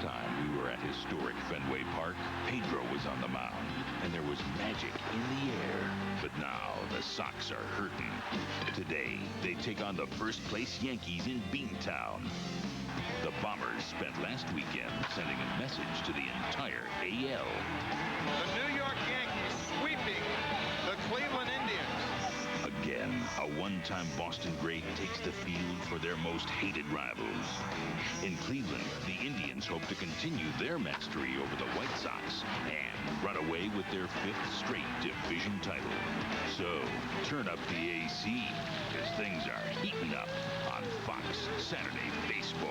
time we were at historic Fenway Park, Pedro was on the mound, and there was magic in the air. But now the Sox are hurting. Today, they take on the first-place Yankees in Beantown. The Bombers spent last weekend sending a message to the entire AL. The New York Yankees sweeping the Cleveland Indians. Again, a one-time Boston great takes the field for their most hated rivals. In Cleveland, the Indians hope to continue their mastery over the White Sox and run away with their 5th straight division title. So, turn up the AC, because things are heating up on Fox Saturday Baseball.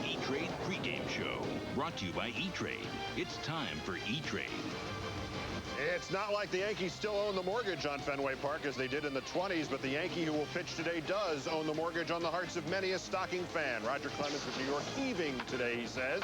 E-Trade pregame show, brought to you by E-Trade. It's time for E-Trade. It's not like the Yankees still own the mortgage on Fenway Park as they did in the 20s, but the Yankee who will pitch today does own the mortgage on the hearts of many a stocking fan. Roger Clemens with New York heaving today, he says,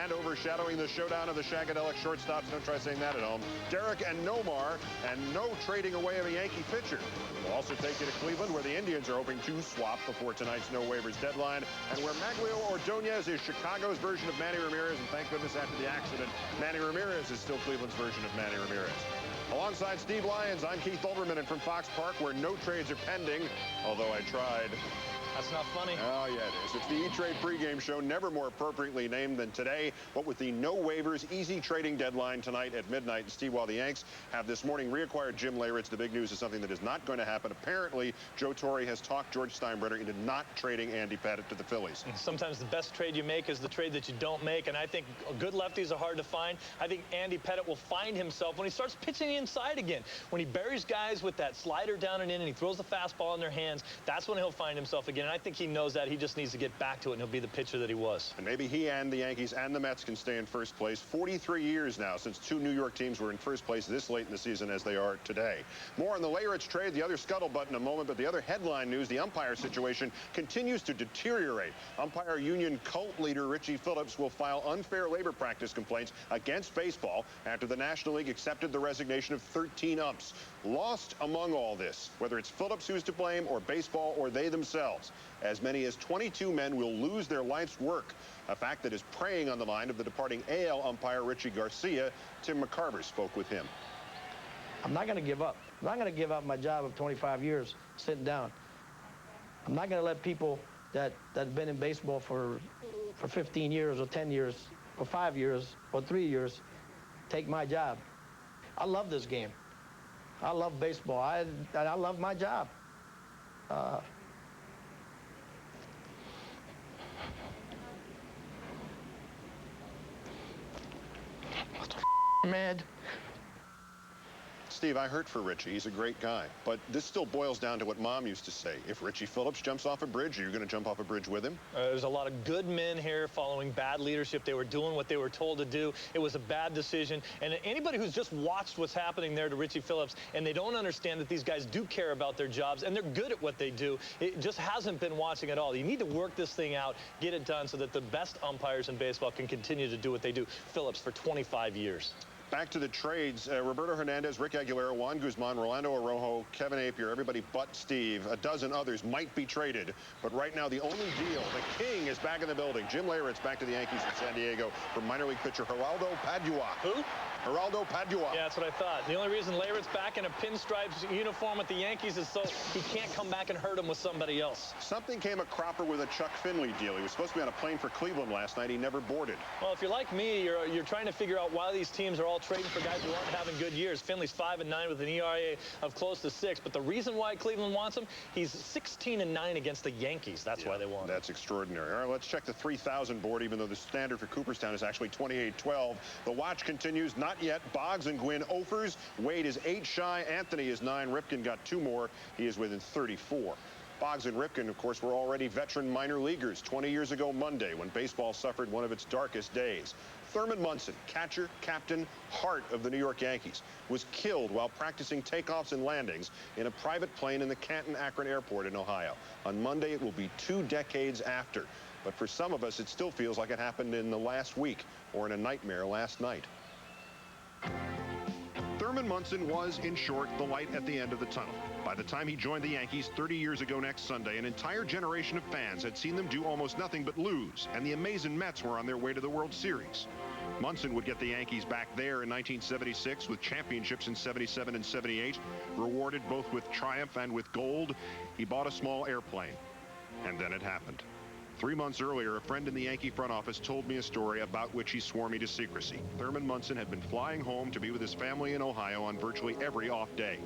and overshadowing the showdown of the Shagadelic shortstops, don't try saying that at home, Derek and Nomar, and no trading away of a Yankee pitcher. We'll also take you to Cleveland, where the Indians are hoping to swap before tonight's no waivers deadline, and where Maglio Ordonez is Chicago's version of Manny Ramirez, and thank goodness after the accident, Manny Ramirez is still Cleveland's version of Manny Ramirez. Alongside Steve Lyons, I'm Keith Olbermann, and from Fox Park, where no trades are pending, although I tried. That's not funny. Oh, yeah, it is. It's the E-Trade pregame show, never more appropriately named than today, but with the no waivers, easy trading deadline tonight at midnight. And Steve, while the Yanks have this morning reacquired Jim Leyritz, the big news is something that is not going to happen. Apparently, Joe Torre has talked George Steinbrenner into not trading Andy Pettitte to the Phillies. Sometimes the best trade you make is the trade that you don't make, and I think good lefties are hard to find. I think Andy Pettitte will find himself when he starts pitching inside again. When he buries guys with that slider down and in, and he throws the fastball in their hands, that's when he'll find himself again. And I think he knows that. He just needs to get back to it, and he'll be the pitcher that he was. And maybe he and the Yankees and the Mets can stay in first place. 43 years now since 2 New York teams were in first place this late in the season as they are today. More on the Leyritz trade, the other scuttlebutt in a moment, but the other headline news, the umpire situation continues to deteriorate. Umpire union cult leader Richie Phillips will file unfair labor practice complaints against baseball after the National League accepted the resignation of 13 umps. Lost among all this, whether it's Phillips who's to blame or baseball or they themselves, as many as 22 men will lose their life's work, a fact that is preying on the mind of the departing AL umpire Richie Garcia. Tim McCarver spoke with him. I'm not going to give up. I'm not going to give up my job of 25 years sitting down. I'm not going to let people that have been in baseball for 15 years or 10 years or 5 years or 3 years take my job. I love this game. I love baseball. I love my job. Mad. Steve, I hurt for Richie. He's a great guy. But this still boils down to what Mom used to say. If Richie Phillips jumps off a bridge, are you going to jump off a bridge with him? There's a lot of good men here following bad leadership. They were doing what they were told to do. It was a bad decision. And anybody who's just watched what's happening there to Richie Phillips, and they don't understand that these guys do care about their jobs, and they're good at what they do, it just hasn't been watching at all. You need to work this thing out, get it done, so that the best umpires in baseball can continue to do what they do. Phillips for 25 years. Back to the trades. Roberto Hernandez, Rick Aguilera, Juan Guzman, Rolando Araujo, Kevin Appier, everybody but Steve. A dozen others might be traded. But right now, the only deal, the king is back in the building. Jim Leyritz back to the Yankees in San Diego for minor league pitcher Geraldo Padua. Who? Geraldo Padua. Yeah, that's what I thought. The only reason Leyritz back in a pinstripes uniform with the Yankees is so he can't come back and hurt him with somebody else. Something came a cropper with a Chuck Finley deal. He was supposed to be on a plane for Cleveland last night. He never boarded. Well, if you're like me, you're trying to figure out why these teams are all trading for guys who aren't having good years. Finley's 5-9 with an ERA of close to 6. But the reason why Cleveland wants him, he's 16-9 against the Yankees. That's why they want him. That's extraordinary. All right, let's check the 3,000 board, even though the standard for Cooperstown is actually 28-12. The watch continues. Not yet. Boggs and Gwynn offers. Wade is 8 shy. Anthony is 9. Ripken got 2 more. He is within 34. Boggs and Ripken, of course, were already veteran minor leaguers 20 years ago Monday when baseball suffered one of its darkest days. Thurman Munson, catcher, captain, heart of the New York Yankees, was killed while practicing takeoffs and landings in a private plane in the Canton-Akron Airport in Ohio. On Monday, it will be 2 decades after. But for some of us, it still feels like it happened in the last week or in a nightmare last night. Thurman Munson was, in short, the light at the end of the tunnel. By the time he joined the Yankees 30 years ago next Sunday, an entire generation of fans had seen them do almost nothing but lose, and the amazing Mets were on their way to the World Series. Munson would get the Yankees back there in 1976 with championships in 77 and 78, rewarded both with triumph and with gold. He bought a small airplane, and then it happened. 3 months earlier, a friend in the Yankee front office told me a story about which he swore me to secrecy. Thurman Munson had been flying home to be with his family in Ohio on virtually every off day.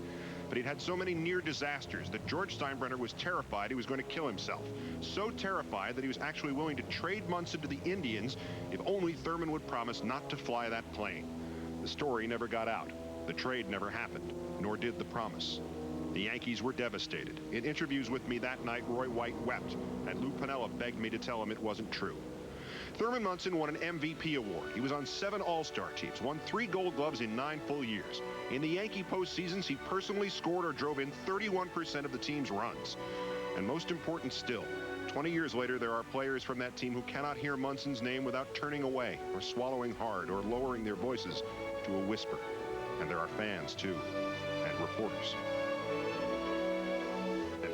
But he'd had so many near disasters that George Steinbrenner was terrified he was going to kill himself. So terrified that he was actually willing to trade Munson to the Indians if only Thurman would promise not to fly that plane. The story never got out. The trade never happened, nor did the promise. The Yankees were devastated. In interviews with me that night, Roy White wept, and Lou Piniella begged me to tell him it wasn't true. Thurman Munson won an MVP award. He was on 7 All-Star teams, won 3 Gold Gloves in 9 full years. In the Yankee postseasons, he personally scored or drove in 31% of the team's runs. And most important still, 20 years later, there are players from that team who cannot hear Munson's name without turning away or swallowing hard or lowering their voices to a whisper. And there are fans, too, and reporters.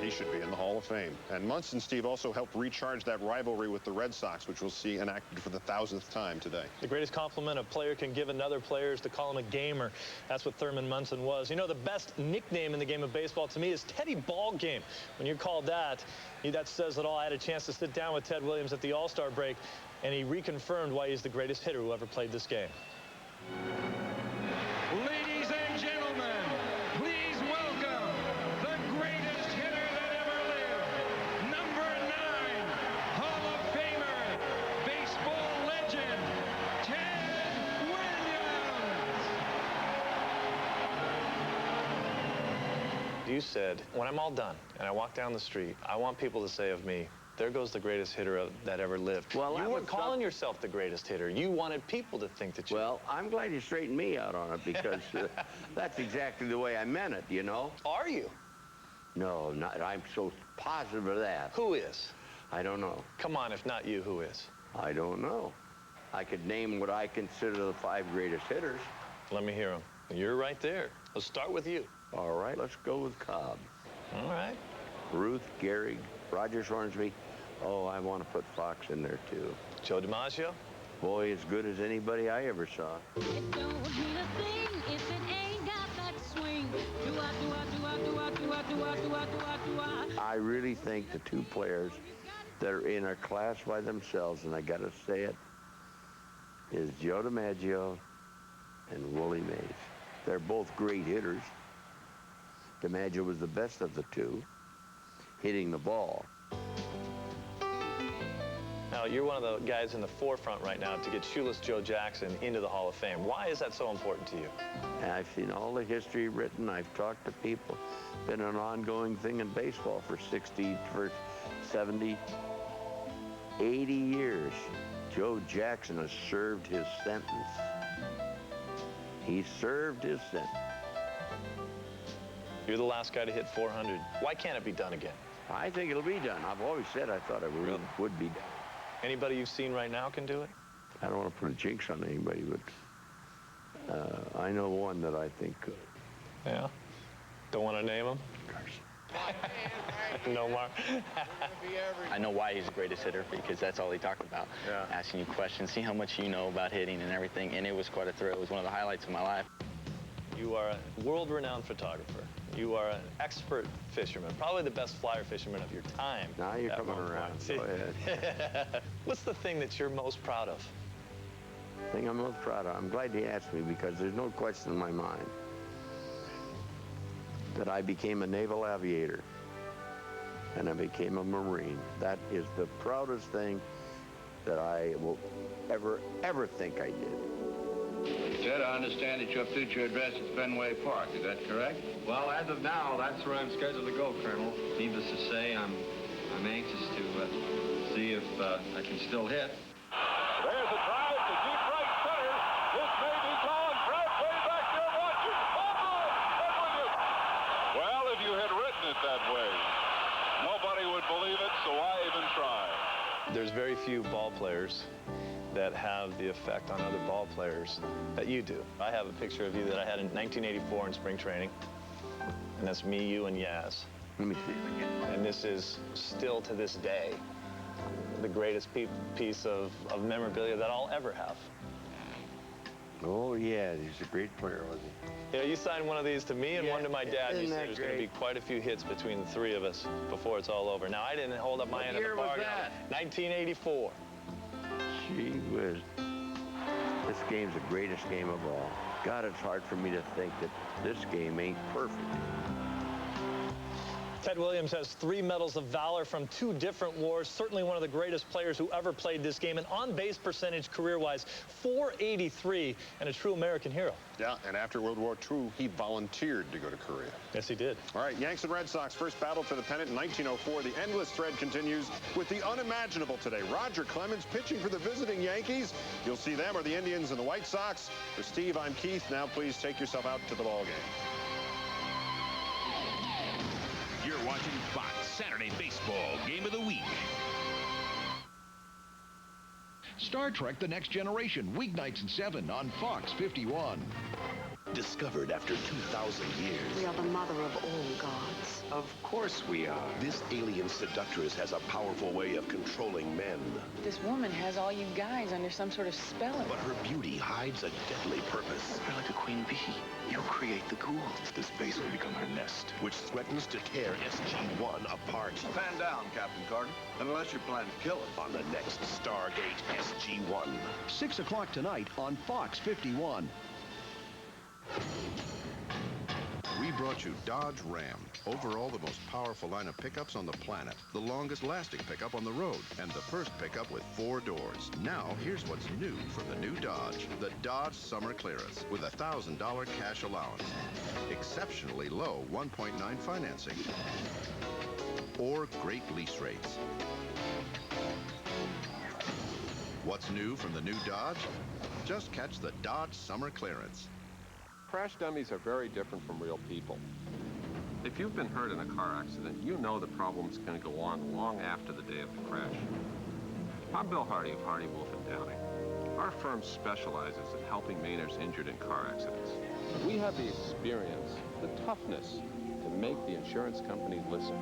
He should be in the Hall of Fame. And Munson, Steve, also helped recharge that rivalry with the Red Sox, which we'll see enacted for the 1000th time today. The greatest compliment a player can give another player is to call him a gamer. That's what Thurman Munson was. You know, the best nickname in the game of baseball to me is Teddy Ballgame. When you're called that, that says it all. I had a chance to sit down with Ted Williams at the All-Star break, and he reconfirmed why he's the greatest hitter who ever played this game. Ladies and gentlemen, please welcome the greatest hitter that ever lived, number 9, Hall of Famer, baseball legend, Ted Williams. You said, when I'm all done and I walk down the street, I want people to say of me, there goes the greatest hitter that ever lived. Well, you weren't calling yourself the greatest hitter. You wanted people to think that you... Well, I'm glad you straightened me out on it because that's exactly the way I meant it, you know? Are you? No, not, I'm so positive of that. Who is? I don't know. Come on, if not you, who is? I don't know. I could name what I consider the 5 greatest hitters. Let me hear them. You're right there. Let's start with you. All right, let's go with Cobb. All right. Ruth, Gehrig, Rogers Hornsby. Oh, I want to put Fox in there, too. Joe DiMaggio? Boy, as good as anybody I ever saw. It don't mean a thing if it ain't got that swing. I really think the 2 players that are in a class by themselves, and I got to say it, is Joe DiMaggio and Willie Mays. They're both great hitters. DiMaggio was the best of the 2, hitting the ball. Now, you're one of the guys in the forefront right now to get Shoeless Joe Jackson into the Hall of Fame. Why is that so important to you? And I've seen all the history written. I've talked to people. Been an ongoing thing in baseball for 60, for 70, 80 years. Joe Jackson has served his sentence. He served his sentence. You're the last guy to hit 400. Why can't it be done again? I think it'll be done. I've always said I thought it would be done. Anybody you've seen right now can do it? I don't want to put a jinx on anybody, but I know one that I think could. Yeah? Don't want to name him? No, Mark. I know why he's the greatest hitter, because that's all he talked about. Yeah. Asking you questions, see how much you know about hitting and everything, and it was quite a thrill. It was one of the highlights of my life. You are a world-renowned photographer. You are an expert fisherman, probably the best flyer fisherman of your time. Now you're at coming one around. point. See? Go ahead. What's the thing that you're most proud of? The thing I'm most proud of, I'm glad you asked me, because there's no question in my mind that I became a naval aviator and I became a Marine. That is the proudest thing that I will ever think I did. Ted, I understand that your future address is Fenway Park. Is that correct? Well, as of now, that's where I'm scheduled to go, Colonel. Needless to say, I'm anxious to see if I can still hit. There's a drive to deep right center. This may be gone. Fred way back there watching. Home run! Ted Williams. Well, if you had written it that way, nobody would believe it, so I even tried. There's very few ball players that have the effect on other ball players that you do. I have a picture of you that I had in 1984 in spring training, and that's me, you, and Yaz. Let me see it again. And this is still to this day the greatest piece of memorabilia that I'll ever have. Oh, yeah, he's a great player, wasn't he? Yeah, you signed one of these to me and one to my dad. You said there's going to be quite a few hits between the three of us before it's all over. Now, I didn't hold up my end of the bargain. What year was that? 1984. Gee whiz. This game's the greatest game of all. God, it's hard for me to think that this game ain't perfect. Ted Williams has 3 medals of valor from 2 different wars. Certainly one of the greatest players who ever played this game. An on-base percentage career-wise, .483, and a true American hero. Yeah, and after World War II, he volunteered to go to Korea. Yes, he did. All right, Yanks and Red Sox first battle for the pennant in 1904. The endless thread continues with the unimaginable today. Roger Clemens pitching for the visiting Yankees. You'll see them or the Indians and the White Sox. For Steve, I'm Keith. Now please take yourself out to the ball game. You're watching Fox Saturday Baseball Game of the Week. Star Trek: The Next Generation, weeknights at 7 on Fox 51. Discovered after 2,000 years. We are the mother of all gods. Of course we are. This alien seductress has a powerful way of controlling men. This woman has all you guys under some sort of spell. But her beauty hides a deadly purpose. You're like a queen bee. You create the ghouls. This base will become her nest. Which threatens to tear SG-1 apart. Stand down, Captain Carter, unless you plan to kill it. On the next Stargate SG-1. 6 o'clock tonight on Fox 51. We brought you Dodge Ram. Overall, the most powerful line of pickups on the planet. The longest lasting pickup on the road. And the first pickup with 4 doors. Now, here's what's new from the new Dodge. The Dodge Summer Clearance with a $1,000 cash allowance. Exceptionally low 1.9 financing. Or great lease rates. What's new from the new Dodge? Just catch the Dodge Summer Clearance. Crash dummies are very different from real people. If you've been hurt in a car accident, you know the problem's going to go on long after the day of the crash. I'm Bill Hardy of Hardy, Wolf & Downing. Our firm specializes in helping Mainers injured in car accidents. We have the experience, the toughness to make the insurance company listen.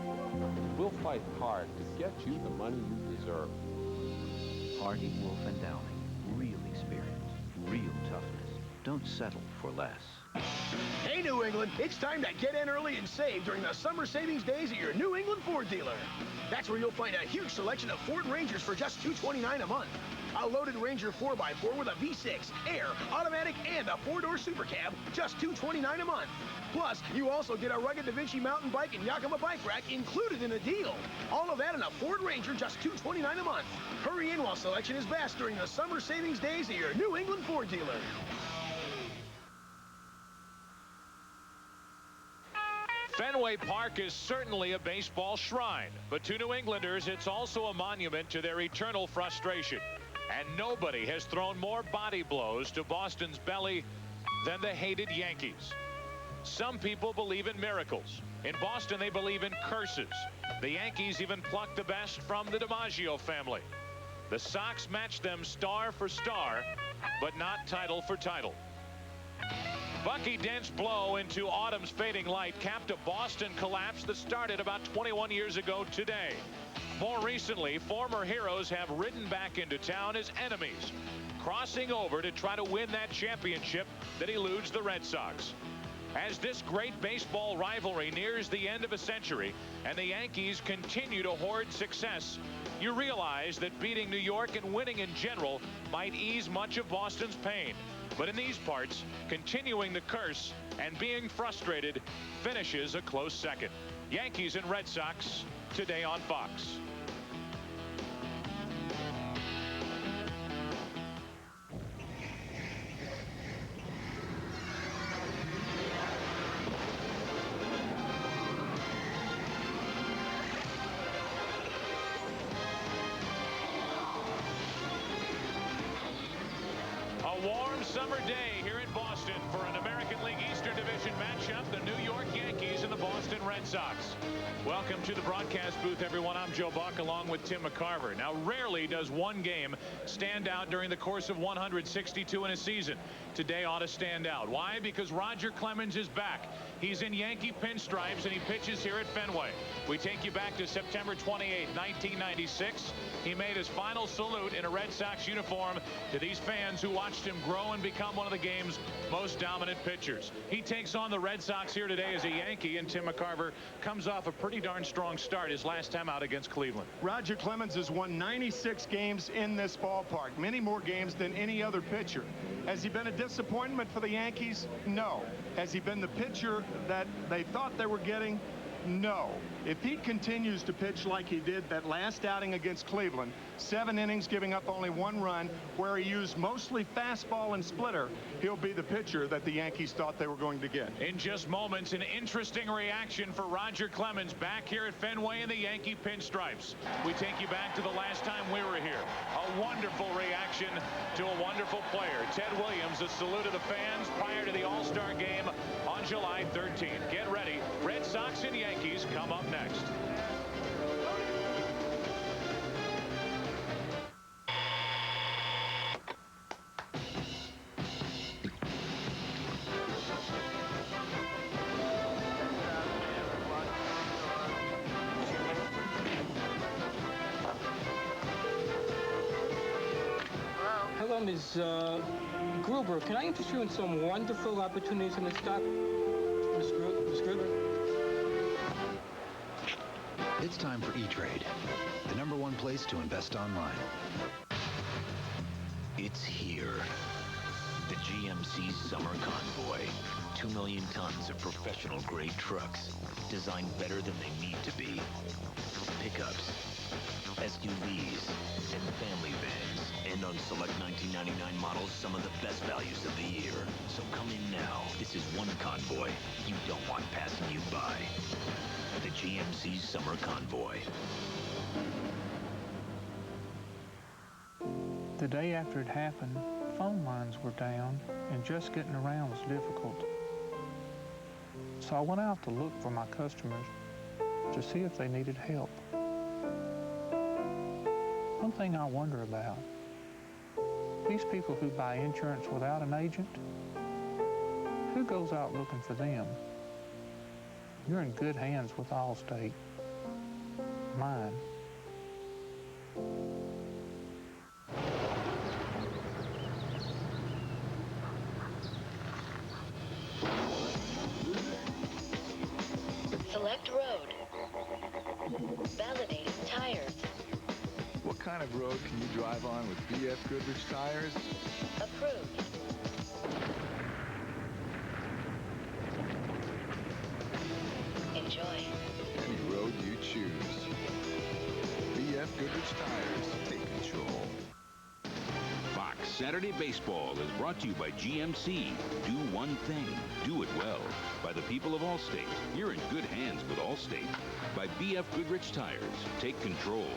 We'll fight hard to get you the money you deserve. Hardy, Wolf & Downing. Real experience, real toughness. Don't settle for less. Hey, New England, it's time to get in early and save during the summer savings days at your New England Ford dealer. That's where you'll find a huge selection of Ford Rangers for just $229 a month. A loaded Ranger 4x4 with a V6, air, automatic, and a 4-door Super Cab, just $229 a month. Plus, you also get a rugged Da Vinci mountain bike and Yakima bike rack included in the deal. All of that in a Ford Ranger, just $229 a month. Hurry in while selection is best during the summer savings days at your New England Ford dealer. Fenway Park is certainly a baseball shrine, but to New Englanders, it's also a monument to their eternal frustration. And nobody has thrown more body blows to Boston's belly than the hated Yankees. Some people believe in miracles. In Boston, they believe in curses. The Yankees even plucked the best from the DiMaggio family. The Sox matched them star for star, but not title for title. Bucky Dent's blow into autumn's fading light capped a Boston collapse that started about 21 years ago today. More recently, former heroes have ridden back into town as enemies, crossing over to try to win that championship that eludes the Red Sox. As this great baseball rivalry nears the end of a century and the Yankees continue to hoard success, you realize that beating New York and winning in general might ease much of Boston's pain. But in these parts, continuing the curse and being frustrated finishes a close second. Yankees and Red Sox today on Fox. A warm summer day here in Boston for an American League Eastern Division division matchup, the New York Yankees and the Boston Red Sox. Welcome to the broadcast booth, everyone. I'm Joe Buck along with Tim McCarver. Now, rarely does one game stand out during the course of 162 in a season. Today ought to stand out. Why? Because Roger Clemens is back. He's in Yankee pinstripes, and he pitches here at Fenway. We take you back to September 28, 1996. He made his final salute in a Red Sox uniform to these fans who watched him grow and become one of the game's most dominant pitchers. He takes on the Red Sox here today as a Yankee, and Tim McCarver comes off a pretty darn strong start his last time out against Cleveland. Roger Clemens has won 96 games in this ballpark, many more games than any other pitcher. Has he been a disappointment for the Yankees? No. Has he been the pitcher that they thought they were getting? No. If he continues to pitch like he did that last outing against Cleveland, 7 innings, giving up only 1 run, where he used mostly fastball and splitter, he'll be the pitcher that the Yankees thought they were going to get. In just moments, an interesting reaction for Roger Clemens back here at Fenway in the Yankee pinstripes. We take you back to the last time we were here. A wonderful reaction to a wonderful player. Ted Williams, a salute to the fans prior to the All-Star game on July 13th. Get ready. Red Sox and Yankees come up next. Hello, Ms. Gruber. Can I interest you in some wonderful opportunities in the stock, Ms. Gruber? It's time for E-Trade, the #1 place to invest online. It's here. The GMC Summer Convoy. 2 million tons of professional-grade trucks, designed better than they need to be. Pickups, SUVs, and family vans. And on select 1999 models, some of the best values of the year. So come in now. This is one convoy you don't want passing you by. The GMC Summer Convoy. The day after it happened, phone lines were down and just getting around was difficult. So I went out to look for my customers to see if they needed help. One thing I wonder about, these people who buy insurance without an agent, who goes out looking for them? You're in good hands with Allstate. Mine. Select road. Validating tires. What kind of road can you drive on with BF Goodrich tires? Approved. Enjoy. Any road you choose. BF Goodrich tires. Take control. Fox Saturday Baseball is brought to you by GMC. Do one thing. Do it well. By the people of Allstate. You're in good hands with Allstate. By BF Goodrich Tires. Take control.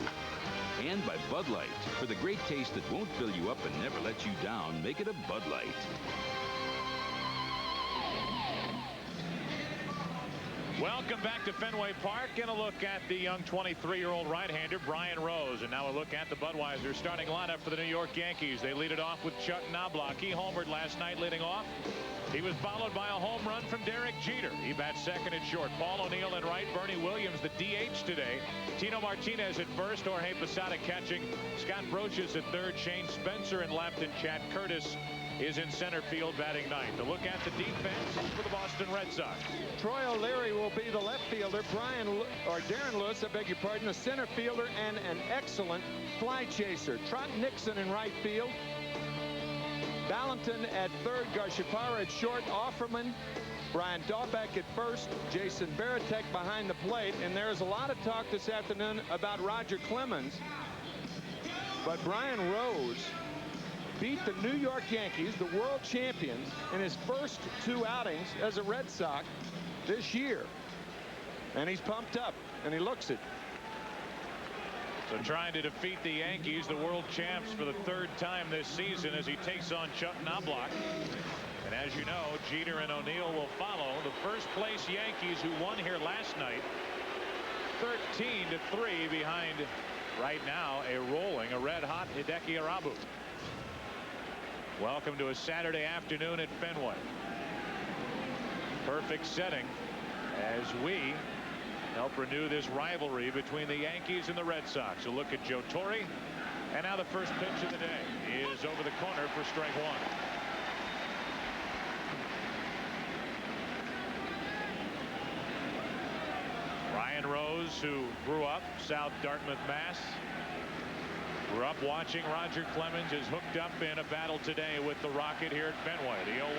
And by Bud Light. For the great taste that won't fill you up and never let you down, make it a Bud Light. Welcome back to Fenway Park, and a look at the young 23-year-old right-hander Brian Rose. And now a look at the Budweiser starting lineup for the New York Yankees. They lead it off with Chuck Knobloch. He homered last night leading off. He was followed by a home run from Derek Jeter. He bats second at short. Paul O'Neill at right. Bernie Williams, the DH today. Tino Martinez at first. Jorge Posada catching. Scott Brocious at third. Shane Spencer in left. And Chad Curtis is in center field batting ninth. A look at the defense for the Boston Red Sox. Troy O'Leary will be the left fielder. Darren Lewis, I beg your pardon, a center fielder and an excellent fly chaser. Trot Nixon in right field. Valentin at third, Garciaparra at short, Offerman, Brian Daubach at first, Jason Varitek behind the plate. And there's a lot of talk this afternoon about Roger Clemens. But Brian Rose beat the New York Yankees, the world champions, in his first 2 outings as a Red Sox this year. And he's pumped up, and he looks it. So trying to defeat the Yankees, the world champs, for the 3rd time this season as he takes on Chuck Knobloch. And as you know, Jeter and O'Neill will follow the first place Yankees, who won here last night 13-3 behind right now a red hot Hideki Irabu. Welcome to a Saturday afternoon at Fenway. Perfect setting as we help renew this rivalry between the Yankees and the Red Sox. A look at Joe Torre, and now the first pitch of the day is over the corner for strike one. Ryan Rose, who grew up South Dartmouth, Mass. Grew up watching Roger Clemens, is hooked up in a battle today with the Rocket here at Fenway. The 0-1.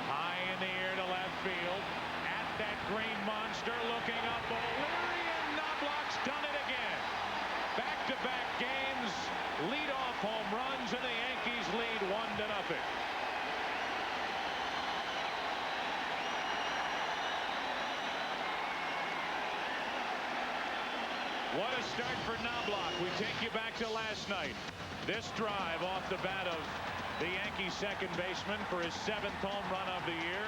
High in the air to left field. At that green monster, looking up. O'Leary, and Knobloch's done it again. Back-to-back games, lead-off home runs, and the Yankees lead 1-0. What a start for Knobloch. We take you back to last night. This drive off the bat of the Yankees second baseman for his 7th home run of the year.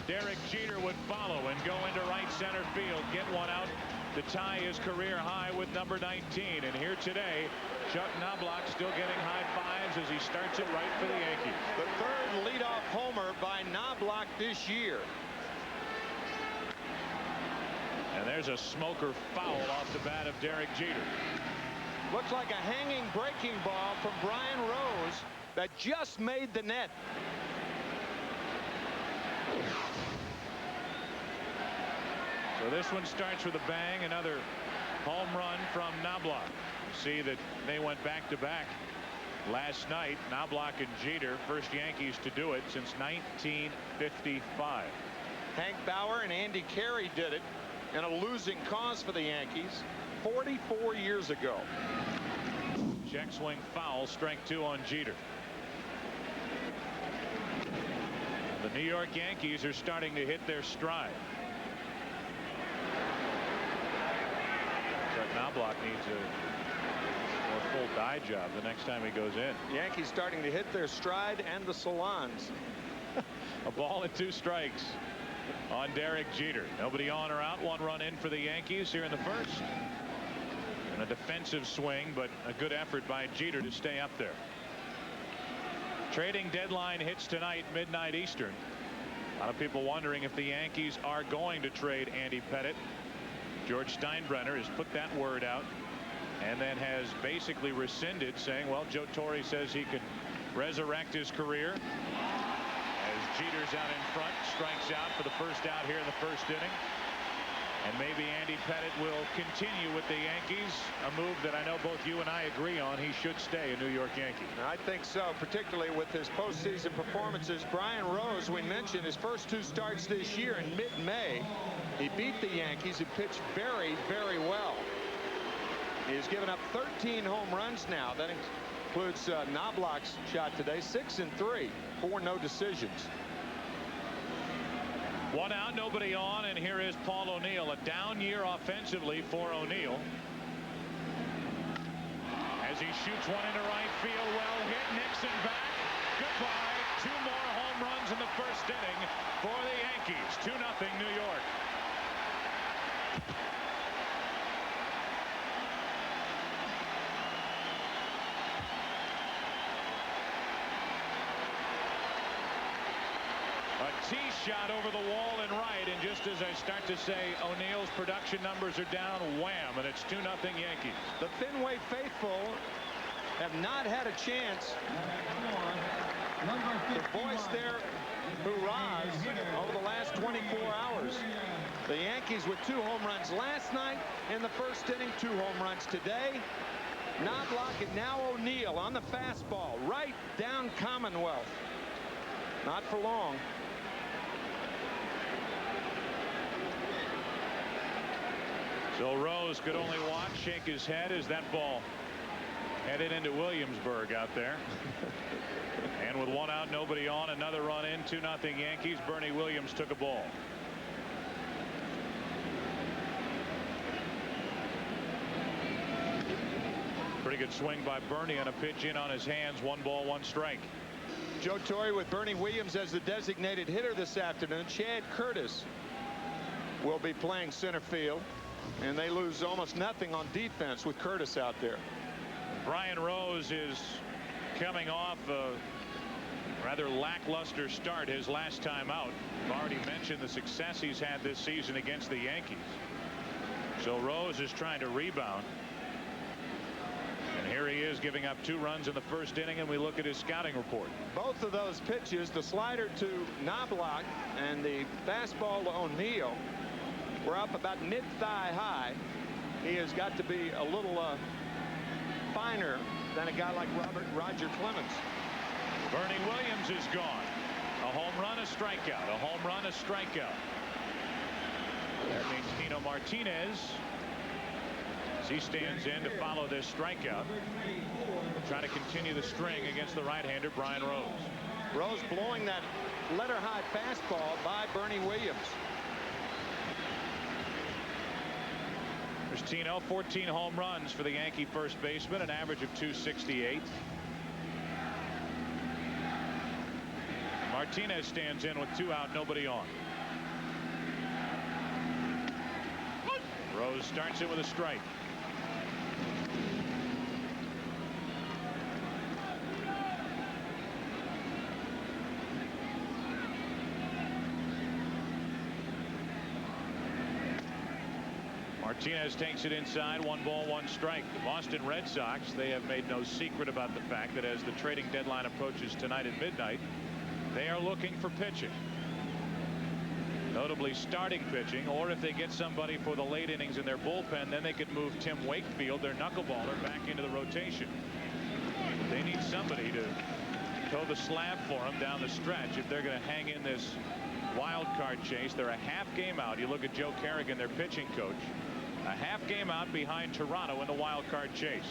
Derek Jeter would follow and go into right center field, get one out to tie his career high with number 19. And here today, Chuck Knobloch still getting high fives as he starts it right for the Yankees. The third leadoff homer by Knobloch this year. And there's a smoker foul off the bat of Derek Jeter. Looks like a hanging breaking ball from Brian Rose that just made the net. So this one starts with a bang. Another home run from Knobloch. See that they went back-to-back last night. Knobloch and Jeter, first Yankees to do it since 1955. Hank Bauer and Andy Carey did it in a losing cause for the Yankees 44 years ago. Check swing foul, strike 2 on Jeter. The New York Yankees are starting to hit their stride. Chuck Knobloch needs a more full dye job the next time he goes in. Yankees starting to hit their stride and the salons. A ball and 2 strikes on Derek Jeter. Nobody on or out. 1 run in for the Yankees here in the first. And a defensive swing, but a good effort by Jeter to stay up there. Trading deadline hits tonight, midnight Eastern. A lot of people wondering if the Yankees are going to trade Andy Pettitte. George Steinbrenner has put that word out and then has basically rescinded, saying, well, Joe Torre says he can resurrect his career. Jeter's out in front, strikes out for the first out here in the first inning. And maybe Andy Pettitte will continue with the Yankees, a move that I know both you and I agree on. He should stay a New York Yankee. I think so, particularly with his postseason performances. Brian Rose, we mentioned his first 2 starts this year in mid-May. He beat the Yankees, who pitched very, very well. He has given up 13 home runs now. That includes Knobloch's shot today, 6-3, 4 no decisions. 1 out, nobody on, and here is Paul O'Neill. A down year offensively for O'Neill. As he shoots one into right field, well hit. Nixon back. Goodbye. 2 more home runs in the first inning for the Yankees. 2-0 New York. A tee shot over the wall and right, and just as I start to say O'Neill's production numbers are down, wham, and it's 2-0 Yankees. The Fenway faithful have not had a chance to voice their hurrahs over the last 24 hours. The Yankees with 2 home runs last night in the first inning, 2 home runs today. Knobloch and now O'Neill on the fastball, right down Commonwealth. Not for long. So Rose could only watch, shake his head as that ball headed into Williamsburg out there. And with 1 out, nobody on, another run in, 2-0 Yankees. Bernie Williams took a ball. Pretty good swing by Bernie on a pitch in on his hands. 1 ball, 1 strike. Joe Torre with Bernie Williams as the designated hitter this afternoon. Chad Curtis will be playing center field, and they lose almost nothing on defense with Curtis out there. Brian Rose is coming off a rather lackluster start his last time out. I've already mentioned the success he's had this season against the Yankees. So Rose is trying to rebound. And here he is giving up 2 runs in the first inning, and we look at his scouting report. Both of those pitches, the slider to Knobloch and the fastball to O'Neill, were up about mid-thigh high. He has got to be a little finer than a guy like Roger Clemens. Bernie Williams is gone. A home run, a strikeout. A home run, a strikeout. That means Tino Martinez, as he stands in to follow this strikeout, trying to continue the string against the right-hander Brian Rose. Rose blowing that letter-high fastball by Bernie Williams. There's Tino, 14 home runs for the Yankee first baseman, an average of .268. Martinez stands in with 2 out, nobody on. Rose starts it with a strike. Martinez takes it inside, 1 ball, 1 strike. The Boston Red Sox, they have made no secret about the fact that as the trading deadline approaches tonight at midnight, they are looking for pitching. Notably starting pitching, or if they get somebody for the late innings in their bullpen, then they could move Tim Wakefield, their knuckleballer, back into the rotation. They need somebody to toe the slab for them down the stretch if they're going to hang in this wild card chase. They're a half game out. You look at Joe Kerrigan, their pitching coach, a half game out behind Toronto in the wild card chase.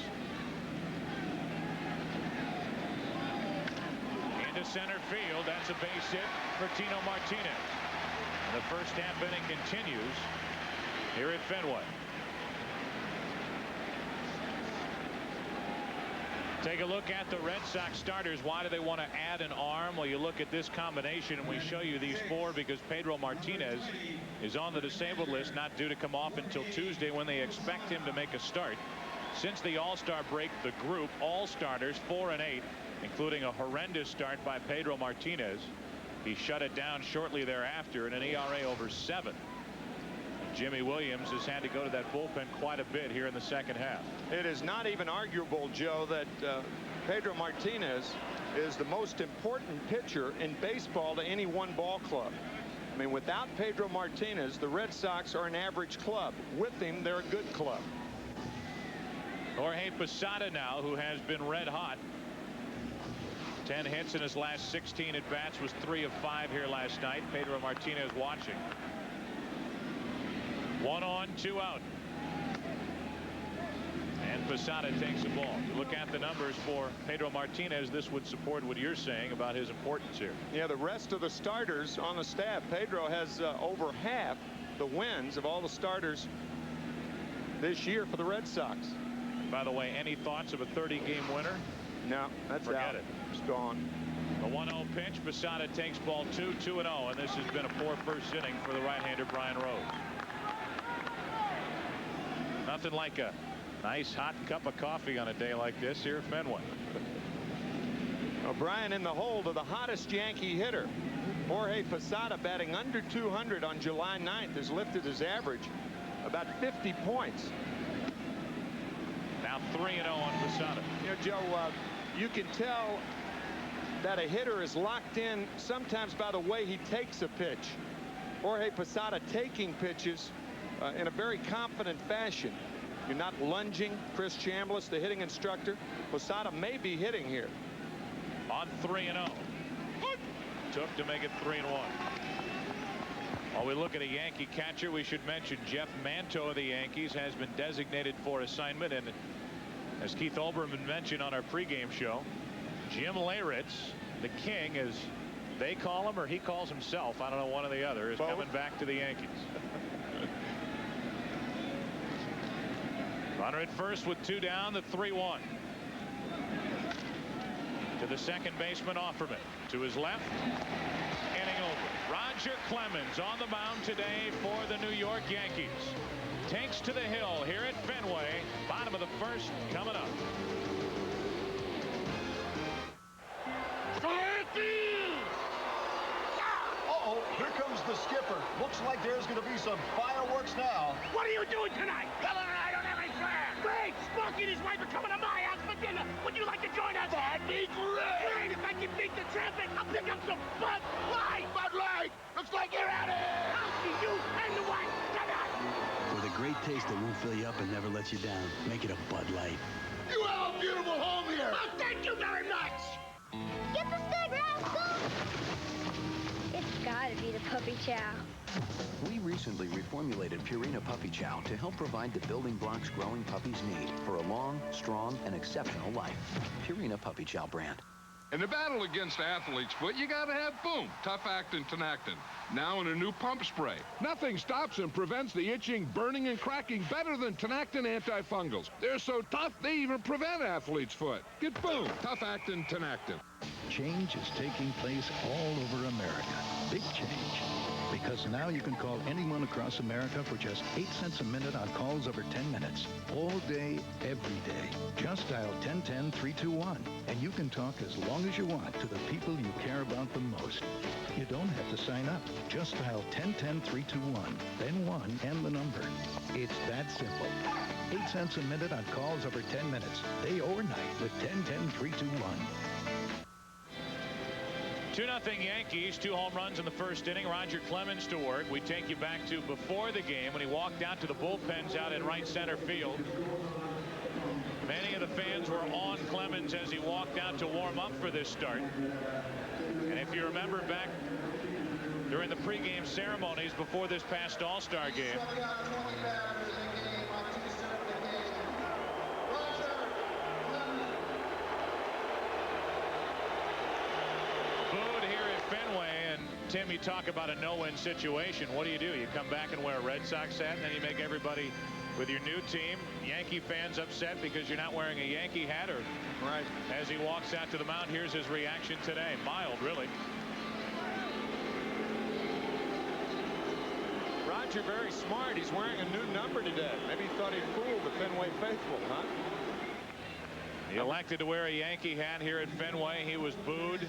Into center field. That's a base hit for Tino Martinez. The first half inning continues here at Fenway. Take a look at the Red Sox starters. Why do they want to add an arm? Well, you look at this combination, and we show you these 4 because Pedro Martinez is on the disabled list, not due to come off until Tuesday when they expect him to make a start. Since the All-Star break, the group, all starters, 4 and 8, including a horrendous start by Pedro Martinez. He shut it down shortly thereafter in an ERA over 7. Jimmy Williams has had to go to that bullpen quite a bit here in the second half. It is not even arguable, Joe, that Pedro Martinez is the most important pitcher in baseball to any one ball club. I mean, without Pedro Martinez, the Red Sox are an average club. With him, they're a good club. Jorge Posada now, who has been red hot. 10 hits in his last 16 at bats, was 3 of 5 here last night. Pedro Martinez watching. 1 on, 2 out. And Posada takes the ball. You look at the numbers for Pedro Martinez, this would support what you're saying about his importance here. Yeah, the rest of the starters on the staff, Pedro has over half the wins of all the starters this year for the Red Sox. By the way, any thoughts of a 30-game winner? No, that's Forget out. it. It's gone. The 1-0 pitch. Posada takes ball 2, 2-0, and this has been a poor first inning for the right-hander Brian Rose. Nothing like a nice hot cup of coffee on a day like this here at Fenway. O'Brien in the hole to the hottest Yankee hitter. Jorge Posada, batting under 200 on July 9th, has lifted his average about 50 points. Now 3-0 on Posada. You know, Joe, you can tell that a hitter is locked in sometimes by the way he takes a pitch. Jorge Posada taking pitches in a very confident fashion. You're not lunging. Chris Chambliss, the hitting instructor. Posada may be hitting here. On 3-0. Took to make it 3-1. While we look at a Yankee catcher, we should mention Jeff Manto of the Yankees has been designated for assignment. And as Keith Olbermann mentioned on our pregame show, Jim Leyritz, the king, as they call him, or he calls himself, I don't know, one or the other, is coming back to the Yankees. Runner at first with 2 down, the 3-1. to the second baseman Offerman. To his left, inning over. Roger Clemens on the mound today for the New York Yankees. Takes to the hill here at Fenway. Bottom of the first coming up. Uh-oh, here comes the skipper. Looks like there's going to be some fireworks now. What are you doing tonight? Helen and I don't have any plans. Great! Sparky and his wife are coming to my house for dinner. Would you like to join us? That'd be great! Great! If I can beat the traffic, I'll pick up some Bud Light! Bud Light! Looks like you're out of here! I'll see you and the wife tonight! With a great taste that won't fill you up and never let you down, make it a Bud Light. You have a beautiful home here! Oh, thank you very much! Get the steak, Rascal! It's gotta be the puppy chow. We recently reformulated Purina Puppy Chow to help provide the building blocks growing puppies need for a long, strong, and exceptional life. Purina Puppy Chow brand. In the battle against athlete's foot, you gotta have Boom, tough-acting Tinactin. Now in a new pump spray. Nothing stops and prevents the itching, burning, and cracking better than Tinactin antifungals. They're so tough, they even prevent athlete's foot. Get Boom, tough-acting Tinactin. Change is taking place all over America. Big change. Because now you can call anyone across America for just 8 cents a minute on calls over 10 minutes. All day, every day. Just dial 1010-321, and you can talk as long as you want to the people you care about the most. You don't have to sign up. Just dial 1010-321, then 1 and the number. It's that simple. 8 cents a minute on calls over 10 minutes, day or night with 1010-321. 2-0 Yankees, 2 home runs in the first inning. Roger Clemens to work. We take you back to before the game when he walked out to the bullpens out in right center field. Many of the fans were on Clemens as he walked out to warm up for this start. And if you remember back during the pregame ceremonies before this past All-Star game, Fenway. And Tim, you talk about a no-win situation. What do? You come back and wear a Red Sox hat, and then you make everybody with your new team, Yankee fans, upset because you're not wearing a Yankee hat. Or right as he walks out to the mound, here's his reaction today. Mild, really. Roger, very smart. He's wearing a new number today. Maybe he thought he fooled the Fenway faithful, huh? He elected to wear a Yankee hat here at Fenway. He was booed.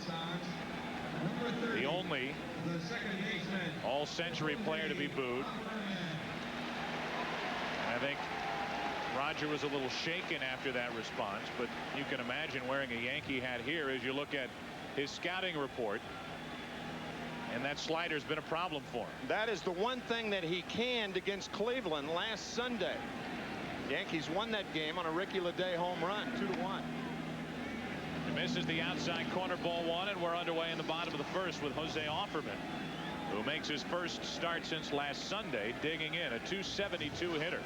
The only all-century player to be booed. I think Roger was a little shaken after that response, but you can imagine wearing a Yankee hat here as you look at his scouting report. And that slider's been a problem for him. That is the one thing that he canned against Cleveland last Sunday. Yankees won that game on a Ricky Leday home run, 2-1. Misses the outside corner, ball 1, and we're underway in the bottom of the first with Jose Offerman, who makes his first start since last Sunday, digging in, a .272 hitter.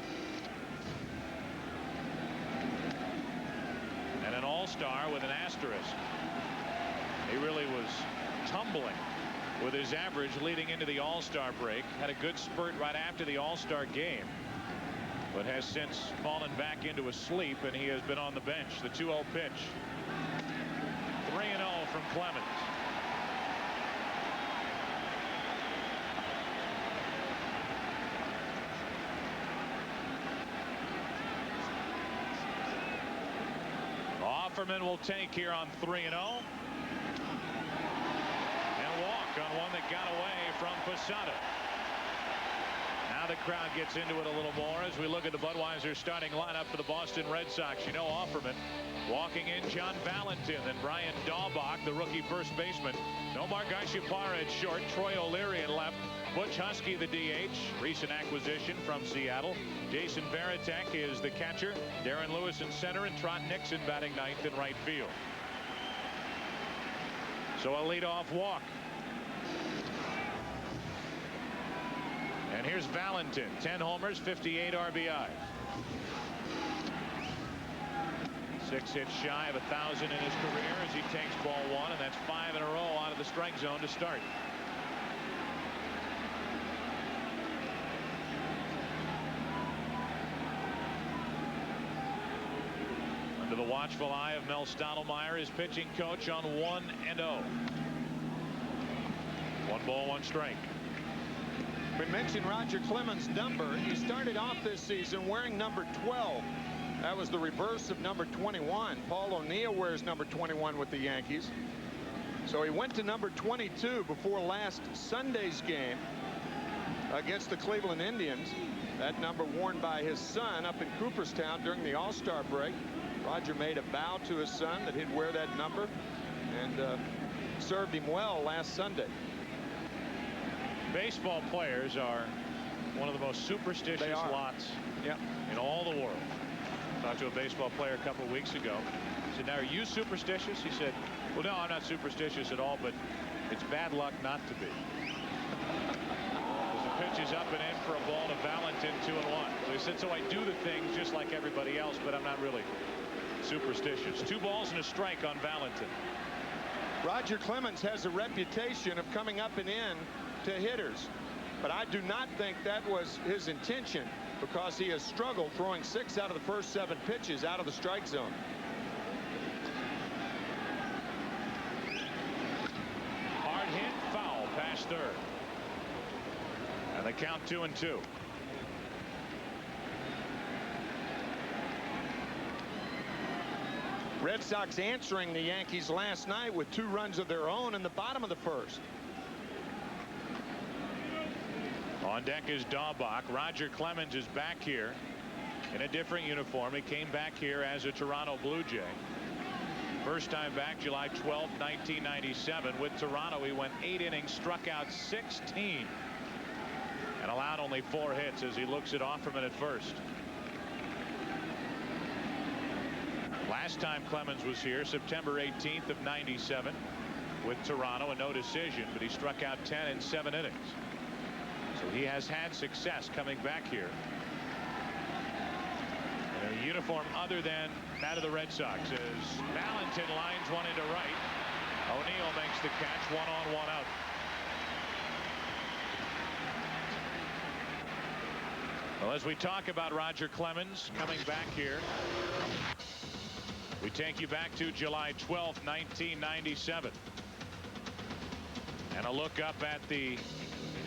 And an all-star with an asterisk. He really was tumbling with his average leading into the all-star break. Had a good spurt right after the all-star game, but has since fallen back into a sleep, and he has been on the bench. The 2-0 pitch. 3-0 from Clemens. Offerman will take here on 3-0. And walk on one that got away from Posada. Now the crowd gets into it a little more as we look at the Budweiser starting lineup for the Boston Red Sox. You know, Offerman walking in, John Valentin, then Brian Daubach, the rookie first baseman. Nomar Garciaparra at short, Troy O'Leary at left, Butch Husky the DH, recent acquisition from Seattle. Jason Varitek is the catcher, Darren Lewis in center, and Trot Nixon batting ninth in right field. So a leadoff walk. And here's Valentin, 10 homers, 58 RBIs. 6 hits shy of 1,000 in his career as he takes ball 1, and that's 5 in a row out of the strike zone to start. Under the the watchful eye of Mel Stottlemyre, his pitching coach, on 1-0. 1 ball, 1 strike. We mentioned Roger Clemens' number. He started off this season wearing number 12. That was the reverse of number 21. Paul O'Neill wears number 21 with the Yankees. So he went to number 22 before last Sunday's game against the Cleveland Indians. That number worn by his son up in Cooperstown during the All-Star break. Roger made a vow to his son that he'd wear that number, and served him well last Sunday. Baseball players are one of the most superstitious lots in all the world. Talked to a baseball player a couple of weeks ago. He said, "Now, are you superstitious?" He said, "Well, no, I'm not superstitious at all, but it's bad luck not to be." The pitch is up and in for a ball to Valentin, 2-1. So he said, "So I do the things just like everybody else, but I'm not really superstitious." 2 balls and a strike on Valentin. Roger Clemens has a reputation of coming up and in to hitters, but I do not think that was his intention, because he has struggled throwing 6 out of the first 7 pitches out of the strike zone. Hard hit, foul, past third. And the count 2-2. Red Sox answering the Yankees last night with 2 runs of their own in the bottom of the first. On deck is Daubach. Roger Clemens is back here in a different uniform. He came back here as a Toronto Blue Jay. First time back July 12, 1997. With Toronto, he went 8 innings, struck out 16, and allowed only 4 hits as he looks at Offerman at first. Last time Clemens was here, September 18th of 97, with Toronto, a no decision, but he struck out 10 in 7 innings. So he has had success coming back here in a uniform other than that of the Red Sox, as Valentin lines one into right. O'Neill makes the catch, 1 on, 1 out. Well, as we talk about Roger Clemens coming back here, we take you back to July 12th, 1997. And a look up at the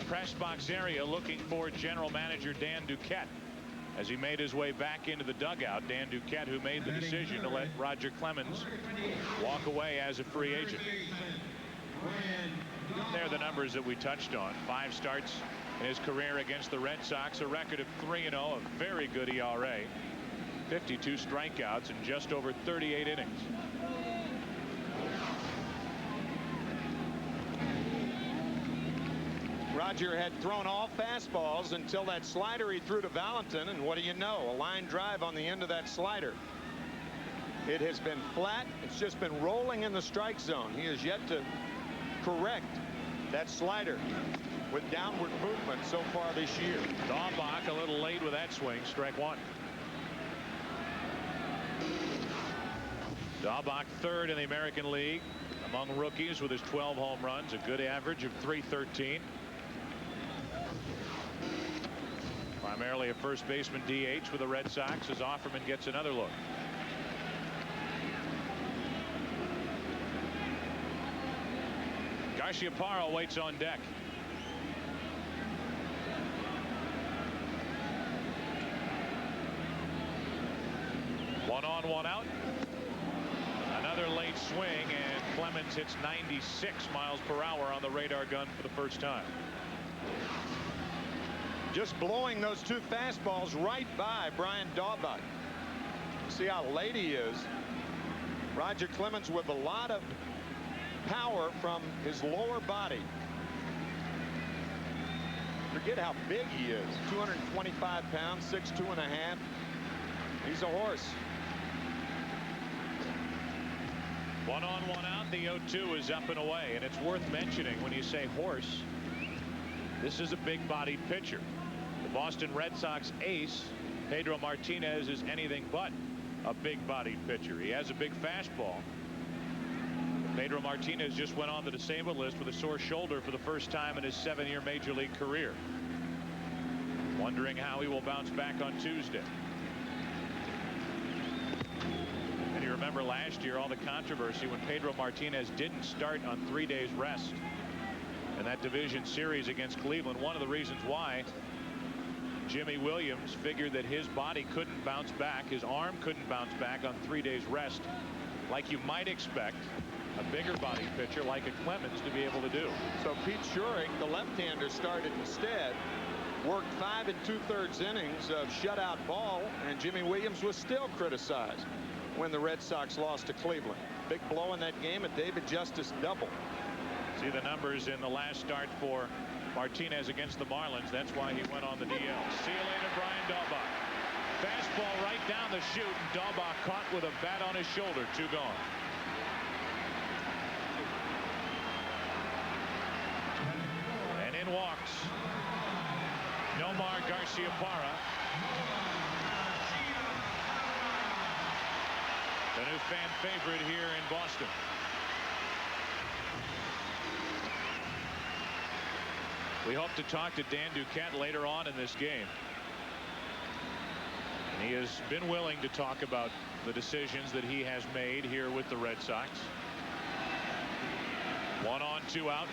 press box area looking for general manager Dan Duquette as he made his way back into the dugout. Dan Duquette, who made the decision to let Roger Clemens walk away as a free agent. There are the numbers that we touched on. 5 starts in his career against the Red Sox, a record of 3-0, a very good ERA, 52 strikeouts in just over 38 innings. Roger had thrown all fastballs until that slider he threw to Valentin, and what do you know, a line drive on the end of that slider. It has been flat. It's just been rolling in the strike zone. He has yet to correct that slider with downward movement so far this year. Daubach a little late with that swing, strike 1. Daubach 3rd in the American League among rookies with his 12 home runs, a good average of .313. Primarily a first baseman DH with the Red Sox, as Offerman gets another look. Garciaparra waits on deck. One on, 1 out. Another late swing, and Clemens hits 96 miles per hour on the radar gun for the first time. Just blowing those 2 fastballs right by Brian Daubach. See how late he is. Roger Clemens with a lot of power from his lower body. Forget how big he is. 225 pounds, 6'2½". He's a horse. 1 on, 1 out. The 0-2 is up and away, and it's worth mentioning when you say horse, this is a big-bodied pitcher. The Boston Red Sox ace, Pedro Martinez, is anything but a big-bodied pitcher. He has a big fastball. Pedro Martinez just went on the disabled list with a sore shoulder for the first time in his 7-year major league career. Wondering how he will bounce back on Tuesday. And he remember last year all the controversy when Pedro Martinez didn't start on 3 days rest in that division series against Cleveland. One of the reasons why Jimmy Williams figured that his body couldn't bounce back, his arm couldn't bounce back on 3 days rest like you might expect a bigger body pitcher like a Clemens to be able to do. So Pete Schurig, the left-hander, started instead, worked 5 2/3 innings of shutout ball, and Jimmy Williams was still criticized when the Red Sox lost to Cleveland. Big blow in that game, a David Justice double. See the numbers in the last start for Martinez against the Marlins. That's why he went on the DL. See you later, Brian Daubach. Fastball right down the chute, and Daubach caught with a bat on his shoulder. 2 gone. And in walks Nomar Garciaparra. The new fan favorite here in Boston. We hope to talk to Dan Duquette later on in this game. And he has been willing to talk about the decisions that he has made here with the Red Sox. 1 on, 2 out.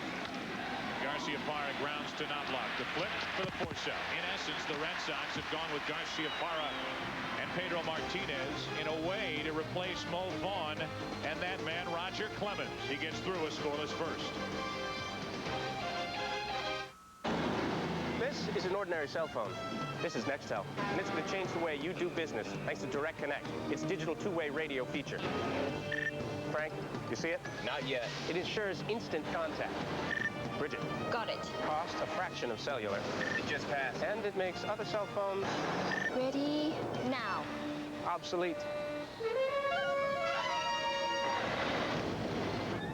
Garciaparra grounds to Knobloch. The flip for the force out. In essence, the Red Sox have gone with Garciaparra and Pedro Martinez in a way to replace Mo Vaughn and that man Roger Clemens. He gets through a scoreless first. This is an ordinary cell phone. This is Nextel, and it's going to change the way you do business thanks to Direct Connect, its digital two-way radio feature. Frank, you see it? Not yet. It ensures instant contact. Bridget. Got it. Cost a fraction of cellular. It just passed. And it makes other cell phones... Ready now. Obsolete.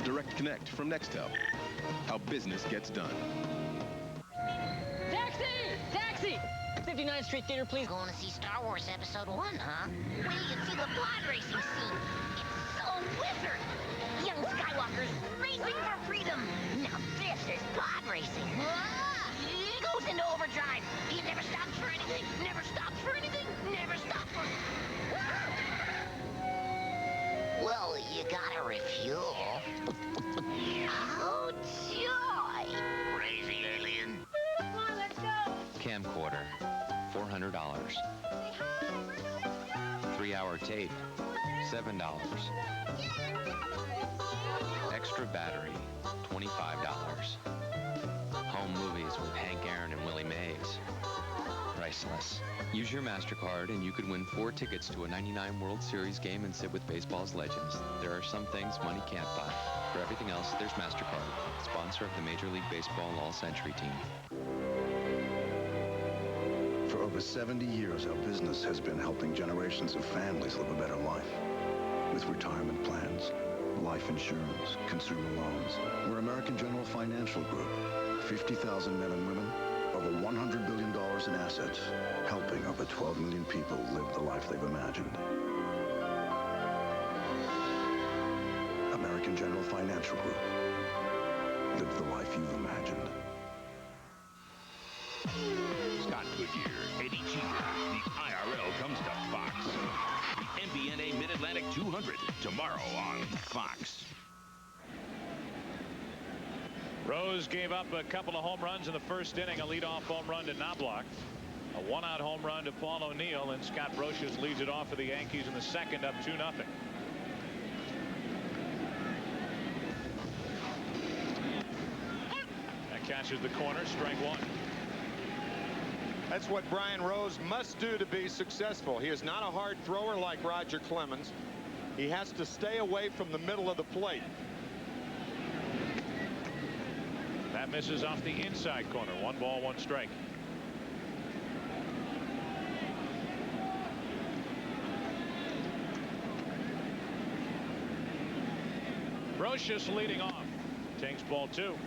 Direct Connect from Nextel. How business gets done. Taxi! Taxi! 59th Street Theater, please. Going to see Star Wars Episode 1, huh? Wait till you see the pod racing scene. It's so wizard. Young Skywalker's racing for freedom. Now this is pod racing. He goes into overdrive. He never stops for anything. Never stops for anything. Never stops for... Well, you gotta refuel. Oh, joy. Crazy alien. Come on, let's go. Camcorder, $400. 3-hour tape, $7. Extra battery, $25. Home movies with Hank Aaron and Willie Mays. Priceless. Use your MasterCard and you could win 4 tickets to a '99 World Series game and sit with baseball's legends. There are some things money can't buy. For everything else, there's MasterCard, sponsor of the Major League Baseball All-Century Team. For over 70 years, our business has been helping generations of families live a better life. With retirement plans, life insurance, consumer loans. We're American General Financial Group. 50,000 men and women, over $100 billion in assets, helping over 12 million people live the life they've imagined. American General Financial Group. Live the life you've imagined. Scott Goodyear, Eddie Cheever. The IRL comes to Fox. The MBNA Mid-Atlantic 200 tomorrow on Fox. Rose gave up a couple of home runs in the first inning, a leadoff home run to Knobloch, a 1-out home run to Paul O'Neill, and Scott Brocious leads it off for the Yankees in the second, up 2-0. That catches the corner, strike 1. That's what Brian Rose must do to be successful. He is not a hard thrower like Roger Clemens. He has to stay away from the middle of the plate. That misses off the inside corner. 1 ball, 1 strike. Brocious leading off. Takes ball 2.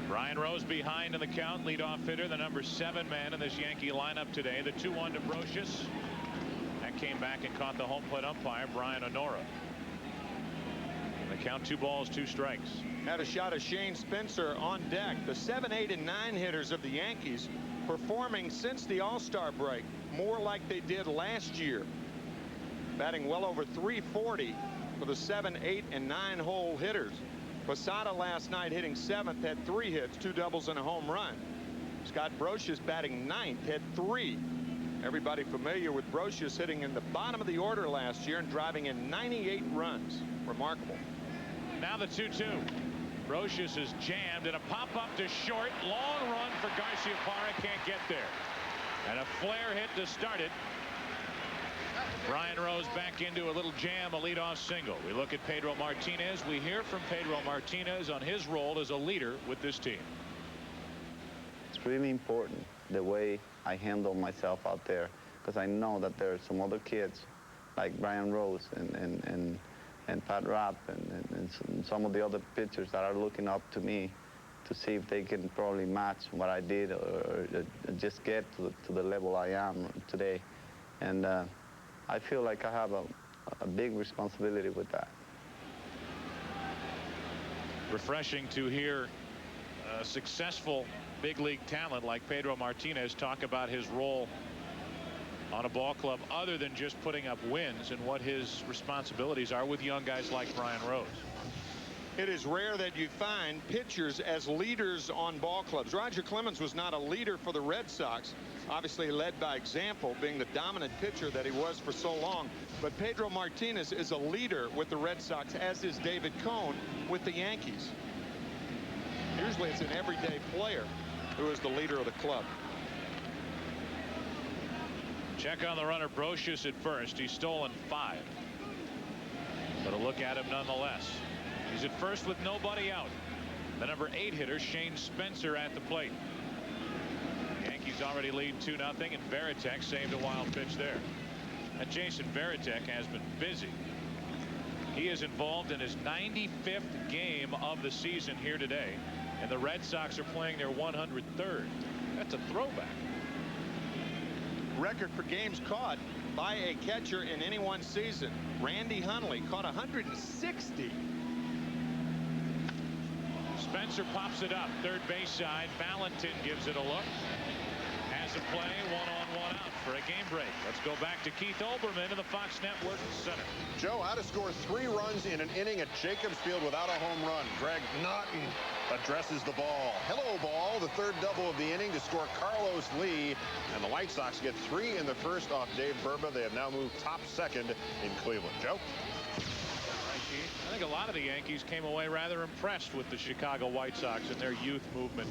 Brian Rose behind in the count. Leadoff hitter, the number 7 man in this Yankee lineup today. The 2-1 to Brocious. That came back and caught the home plate umpire, Brian Honora. And the count 2 balls, 2 strikes. Had a shot of Shane Spencer on deck. The 7, 8, and 9 hitters of the Yankees performing since the All-Star break more like they did last year. Batting well over 340 for the 7, 8, and 9 hole hitters. Posada last night hitting 7th, had 3 hits, 2 doubles, and a home run. Scott Brosius batting 9th, had 3. Everybody familiar with Brosius hitting in the bottom of the order last year and driving in 98 runs. Remarkable. Now the 2-2. Brosius is jammed and a pop up to short. Long run for Garciaparra, can't get there. And a flare hit to start it. Brian Rose back into a little jam, a leadoff single. We look at Pedro Martinez. We hear from Pedro Martinez on his role as a leader with this team. It's really important the way I handle myself out there, because I know that there are some other kids like Brian Rose and Pat Rapp and some of the other pitchers that are looking up to me to see if they can probably match what I did or just get to the level I am today. And I feel like I have a big responsibility with that. Refreshing to hear a successful big league talent like Pedro Martinez talk about his role on a ball club other than just putting up wins and what his responsibilities are with young guys like Brian Rose. It is rare that you find pitchers as leaders on ball clubs. Roger Clemens was not a leader for the Red Sox. Obviously led by example, being the dominant pitcher that he was for so long. But Pedro Martinez is a leader with the Red Sox, as is David Cone with the Yankees. Usually it's an everyday player who is the leader of the club. Check on the runner, Brosius at first. He's stolen 5. But a look at him nonetheless. He's at first with nobody out. The number 8 hitter, Shane Spencer, at the plate. The Yankees already lead 2-0, and Varitek saved a wild pitch there. And Jason Varitek has been busy. He is involved in his 95th game of the season here today, and the Red Sox are playing their 103rd. That's a throwback. Record for games caught by a catcher in any one season. Randy Hundley caught 160. Spencer pops it up, third base side. Valentin gives it a look. Has a play, 1-on-1 out for a game break. Let's go back to Keith Olbermann in the Fox Network Center. Joe, how to score 3 runs in an inning at Jacobs Field without a home run. Greg Naughton addresses the ball. Hello, ball. The third double of the inning to score Carlos Lee. And the White Sox get 3 in the first off Dave Burba. They have now moved top second in Cleveland. Joe? I think a lot of the Yankees came away rather impressed with the Chicago White Sox and their youth movement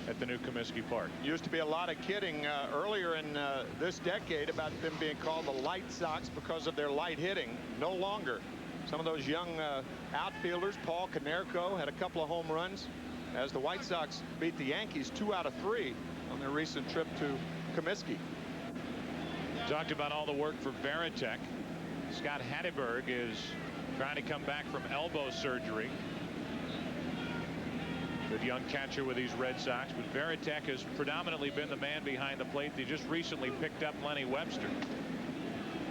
at the new Comiskey Park. Used to be a lot of kidding earlier in this decade about them being called the Light Sox because of their light hitting. No longer. Some of those young outfielders, Paul Konerko, had a couple of home runs as the White Sox beat the Yankees 2 out of 3 on their recent trip to Comiskey. Talked about all the work for Varitek. Scott Hatteberg is trying to come back from elbow surgery. Good young catcher with these Red Sox, but Varitek has predominantly been the man behind the plate. They just recently picked up Lenny Webster,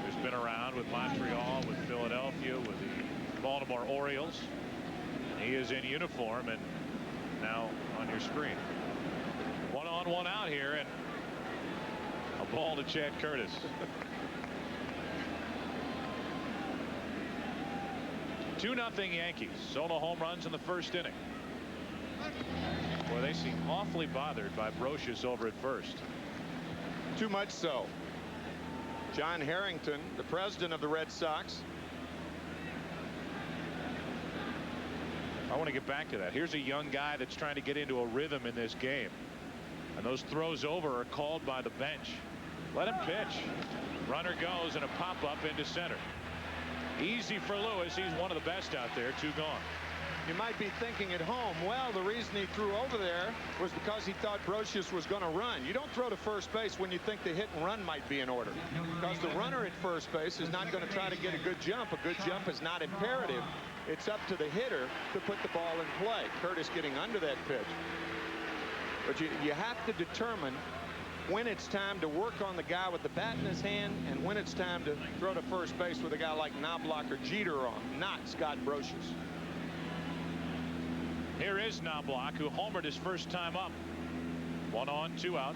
who's been around with Montreal, with Philadelphia, with the Baltimore Orioles. He is in uniform and now on your screen. 1-on-1 out here, and a ball to Chad Curtis. 2-0 Yankees. Solo home runs in the first inning. Boy, they seem awfully bothered by Brosius over at first. Too much so. John Harrington, the president of the Red Sox. I want to get back to that. Here's a young guy that's trying to get into a rhythm in this game. And those throws over are called by the bench. Let him pitch. Runner goes and a pop-up into center. Easy for Lewis. He's one of the best out there. 2 gone. You might be thinking at home, well, the reason he threw over there was because he thought Brosius was going to run. You don't throw to first base when you think the hit and run might be in order, because the runner at first base is not going to try to get a good jump. A good jump is not imperative. It's up to the hitter to put the ball in play. Curtis getting under that pitch. But you have to determine when it's time to work on the guy with the bat in his hand and when it's time to throw to first base with a guy like Knobloch or Jeter on, not Scott Brosius. Here is Knobloch, who homered his first time up. 1 on, 2 out.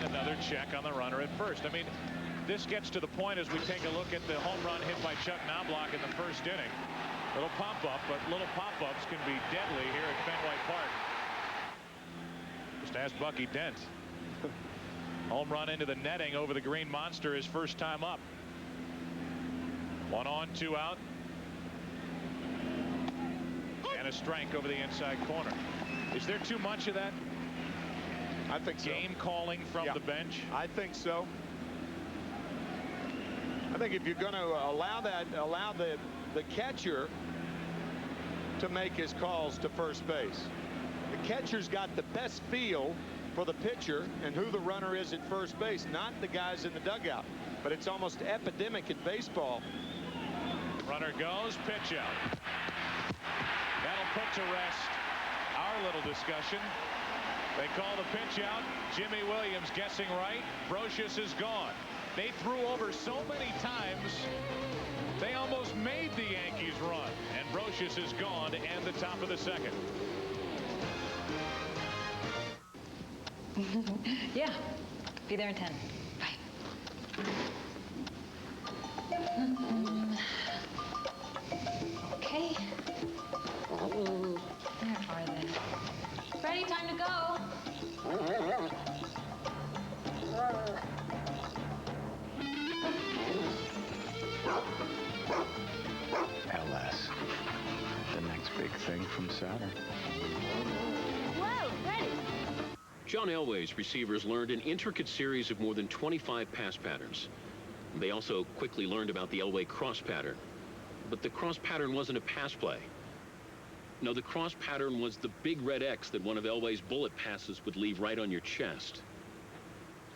Another check on the runner at first. I mean, this gets to the point as we take a look at the home run hit by Chuck Knobloch in the first inning. Little pop-up, but little pop-ups can be deadly here at Fenway Park. Just ask Bucky Dent. Home run into the netting over the Green Monster his first time up. 1 on, 2 out. And a strike over the inside corner. Is there too much of that? I think so. Game calling from the bench? I think so. I think if you're going to allow the catcher to make his calls to first base. The catcher's got the best feel for the pitcher and who the runner is at first base, not the guys in the dugout. But it's almost epidemic in baseball. Runner goes, pitch out. That'll put to rest our little discussion. They call the pitch out. Jimmy Williams guessing right. Brocious is gone. They threw over so many times, they almost made the Yankees run. And Brocious is gone to end the top of the second. Yeah. Be there in 10. Bye. Okay. Where are they? Ready, time to go. LS. The next big thing from Saturn. Whoa, ready. John Elway's receivers learned an intricate series of more than 25 pass patterns. They also quickly learned about the Elway cross pattern. But the cross pattern wasn't a pass play. No, the cross pattern was the big red X that one of Elway's bullet passes would leave right on your chest.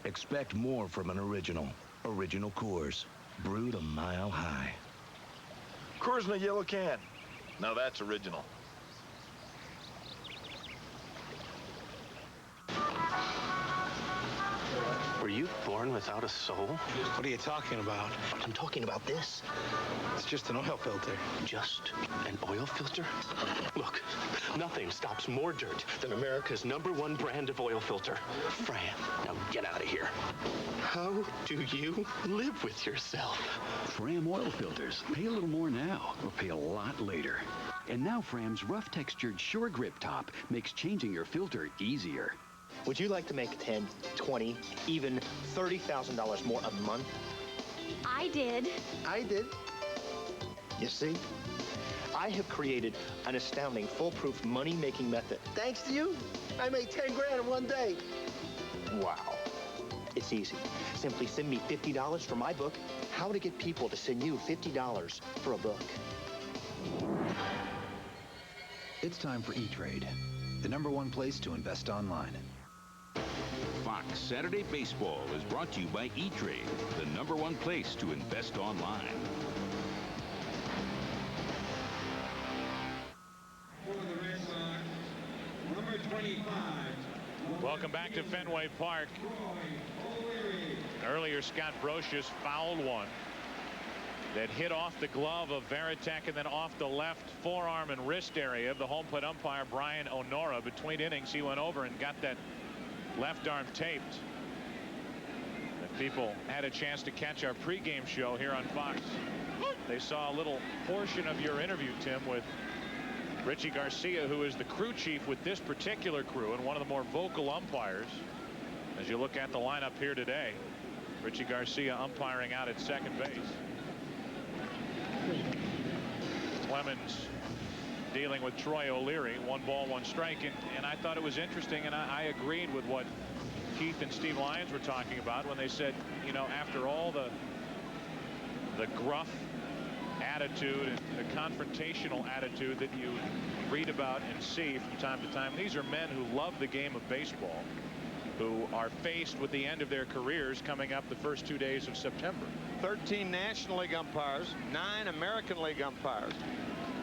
Expect more from an original. Original Coors. Brewed a mile high. Coors in a yellow can. Now that's original. Were you born without a soul? What are you talking about? I'm talking about this. It's just an oil filter. Just an oil filter? Look, nothing stops more dirt than America's #1 brand of oil filter, Fram. Now get out of here. How do you live with yourself? Fram oil filters. Pay a little more now or pay a lot later. And now Fram's rough textured Sure Grip top makes changing your filter easier. Would you like to make 10, 20, even $30,000 more a month? I did. I did. You see? I have created an astounding, foolproof money-making method. Thanks to you, I made 10 grand in one day. Wow. It's easy. Simply send me $50 for my book, How to Get People to Send You $50 for a book. It's time for E-Trade, the #1 place to invest online. Fox Saturday Baseball is brought to you by E-Trade, the #1 place to invest online. For the Red Sox, number 25. Welcome back to Fenway Park. Earlier, Scott Brocious fouled one that hit off the glove of Varitek and then off the left forearm and wrist area of the home plate umpire, Brian Onora. Between innings, he went over and got that left arm taped. If people had a chance to catch our pregame show here on Fox, they saw a little portion of your interview, Tim, with Richie Garcia, who is the crew chief with this particular crew and one of the more vocal umpires. As you look at the lineup here today, Richie Garcia umpiring out at second base. Clemens dealing with Troy O'Leary. 1 ball, 1 strike. And I thought it was interesting, and I agreed with what Keith and Steve Lyons were talking about when they said, you know, after all the gruff attitude and the confrontational attitude that you read about and see from time to time, these are men who love the game of baseball, who are faced with the end of their careers coming up the first 2 days of September. 13 National League umpires, 9 American League umpires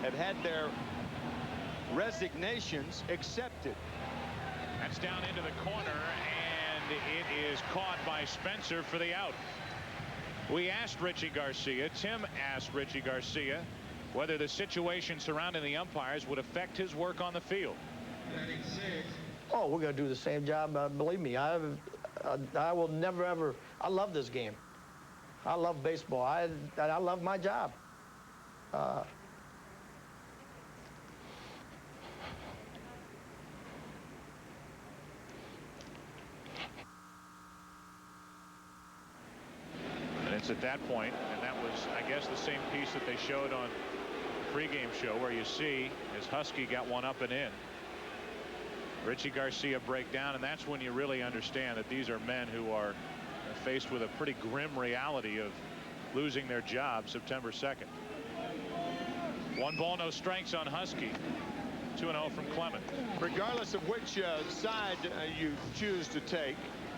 have had their resignations accepted. That's down into the corner, and it is caught by Spencer for the out. We asked Richie Garcia, Tim asked Richie Garcia, whether the situation surrounding the umpires would affect his work on the field. Oh, we're going to do the same job. Believe me, I will never, ever. I love this game. I love baseball. I love my job. And it's at that point, and that was, I guess, the same piece that they showed on the pregame show, where you see as Husky got one up and in, Richie Garcia break down, and that's when you really understand that these are men who are faced with a pretty grim reality of losing their job September 2nd. 1 ball, no strikes on Husky. 2-0 from Clemens. Regardless of which side you choose to take,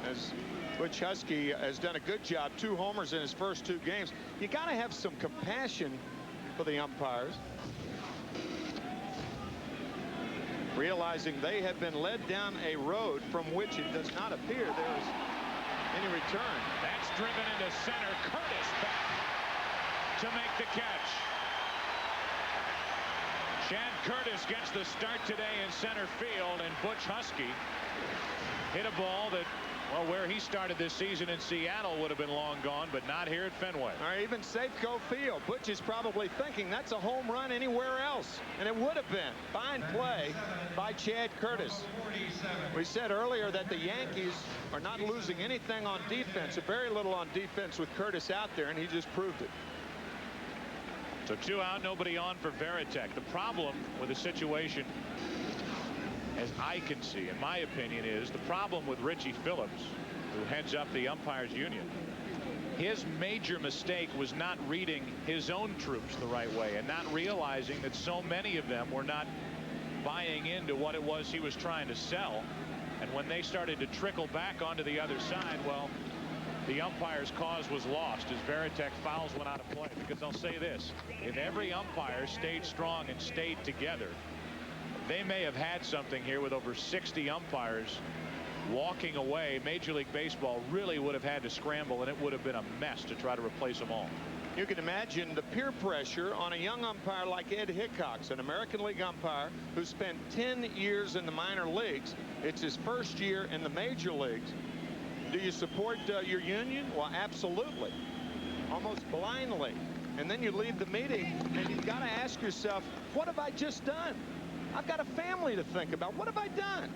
as Butch Husky has done a good job, 2 homers in his first 2 games. You got to have some compassion for the umpires, realizing they have been led down a road from which it does not appear there is any return. That's driven into center. Curtis back to make the catch. Chad Curtis gets the start today in center field, and Butch Husky hit a ball that, well, where he started this season in Seattle would have been long gone, but not here at Fenway. Or even Safeco Field. Butch is probably thinking that's a home run anywhere else, and it would have been. Fine play by Chad Curtis. We said earlier that the Yankees are not losing anything on defense, or very little on defense with Curtis out there, and he just proved it. So 2 out, nobody on for Varitek. The problem with the situation, as I can see, in my opinion, is the problem with Richie Phillips, who heads up the umpires union. His major mistake was not reading his own troops the right way and not realizing that so many of them were not buying into what it was he was trying to sell. And when they started to trickle back onto the other side, well, the umpire's cause was lost as Varitek fouls one out of play. Because I'll say this, if every umpire stayed strong and stayed together, they may have had something here with over 60 umpires walking away. Major League Baseball really would have had to scramble, and it would have been a mess to try to replace them all. You can imagine the peer pressure on a young umpire like Ed Hickox, an American League umpire who spent 10 years in the minor leagues. It's his first year in the major leagues. Do you support your union? Well, absolutely. Almost blindly. And then you leave the meeting, and you've got to ask yourself, what have I just done? I've got a family to think about. What have I done?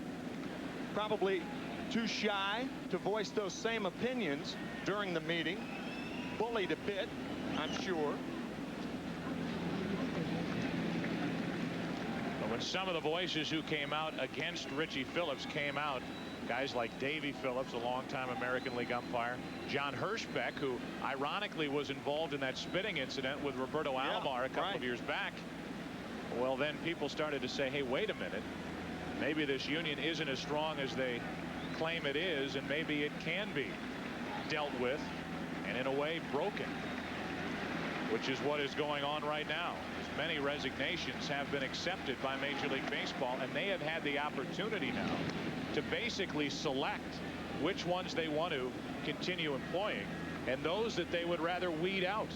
Probably too shy to voice those same opinions during the meeting. Bullied a bit, I'm sure. But when some of the voices who came out against Richie Phillips came out, guys like Davey Phillips, a longtime American League umpire, John Hirschbeck, who ironically was involved in that spitting incident with Roberto Alomar a couple of years back. Well, then people started to say, hey, wait a minute. Maybe this union isn't as strong as they claim it is, and maybe it can be dealt with and in a way broken, which is what is going on right now. As many resignations have been accepted by Major League Baseball, and they have had the opportunity now to basically select which ones they want to continue employing and those that they would rather weed out.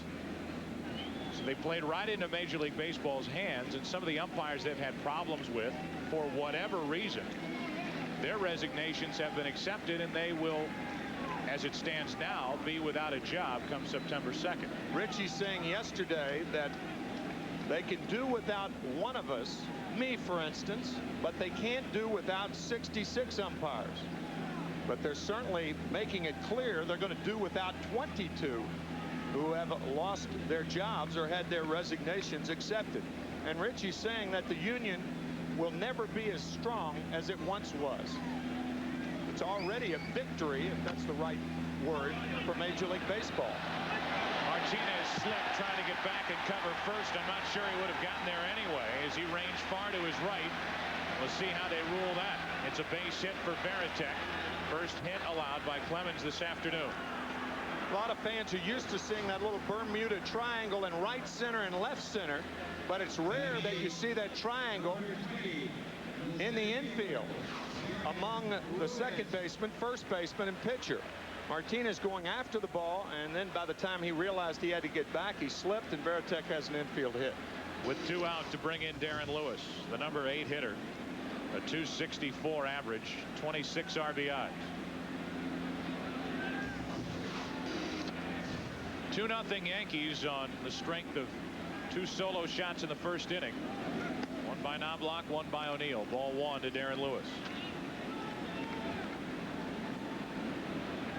So they played right into Major League Baseball's hands, and some of the umpires they've had problems with, for whatever reason, their resignations have been accepted, and they will, as it stands now, be without a job come September 2nd. Richie saying yesterday that they can do without one of us, me for instance, but they can't do without 66 umpires. But they're certainly making it clear they're going to do without 22 who have lost their jobs or had their resignations accepted. And Richie's saying that the union will never be as strong as it once was. It's already a victory, if that's the right word, for Major League Baseball. Martinez slipped trying to get back and cover first. I'm not sure he would have gotten there anyway as he ranged far to his right. We'll see how they rule that. It's a base hit for Varitek. First hit allowed by Clemens this afternoon. A lot of fans are used to seeing that little Bermuda triangle in right center and left center, but it's rare that you see that triangle in the infield among the second baseman, first baseman, and pitcher. Martinez going after the ball, and then by the time he realized he had to get back, he slipped, and Varitek has an infield hit. With 2 out to bring in Darren Lewis, the number 8 hitter, a .264 average, 26 RBIs. 2-0 Yankees on the strength of 2 solo shots in the first inning. One by Knobloch, one by O'Neill. Ball 1 to Darren Lewis.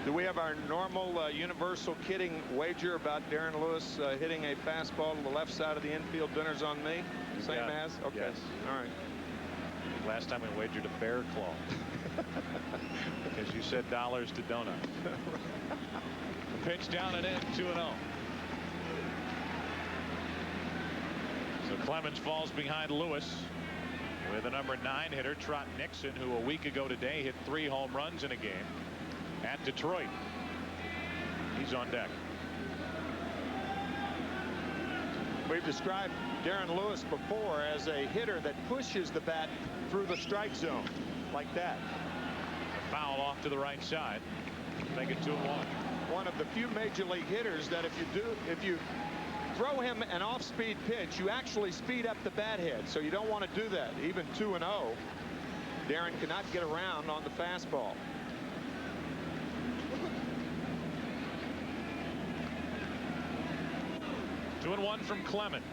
Do we have our normal universal kidding wager about Darren Lewis hitting a fastball to the left side of the infield? Dinner's on me. Same as? Okay. Yes. All right. Last time we wagered a bear claw. Because you said dollars to donut. Pitch down and in, 2-0. So Clemens falls behind Lewis with the number 9 hitter, Trot Nixon, who a week ago today hit 3 home runs in a game at Detroit. He's on deck. We've described Darren Lewis before as a hitter that pushes the bat through the strike zone like that. A foul off to the right side. Make it 2-1. One of the few major league hitters that if you throw him an off-speed pitch, you actually speed up the bat head. So you don't want to do that. Even 2-0, Darren cannot get around on the fastball. 2-1 from Clemens.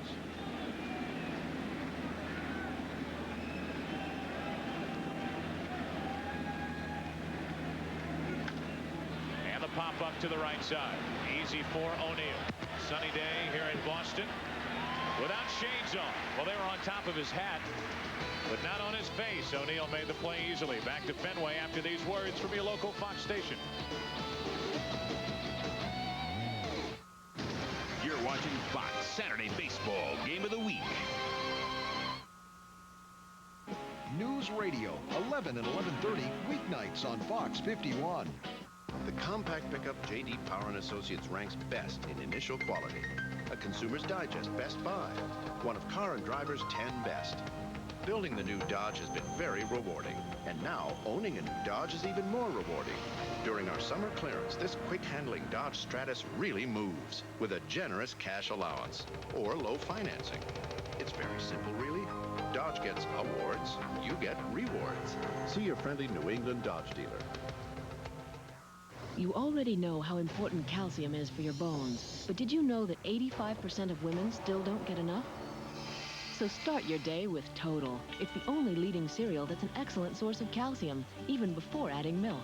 And the pop up to the right side. Easy for O'Neill. Sunny day here in Boston. Without shades on. Well, they were on top of his hat, but not on his face. O'Neill made the play easily. Back to Fenway after these words from your local Fox station. You're watching Fox Saturday Baseball Game of the Week. News Radio, 11 and 11:30 weeknights on Fox 51. The compact pickup J.D. Power & Associates ranks best in initial quality. A Consumer's Digest Best Buy. One of Car and Driver's 10 Best. Building the new Dodge has been very rewarding. And now, owning a new Dodge is even more rewarding. During our summer clearance, this quick-handling Dodge Stratus really moves with a generous cash allowance or low financing. It's very simple, really. Dodge gets awards, you get rewards. See your friendly New England Dodge dealer. You already know how important calcium is for your bones, but did you know that 85% of women still don't get enough? So start your day with Total. It's the only leading cereal that's an excellent source of calcium, even before adding milk.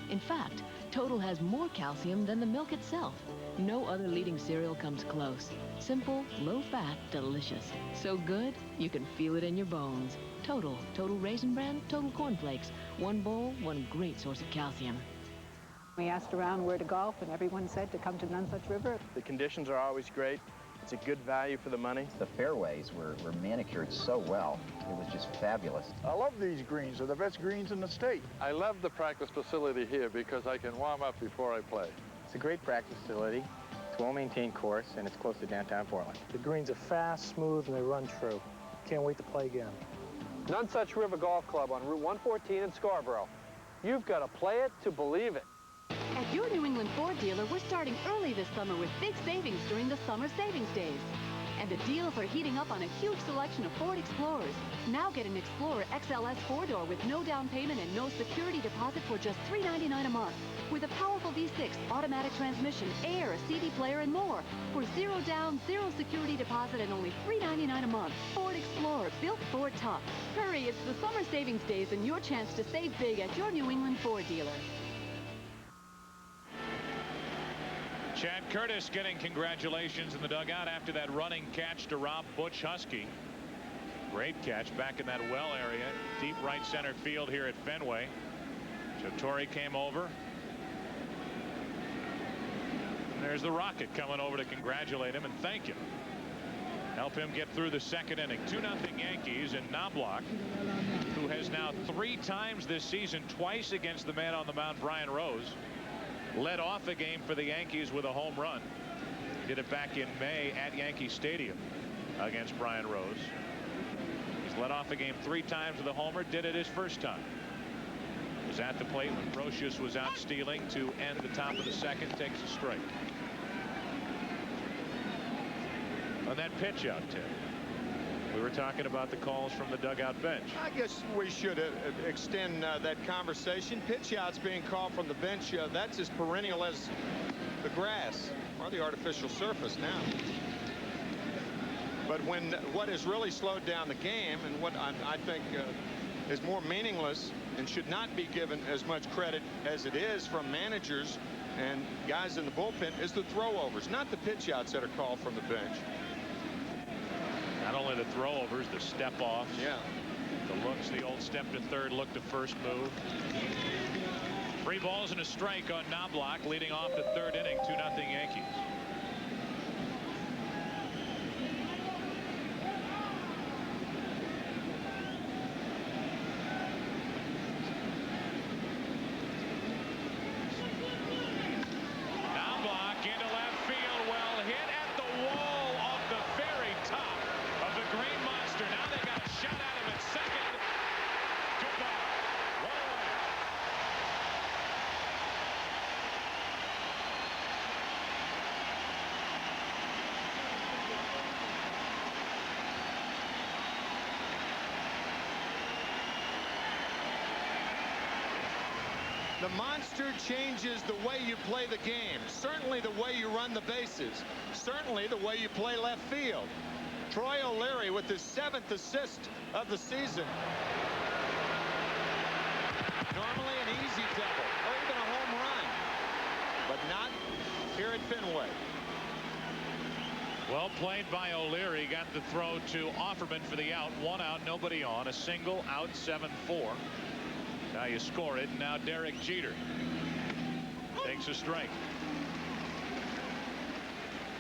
In fact, Total has more calcium than the milk itself. No other leading cereal comes close. Simple, low-fat, delicious. So good, you can feel it in your bones. Total. Total Raisin Bran, Total Corn Flakes. One bowl, one great source of calcium. We asked around where to golf, and everyone said to come to Nonsuch River. The conditions are always great. It's a good value for the money. The fairways were manicured so well. It was just fabulous. I love these greens. They're the best greens in the state. I love the practice facility here because I can warm up before I play. It's a great practice facility. It's a well-maintained course, and it's close to downtown Portland. The greens are fast, smooth, and they run true. Can't wait to play again. Nonsuch River Golf Club on Route 114 in Scarborough. You've got to play it to believe it. At your New England Ford dealer, we're starting early this summer with big savings during the Summer Savings Days. And the deals are heating up on a huge selection of Ford Explorers. Now get an Explorer XLS 4-door with no down payment and no security deposit for just $399 a month. With a powerful V6, automatic transmission, air, a CD player, and more. For zero down, zero security deposit, and only $399 a month. Ford Explorer, built Ford tough. Hurry, it's the Summer Savings Days and your chance to save big at your New England Ford dealer. Chad Curtis getting congratulations in the dugout after that running catch to Rob Butch Husky. Great catch back in that well area, deep right center field here at Fenway. So Torrey came over. And there's the Rocket coming over to congratulate him and thank him. Help him get through the second inning. 2-0 Yankees, and Knobloch, who has now 3 times this season, twice against the man on the mound, Brian Rose, led off a game for the Yankees with a home run. He did it back in May at Yankee Stadium against Brian Rose. He's led off a game 3 times with a homer, did it his first time. was at the plate when Brocious was out stealing to end the top of the second. Takes a strike. On that pitch out, Tim, we were talking about the calls from the dugout bench. I guess we should extend that conversation. Pitch outs being called from the bench, that's as perennial as the grass or the artificial surface now. But what has really slowed down the game, and what I think is more meaningless and should not be given as much credit as it is from managers and guys in the bullpen, is the throwovers, not the pitch outs that are called from the bench. Not only the throwovers, the step offs. Yeah. The looks, the old step to third, look to first move. 3 balls and a strike on Knobloch, leading off the third inning, 2-0 Yankees. The monster changes the way you play the game. Certainly the way you run the bases. Certainly the way you play left field. Troy O'Leary with his 7th assist of the season. Normally an easy double or even a home run, but not here at Fenway. Well played by O'Leary. Got the throw to Offerman for the out. 1 out, nobody on. A single, out, 7-4. Now you score it. Now Derek Jeter takes a strike.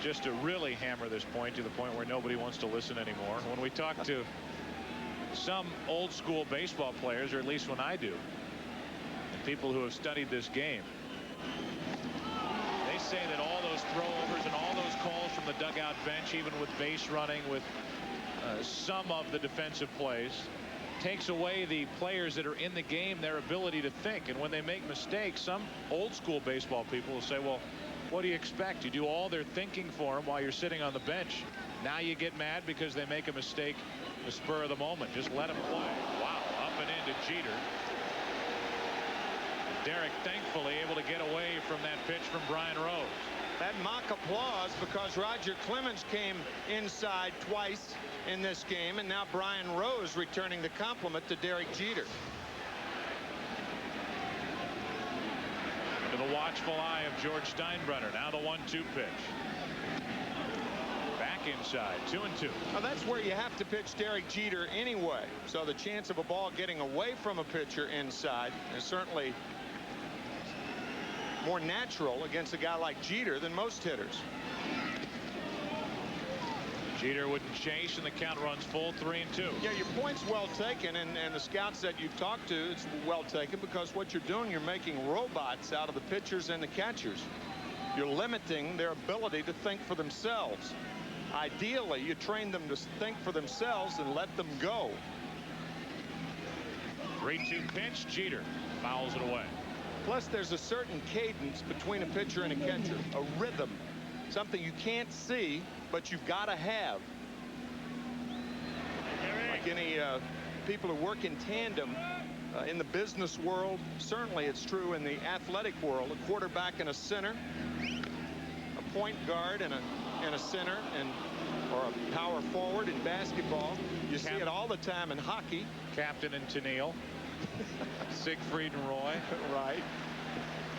Just to really hammer this point to the point where nobody wants to listen anymore. When we talk to some old school baseball players, or at least when I do, and people who have studied this game, they say that all those throwovers and all those calls from the dugout bench, even with base running, with some of the defensive plays, takes away the players that are in the game their ability to think. And when they make mistakes, some old school baseball people will say, well, what do you expect? You do all their thinking for them while you're sitting on the bench. Now you get mad because they make a mistake the spur of the moment. Just let them play. Wow, up and into Jeter. Derek thankfully able to get away from that pitch from Brian Rose. That mock applause because Roger Clemens came inside twice in this game, and now Brian Rose returning the compliment to Derek Jeter. Under the watchful eye of George Steinbrenner. Now the 1-2 pitch. Back inside, 2-2. Now that's where you have to pitch Derek Jeter anyway. So the chance of a ball getting away from a pitcher inside is certainly more natural against a guy like Jeter than most hitters. Jeter wouldn't chase, and the count runs full, 3-2. Yeah, your point's well taken, and the scouts that you've talked to, it's well taken, because what you're doing, you're making robots out of the pitchers and the catchers. You're limiting their ability to think for themselves. Ideally, you train them to think for themselves and let them go. 3-2 pitch. Jeter fouls it away. Plus, there's a certain cadence between a pitcher and a catcher, a rhythm, something you can't see, but you've got to have. Like any people who work in tandem in the business world, certainly it's true in the athletic world. A quarterback and a center, a point guard and a center, or a power forward in basketball. You see it all the time in hockey. Captain and Tennille. Siegfried and Roy. Right.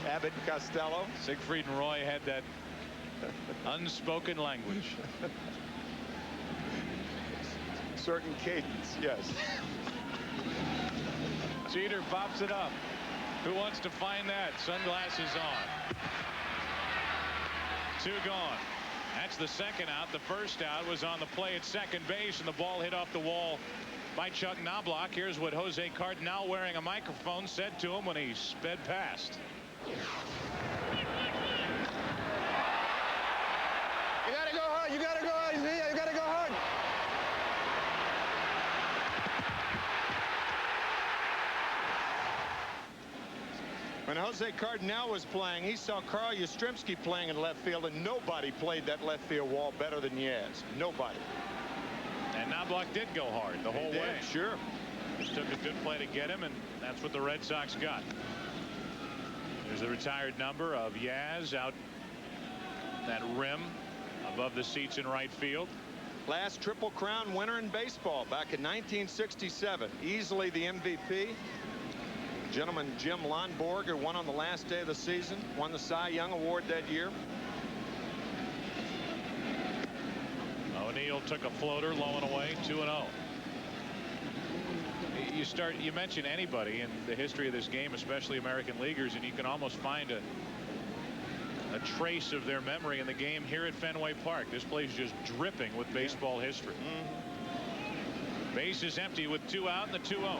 Abbott and Costello. Siegfried and Roy had that unspoken language. Certain cadence, yes. Jeter pops it up. Who wants to find that? Sunglasses on. 2 gone. That's the second out. The first out was on the play at second base, and the ball hit off the wall by Chuck Knobloch. Here's what Jose Cardinal, wearing a microphone, said to him when he sped past. You gotta go hard. You gotta go hard. You gotta go hard. When Jose Cardinal was playing, he saw Carl Yastrzemski playing in left field, and nobody played that left field wall better than Yaz. Nobody. And Knobloch did go hard the whole way. Sure. Just took a good play to get him, and that's what the Red Sox got. There's the retired number of Yaz out that rim above the seats in right field. Last Triple Crown winner in baseball back in 1967. Easily the MVP. Gentleman Jim Lonborger won on the last day of the season. Won the Cy Young Award that year. O'Neill took a floater, low and away, 2-0. You mention anybody in the history of this game, especially American leaguers, and you can almost find a trace of their memory in the game here at Fenway Park. This place is just dripping with baseball history. Base is empty with 2 out and the 2-0.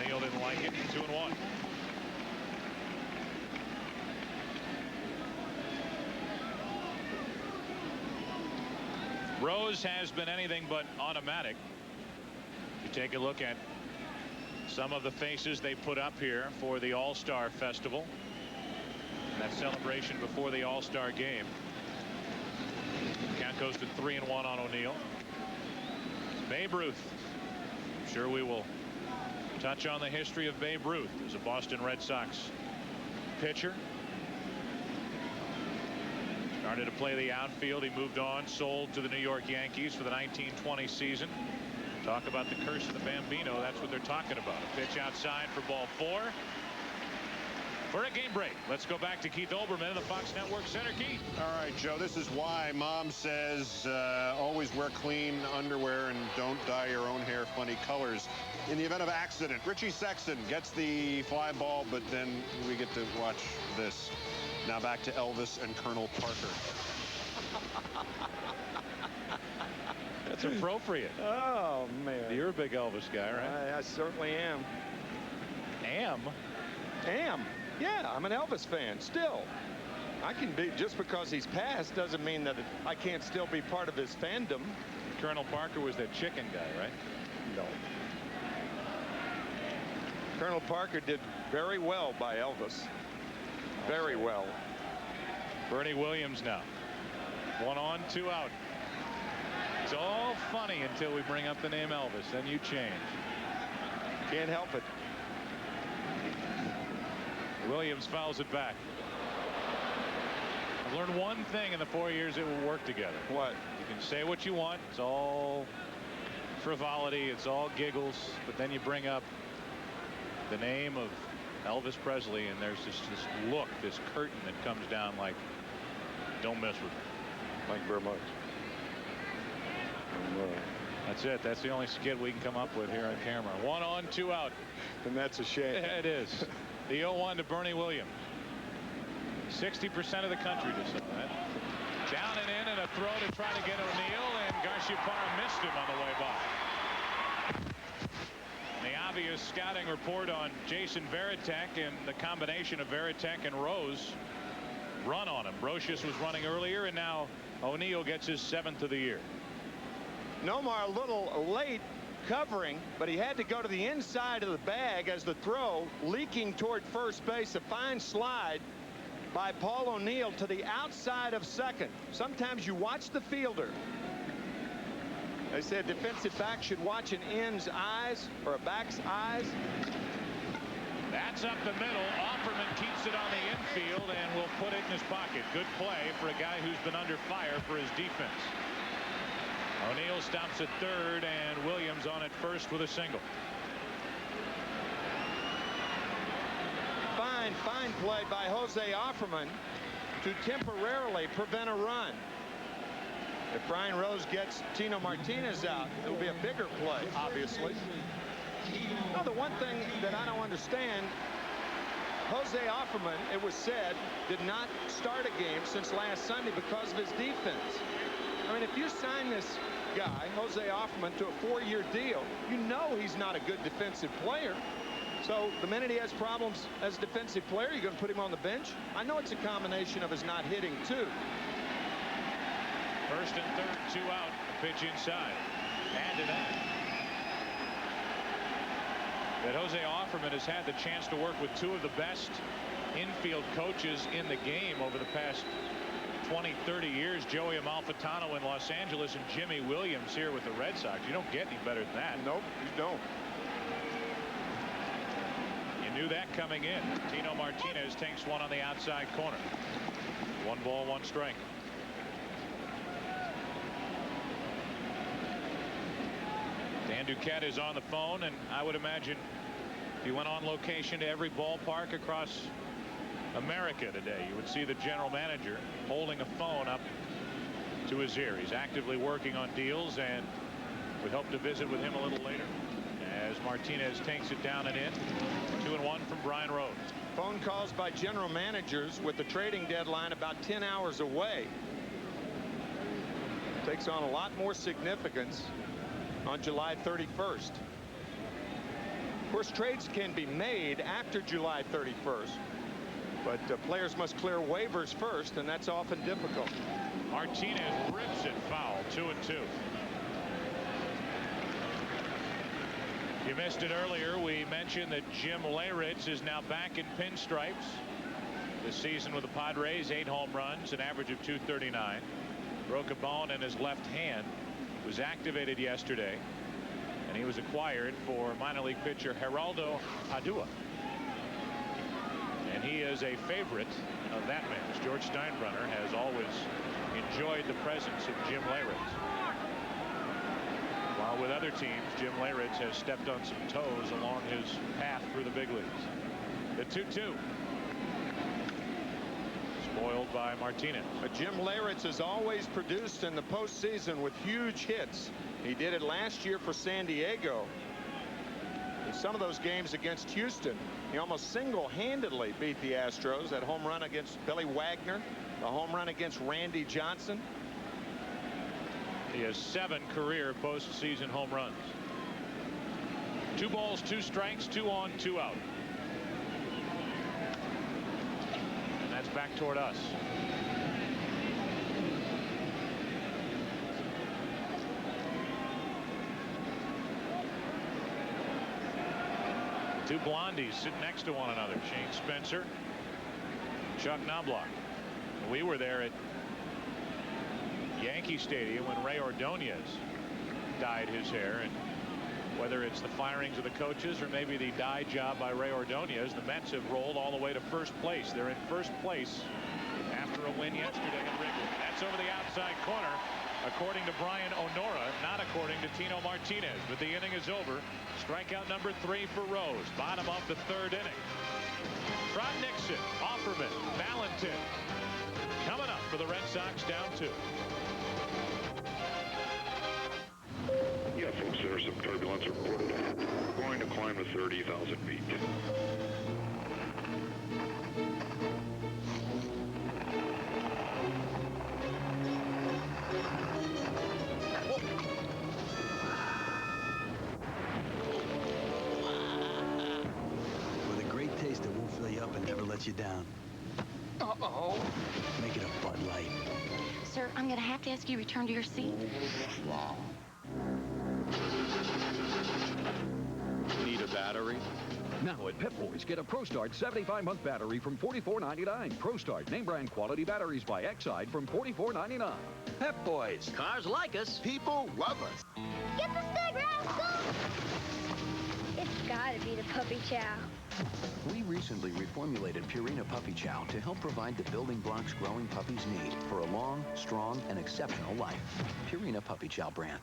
O'Neill didn't like it. 2-1. Rose has been anything but automatic. You take a look at some of the faces they put up here for the All-Star Festival. That celebration before the All-Star game. Count goes to 3-1 on O'Neill. Babe Ruth. I'm sure we will touch on the history of Babe Ruth as a Boston Red Sox pitcher. Started to play the outfield. He moved on, sold to the New York Yankees for the 1920 season. Talk about the curse of the Bambino. That's what they're talking about. A pitch outside for ball 4. For a game break, let's go back to Keith Olbermann in the Fox Network Center. Keith. All right, Joe, this is why Mom says always wear clean underwear and don't dye your own hair funny colors. In the event of accident, Richie Sexton gets the fly ball, but then we get to watch this. Now back to Elvis and Colonel Parker. That's appropriate. Oh, man. You're a big Elvis guy, right? I certainly am. Am? Yeah, I'm an Elvis fan still. I can be, just because he's passed doesn't mean that I can't still be part of his fandom. Colonel Parker was that chicken guy, right? No. Colonel Parker did very well by Elvis. Very well. Bernie Williams now. 1 on, 2 out. It's all funny until we bring up the name Elvis. Then you change. Can't help it. Williams fouls it back. I've learned one thing in the 4 years it will work together. What? You can say what you want. It's all frivolity. It's all giggles. But then you bring up the name of Elvis Presley, and there's this look, this curtain that comes down like, don't mess with me. Thank you very much. That's it. That's the only skit we can come up with here on camera. 1 on, 2 out. And that's a shame. It is. The 0-1 to Bernie Williams. 60% of the country just saw that. Down and in, and a throw to try to get O'Neill, and Garciaparra missed him on the way by. The obvious scouting report on Jason Varitek, and the combination of Varitek and Rose run on him. Brocious was running earlier, and now O'Neill gets his 7th of the year. Nomar a little late covering, but he had to go to the inside of the bag as the throw leaking toward first base. A fine slide by Paul O'Neill to the outside of second. Sometimes you watch the fielder. They said defensive back should watch an end's eyes or a back's eyes. That's up the middle. Offerman keeps it on the infield and will put it in his pocket. Good play for a guy who's been under fire for his defense. O'Neill stops at third, and Williams on at first with a single. Fine play by Jose Offerman to temporarily prevent a run. If Brian Rose gets Tino Martinez out, it will be a bigger play, obviously. No, the one thing that I don't understand, Jose Offerman, it was said, did not start a game since last Sunday because of his defense. I mean, if you sign this guy, Jose Offerman, to a 4-year deal, you know he's not a good defensive player. So the minute he has problems as a defensive player, you're going to put him on the bench. I know it's a combination of his not hitting, too. First and third, 2 out. A pitch inside. Add to that. that Jose Offerman has had the chance to work with two of the best infield coaches in the game over the past 20-30 years. Joey Amalfitano in Los Angeles and Jimmy Williams here with the Red Sox. You don't get any better than that. Nope, you don't. You knew that coming in. Tino Martinez takes one on the outside corner. 1 ball, 1 strike. Dan Duquette is on the phone, and I would imagine if you went on location to every ballpark across America today, you would see the general manager holding a phone up to his ear. He's actively working on deals, and we hope to visit with him a little later as Martinez takes it down and in. 2-1 from Brian Rose. Phone calls by general managers with the trading deadline about 10 hours away takes on a lot more significance on July 31st. Of course, trades can be made after July 31st, but players must clear waivers first, and that's often difficult. Martinez rips it foul. 2-2. You missed it earlier. We mentioned that Jim Leyritz is now back in pinstripes this season with the Padres. 8 home runs, an average of .239. Broke a bone in his left hand. Was activated yesterday, and he was acquired for minor league pitcher Geraldo Padua. And he is a favorite of that man's. George Steinbrenner has always enjoyed the presence of Jim Leyritz. While with other teams, Jim Leyritz has stepped on some toes along his path through the big leagues. The 2-2. Spoiled by Martinez. But Jim Leyritz has always produced in the postseason with huge hits. He did it last year for San Diego. In some of those games against Houston, he almost single-handedly beat the Astros. That home run against Billy Wagner, the home run against Randy Johnson. He has 7 career postseason home runs. 2 balls, 2 strikes, 2 on, 2 out. And that's back toward us. Two blondies sitting next to one another. Shane Spencer, Chuck Knobloch. We were there at Yankee Stadium when Ray Ordonez dyed his hair, and whether it's the firings of the coaches or maybe the dye job by Ray Ordonez, the Mets have rolled all the way to first place. They're in first place after a win yesterday in Wrigley. That's over the outside corner, according to Brian Onora, not according to Tino Martinez. But the inning is over. Strikeout number 3 for Rose. Bottom of the 3rd inning. Trot Nixon, Offerman, Valentin coming up for the Red Sox, down 2. Yeah, folks, there's some turbulence reported ahead. We're going to climb to 30,000 feet. With a great taste that won't fill you up and never let you down. Uh-oh. Make it a Bud Light. Sir, I'm going to have to ask you to return to your seat. Wow. Need a battery? Now at Pep Boys, get a ProStart 75-month battery from $44.99. ProStart name brand quality batteries by Exide from $44.99. Pep Boys. Cars like us. People love us. Get the stick, Rascal! It's gotta be the puppy chow. We recently reformulated Purina Puppy Chow to help provide the building blocks growing puppies need for a long, strong, and exceptional life. Purina Puppy Chow brand.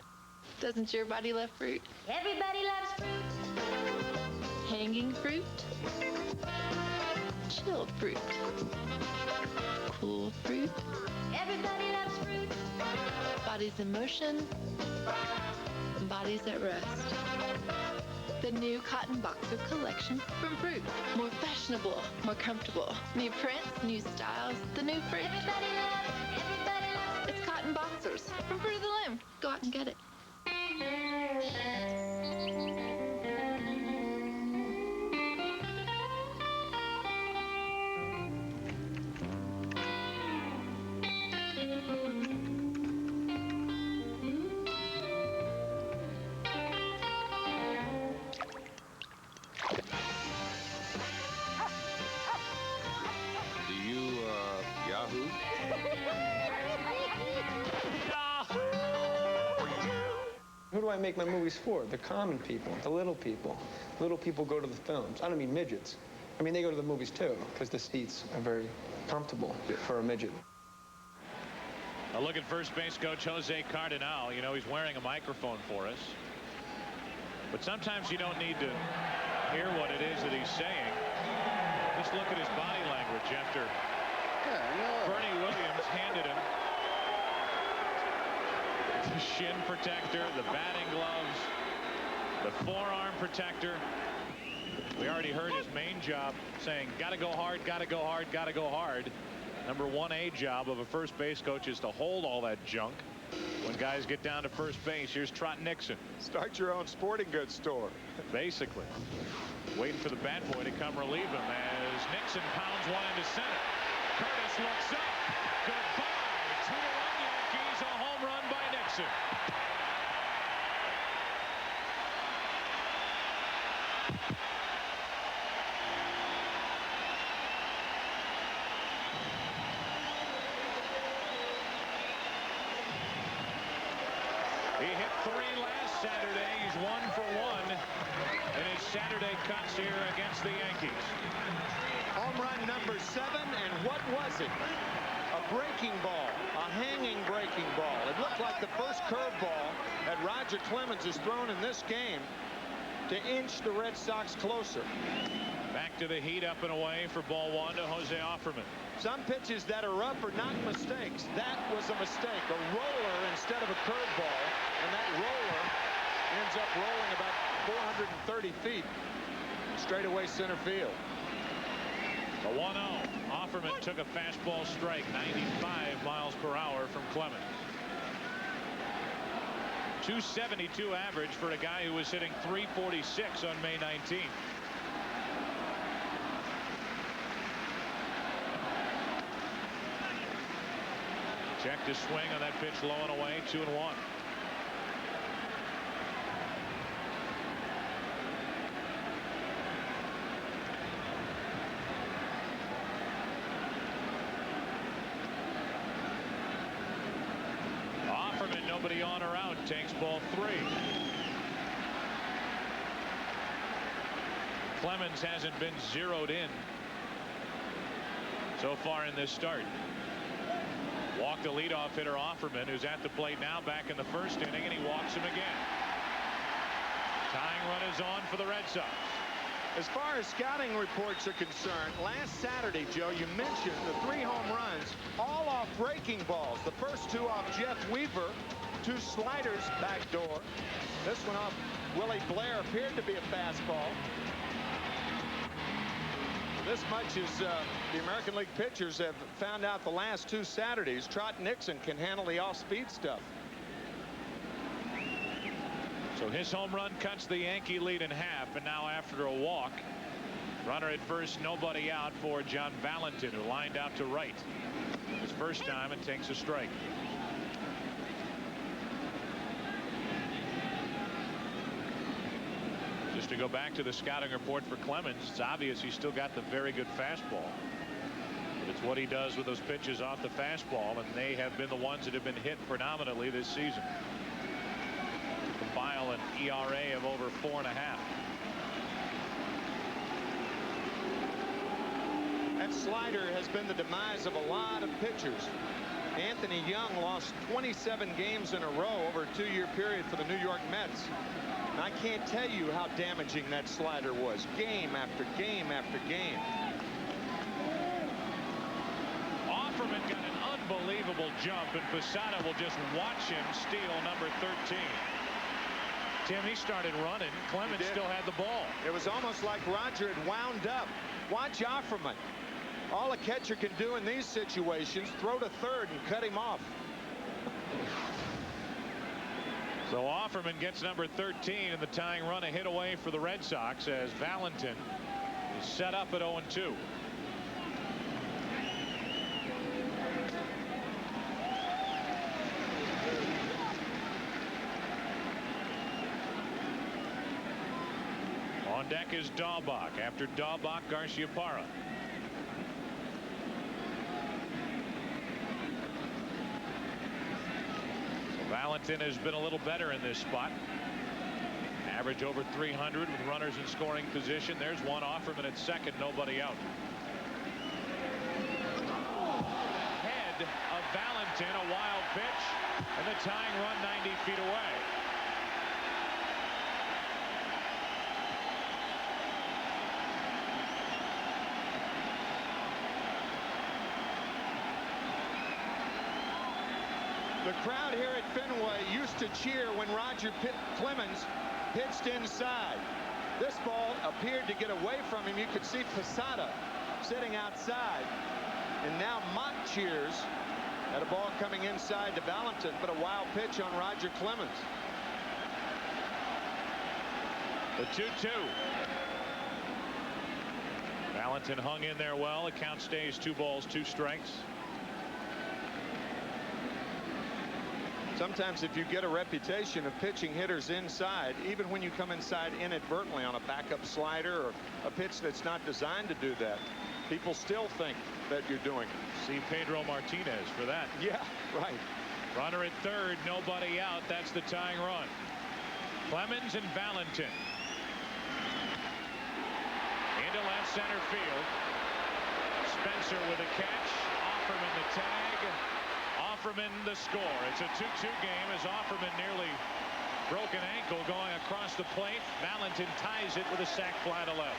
Doesn't your body love fruit? Everybody loves fruit. Hanging fruit? Chilled fruit? Cool fruit? Everybody loves fruit. Bodies in motion, bodies at rest. The new cotton boxer collection from Fruit. More fashionable, more comfortable. New prints, new styles, the new Fruit. Everybody loves. It's cotton boxers from Fruit of the Loom. Go out and get it. I make my movies for? The common people, the little people. Little people go to the films. I don't mean midgets. I mean, they go to the movies too, because the seats are very comfortable for a midget. A look at first base coach Jose Cardinal. You know, he's wearing a microphone for us. But sometimes you don't need to hear what it is that he's saying. Just look at his body language after Bernie Williams handed him the shin protector, the batting gloves, the forearm protector. We already heard his main job saying, gotta go hard, gotta go hard, gotta go hard. Number 1A job of a first base coach is to hold all that junk when guys get down to first base. Here's Trot Nixon. Start your own sporting goods store. Basically. Waiting for the bat boy to come relieve him as Nixon pounds one into center. Curtis looks up. Goodbye. 2-1 Yankees. A home run by Nixon. He hit 3 last Saturday. He's 1 for 1 in his Saturday cuts here against the Yankees. Home run number 7, and what was it? A breaking ball, a hanging breaking ball. It looked like the first curveball that Roger Clemens has thrown in this game to inch the Red Sox closer. Back to the heat, up and away for ball 1 to Jose Offerman. Some pitches that are up are not mistakes. That was a mistake. A roller instead of a curveball, and that roller ends up rolling about 430 feet straight away center field. The 1-0. Offerman took a fastball strike, 95 miles per hour from Clemens. 272 average for a guy who was hitting 346 on May 19th. Checked his swing on that pitch low and away, 2-1. Offerman, nobody on or out, takes ball 3. Clemens hasn't been zeroed in so far in this start. Walked the leadoff hitter Offerman, who's at the plate now, back in the first inning, and he walks him again. Tying run is on for the Red Sox. As far as scouting reports are concerned, last Saturday, Joe, you mentioned the 3 home runs, all off breaking balls. The first 2 off Jeff Weaver, 2 sliders back door. This one off Willie Blair, appeared to be a fastball. This much is the American League pitchers have found out the last 2 Saturdays. Trot Nixon can handle the off-speed stuff. So his home run cuts the Yankee lead in half, and now after a walk, runner at first, nobody out for John Valentin, who lined out to right. His first time and takes a strike. Just to go back to the scouting report for Clemens, it's obvious he's still got the very good fastball. But it's what he does with those pitches off the fastball, and they have been the ones that have been hit predominantly this season. Compile an ERA of over 4.5. That slider has been the demise of a lot of pitchers. Anthony Young lost 27 games in a row over a 2-year period for the New York Mets. And I can't tell you how damaging that slider was, game after game after game. Offerman got an unbelievable jump, and Posada will just watch him steal number 13. Tim, he started running. Clemens still had the ball. It was almost like Roger had wound up. Watch Offerman. All a catcher can do in these situations, throw to third and cut him off. So Offerman gets number 13, and the tying run a hit away for the Red Sox as Valentin is set up at 0-2. On deck is Daubach. After Daubach, Garciaparra. So Valentin has been a little better in this spot. Average over 300 with runners in scoring position. There's one. Offerman at second, nobody out. Head of Valentin, a wild pitch, and the tying run 90 feet away. The crowd here at Fenway used to cheer when Roger Clemens pitched inside. This ball appeared to get away from him. You could see Posada sitting outside. And now Mott cheers at a ball coming inside to Valentin, but a wild pitch on Roger Clemens. The 2-2. Valentin hung in there well. The count stays 2 balls, 2 strikes. Sometimes if you get a reputation of pitching hitters inside, even when you come inside inadvertently on a backup slider or a pitch that's not designed to do that, people still think that you're doing it. See Pedro Martinez for that. Yeah, right. Runner at third, nobody out. That's the tying run. Clemens and Valentin. Into left center field. Spencer with a catch. Offerman the tag. Offerman the score. It's a 2-2 game as Offerman nearly broke an ankle going across the plate. Valentin ties it with a sac fly to left.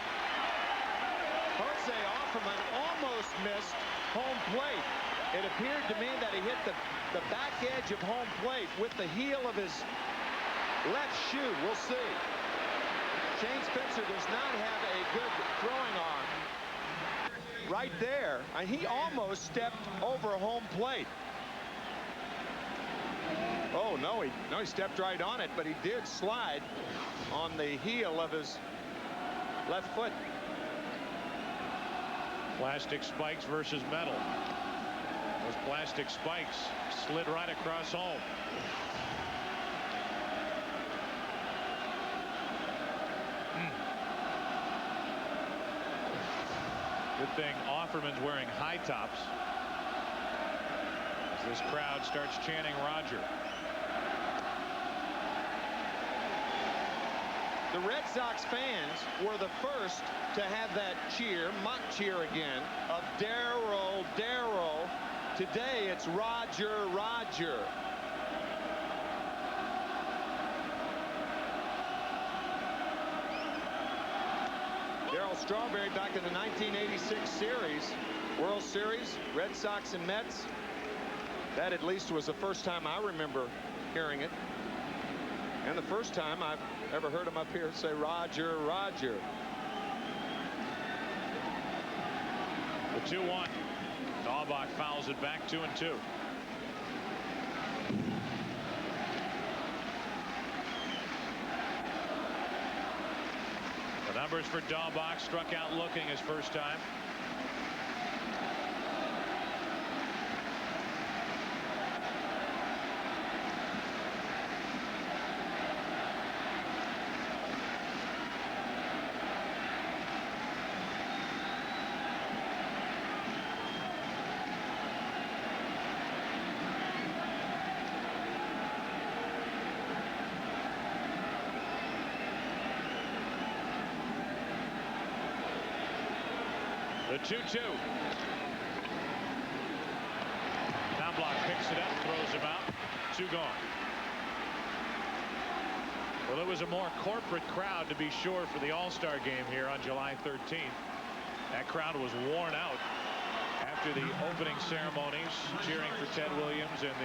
Jose Offerman almost missed home plate. It appeared to me that he hit the back edge of home plate with the heel of his left shoe. We'll see. Shane Spencer does not have a good throwing arm. Right there, and he almost stepped over home plate. Oh, no, he stepped right on it, but he did slide on the heel of his left foot. Plastic spikes versus metal. Those plastic spikes slid right across home. Good thing Offerman's wearing high tops as this crowd starts chanting Roger. The Red Sox fans were the first to have that cheer, mock cheer again, of Darryl, Darryl. Today it's Roger, Roger. Darryl Strawberry back in the 1986 series, World Series, Red Sox and Mets. That at least was the first time I remember hearing it. And the first time I've ever heard him up here say Roger, Roger. The 2-1. Dahlbach fouls it back 2-2. The numbers for Dahlbach: struck out looking his first time. The 2-2. Knobloch picks it up, throws him out. 2 gone. Well, it was a more corporate crowd, to be sure, for the All-Star game here on July 13th. That crowd was worn out after the opening ceremonies, cheering for Ted Williams and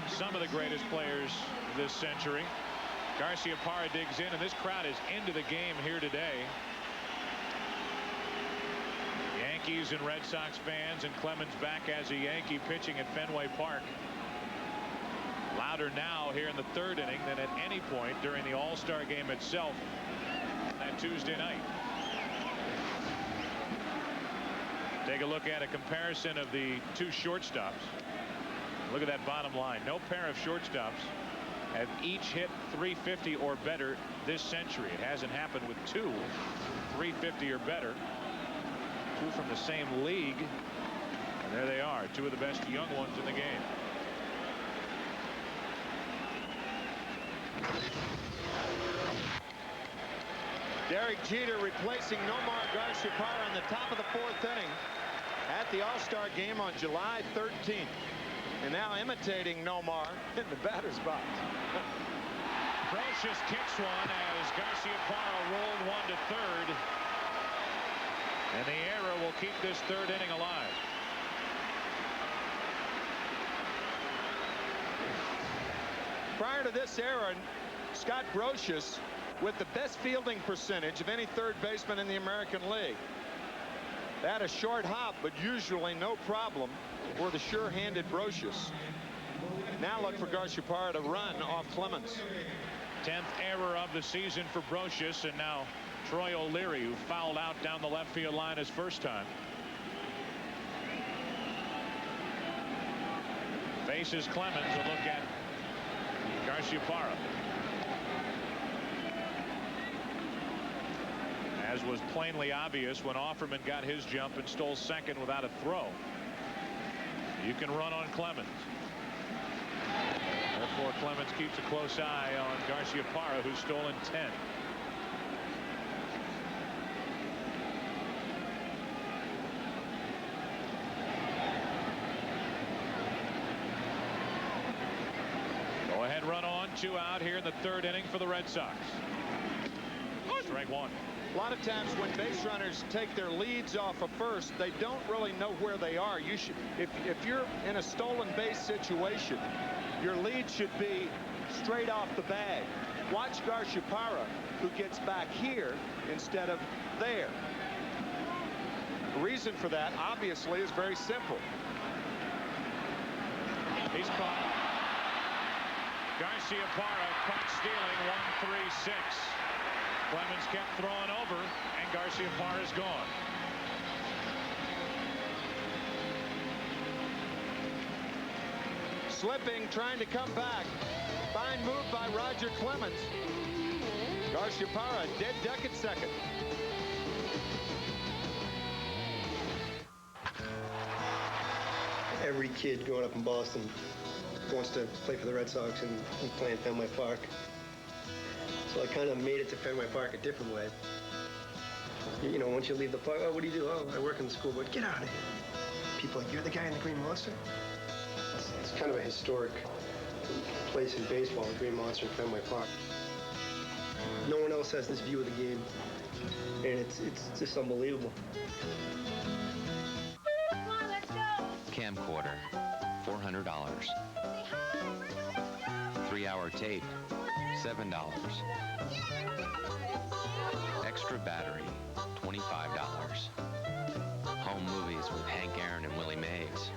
some of the greatest players this century. Garciaparra digs in, and this crowd is into the game here today. Yankees and Red Sox fans, and Clemens back as a Yankee pitching at Fenway Park. Louder now here in the 3rd inning than at any point during the All-Star game itself that Tuesday night. Take a look at a comparison of the 2 shortstops. Look at that bottom line. No pair of shortstops have each hit .350 or better this century. It hasn't happened with 2 .350 or better. 2 from the same league, and there they are, 2 of the best young ones in the game. Derek Jeter replacing Nomar Garciaparra in the top of the 4th inning at the All-Star game on July 13th. And now imitating Nomar in the batter's box. Brocious kicks one as Garciaparra rolled one to third. And the error will keep this 3rd inning alive. Prior to this error, Scott Brocious with the best fielding percentage of any 3rd baseman in the American League. That a short hop, but usually no problem for the sure-handed Brocious. Now look for Garciaparra to run off Clemens. 10th error of the season for Brocious, and now Troy O'Leary, who fouled out down the left field line his first time. Faces Clemens. A look at Garciaparra. As was plainly obvious when Offerman got his jump and stole second without a throw. You can run on Clemens. Therefore, Clemens keeps a close eye on Garciaparra, who's stolen 10. Go ahead, run on, 2 out here in the 3rd inning for the Red Sox. Strike 1. A lot of times when base runners take their leads off of first, they don't really know where they are. You should, if you're in a stolen base situation, your lead should be straight off the bag. Watch Garciaparra, who gets back here instead of there. The reason for that, obviously, is very simple. He's caught. Garciaparra caught stealing 1-3-6. Clemens kept throwing over, and Garciaparra is gone. Slipping, trying to come back. Fine move by Roger Clemens. Garciaparra, dead duck at second. Every kid growing up in Boston wants to play for the Red Sox and play in Fenway Park. So I kind of made it to Fenway Park a different way. You know, once you leave the park, oh, what do you do? Oh, I work in the school board. Get out of here. People like, you're the guy in the Green Monster? It's kind of a historic place in baseball, the Green Monster in Fenway Park. No one else has this view of the game, and it's just unbelievable. Come on, let's go. Camcorder, $400. 3-hour tape, $7. Extra battery, $25. Home movies with Hank Aaron and Willie Mays.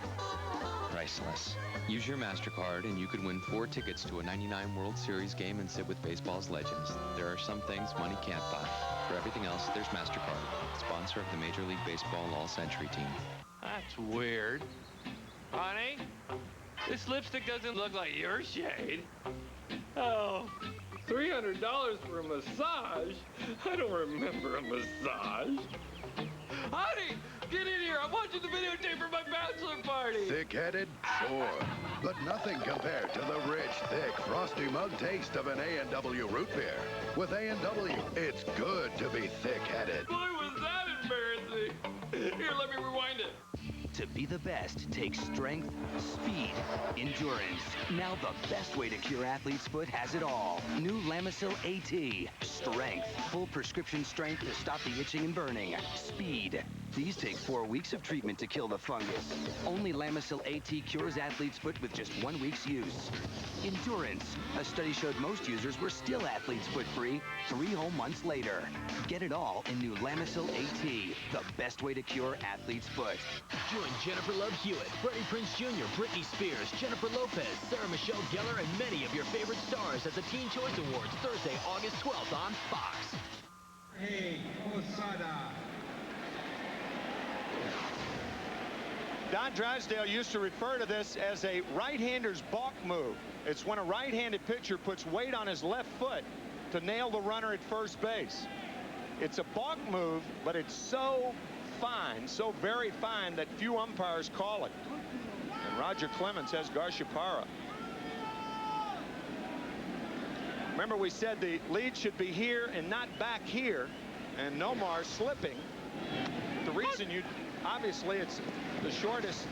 Priceless. Use your MasterCard and you could win 4 tickets to a '99 World Series game and sit with baseball's legends. There are some things money can't buy. For everything else, there's MasterCard, sponsor of the Major League Baseball All-Century Team. That's weird. Honey, this lipstick doesn't look like your shade. Oh, $300 for a massage? I don't remember a massage. Honey, get in here. I'm watching the videotape for my bachelor party. Thick-headed? Sure. But nothing compared to the rich, thick, frosty mug taste of an A&W root beer. With A&W, it's good to be thick-headed. Boy, was that embarrassing. Here, let me rewind it. To be the best takes strength, speed, endurance. Now the best way to cure athlete's foot has it all. New Lamisil AT. Strength. Full prescription strength to stop the itching and burning. Speed. These take 4 weeks of treatment to kill the fungus. Only Lamisil AT cures athlete's foot with just 1 week's use. Endurance. A study showed most users were still athlete's foot free 3 whole months later. Get it all in new Lamisil AT. The best way to cure athlete's foot. Join Jennifer Love Hewitt, Freddie Prinze Jr., Britney Spears, Jennifer Lopez, Sarah Michelle Gellar, and many of your favorite stars at the Teen Choice Awards Thursday, August 12th on Fox. Hey, Osada. Don Drysdale used to refer to this as a right-hander's balk move. It's when a right-handed pitcher puts weight on his left foot to nail the runner at first base. It's a balk move, but it's so fine, so very fine, that few umpires call it. And Roger Clemens has Garciaparra. Remember, we said the lead should be here and not back here, and Nomar slipping. The reason obviously it's the shortest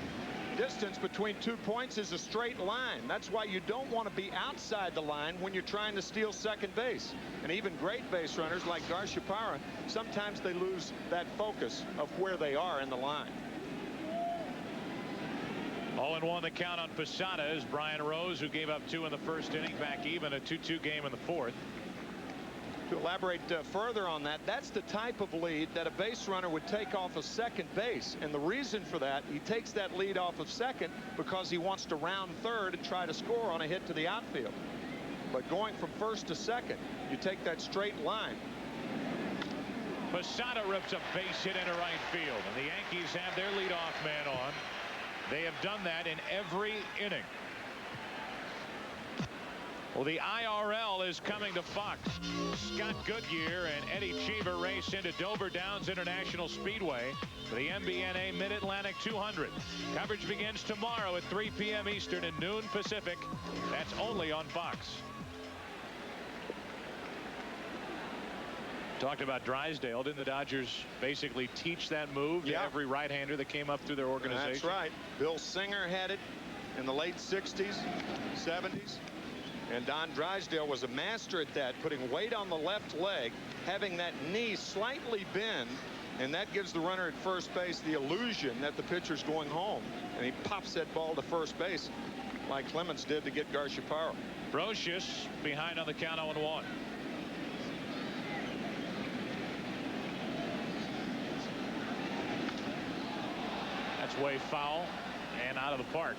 distance between 2 points is a straight line. That's why you don't want to be outside the line when you're trying to steal second base. And even great base runners like Garciaparra, sometimes they lose that focus of where they are in the line. 0-1 the count on Posada as Brian Rose, who gave up 2 in the first inning, back even, a 2-2 game in the fourth. To elaborate further on that, that's the type of lead that a base runner would take off of second base. And the reason for that, he takes that lead off of second because he wants to round third and try to score on a hit to the outfield. But going from first to second, you take that straight line. Posada rips a base hit into right field, and the Yankees have their leadoff man on. They have done that in every inning. Well, the IRL is coming to Fox. Scott Goodyear and Eddie Cheever race into Dover Downs International Speedway for the MBNA Mid-Atlantic 200. Coverage begins tomorrow at 3 p.m. Eastern and noon Pacific. That's only on Fox. Talked about Drysdale. Didn't the Dodgers basically teach that move to every right-hander that came up through their organization? That's right. Bill Singer had it in the late 60s, 70s. And Don Drysdale was a master at that, putting weight on the left leg, having that knee slightly bend, and that gives the runner at first base the illusion that the pitcher's going home. And he pops that ball to first base like Clemens did to get Garciaparra. Brocious behind on the count 0-1. That's way foul and out of the park.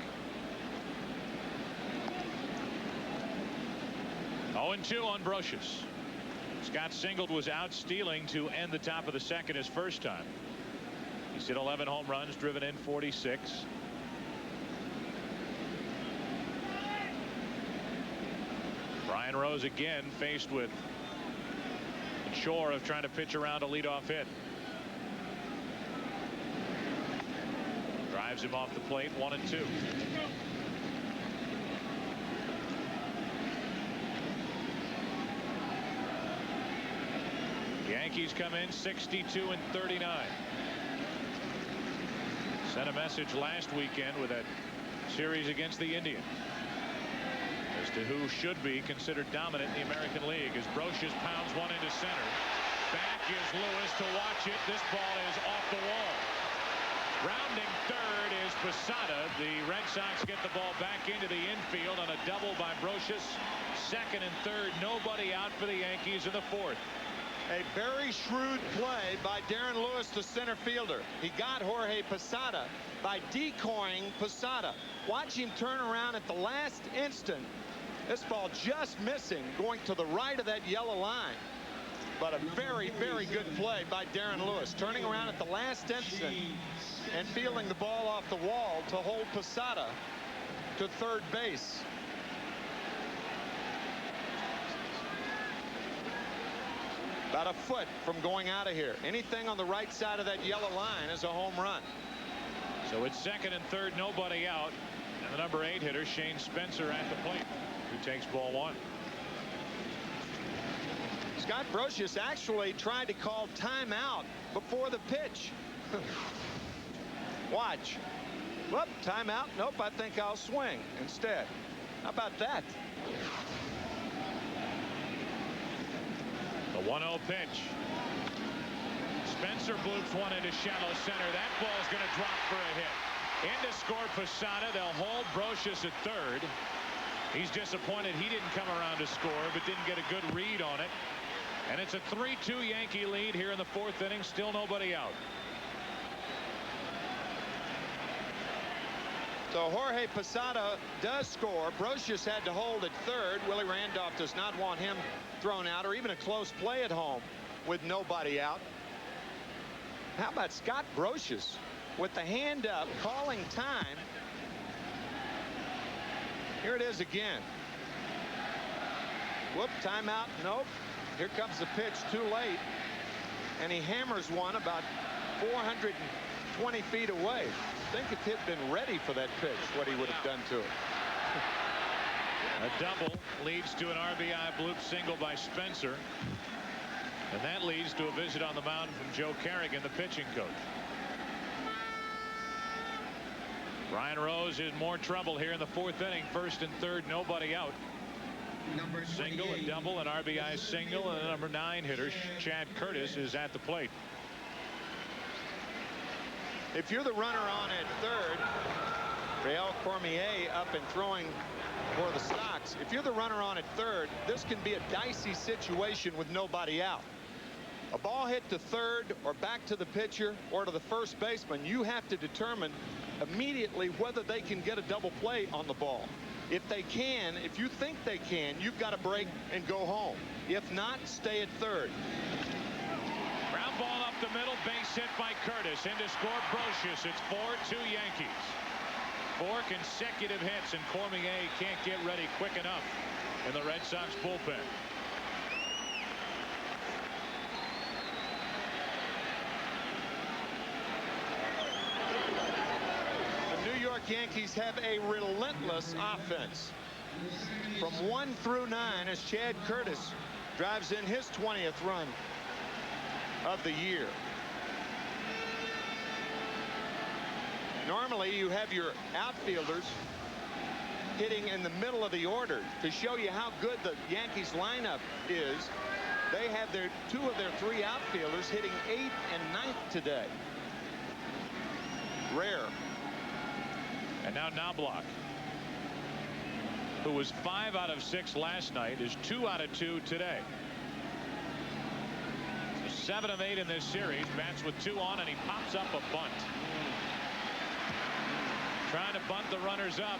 0-2 on Brocious. Scott Singled was out stealing to end the top of the second his first time. He's hit 11 home runs, driven in 46. Brian Rose again faced with a chore of trying to pitch around a leadoff hit. Drives him off the plate, 1-2. Yankees come in 62-39. Sent a message last weekend with that series against the Indians as to who should be considered dominant in the American League as Brocious pounds one into center. Back is Lewis to watch it. This ball is off the wall. Rounding third is Posada. The Red Sox get the ball back into the infield on a double by Brocious. Second and third, nobody out for the Yankees in the fourth. A very shrewd play by Darren Lewis, the center fielder. He got Jorge Posada by decoying Posada. Watch him turn around at the last instant. This ball just missing, going to the right of that yellow line. But a very, very good play by Darren Lewis, turning around at the last instant and fielding the ball off the wall to hold Posada to third base. About a foot from going out of here. Anything on the right side of that yellow line is a home run. So it's second and third, nobody out. And the number 8 hitter, Shane Spencer, at the plate, who takes ball 1. Scott Brocious actually tried to call timeout before the pitch. Watch. Whoop, timeout. Nope, I think I'll swing instead. How about that? The 1-0 pitch. Spencer bloops one into shallow center. That ball's going to drop for a hit. In to score Posada. They'll hold Brocious at third. He's disappointed he didn't come around to score, but didn't get a good read on it. And it's a 3-2 Yankee lead here in the fourth inning. Still nobody out. So Jorge Posada does score. Brocious had to hold at third. Willie Randolph does not want him thrown out or even a close play at home with nobody out. How about Scott Brocious with the hand up, calling time. Here it is again. Whoop, timeout. Nope. Here comes the pitch too late. And he hammers one about 420 feet away. I think if he'd been ready for that pitch, what he would have done to it. A double leads to an RBI bloop single by Spencer. And that leads to a visit on the mound from Joe Kerrigan, the pitching coach. Ryan Rose is more trouble here in the 4th inning. 1st and 3rd, nobody out. Single, a double, an RBI single, and the number 9 hitter, Chad Curtis, is at the plate. If you're the runner on at 3rd, Real Cormier up and throwing for the Sox. If you're the runner on at 3rd, this can be a dicey situation with nobody out. A ball hit to 3rd or back to the pitcher or to the first baseman, you have to determine immediately whether they can get a double play on the ball. If they can, if you think they can, you've got to break and go home. If not, stay at 3rd. Ground ball up the middle, base hit by Curtis. In to score Brocious. It's 4-2 Yankees. 4 consecutive hits, and Cormier can't get ready quick enough in the Red Sox bullpen. The New York Yankees have a relentless offense. From 1 through 9 as Chad Curtis drives in his 20th run of the year. Normally you have your outfielders hitting in the middle of the order. To show you how good the Yankees lineup is, they have their 2 of their 3 outfielders hitting 8th and 9th today. Rare. And now Knobloch, who was 5 out of 6 last night, is 2 out of 2 today. 7 of 8 in this series. Bats with 2 on, and he pops up a bunt. Trying to bunt the runners up.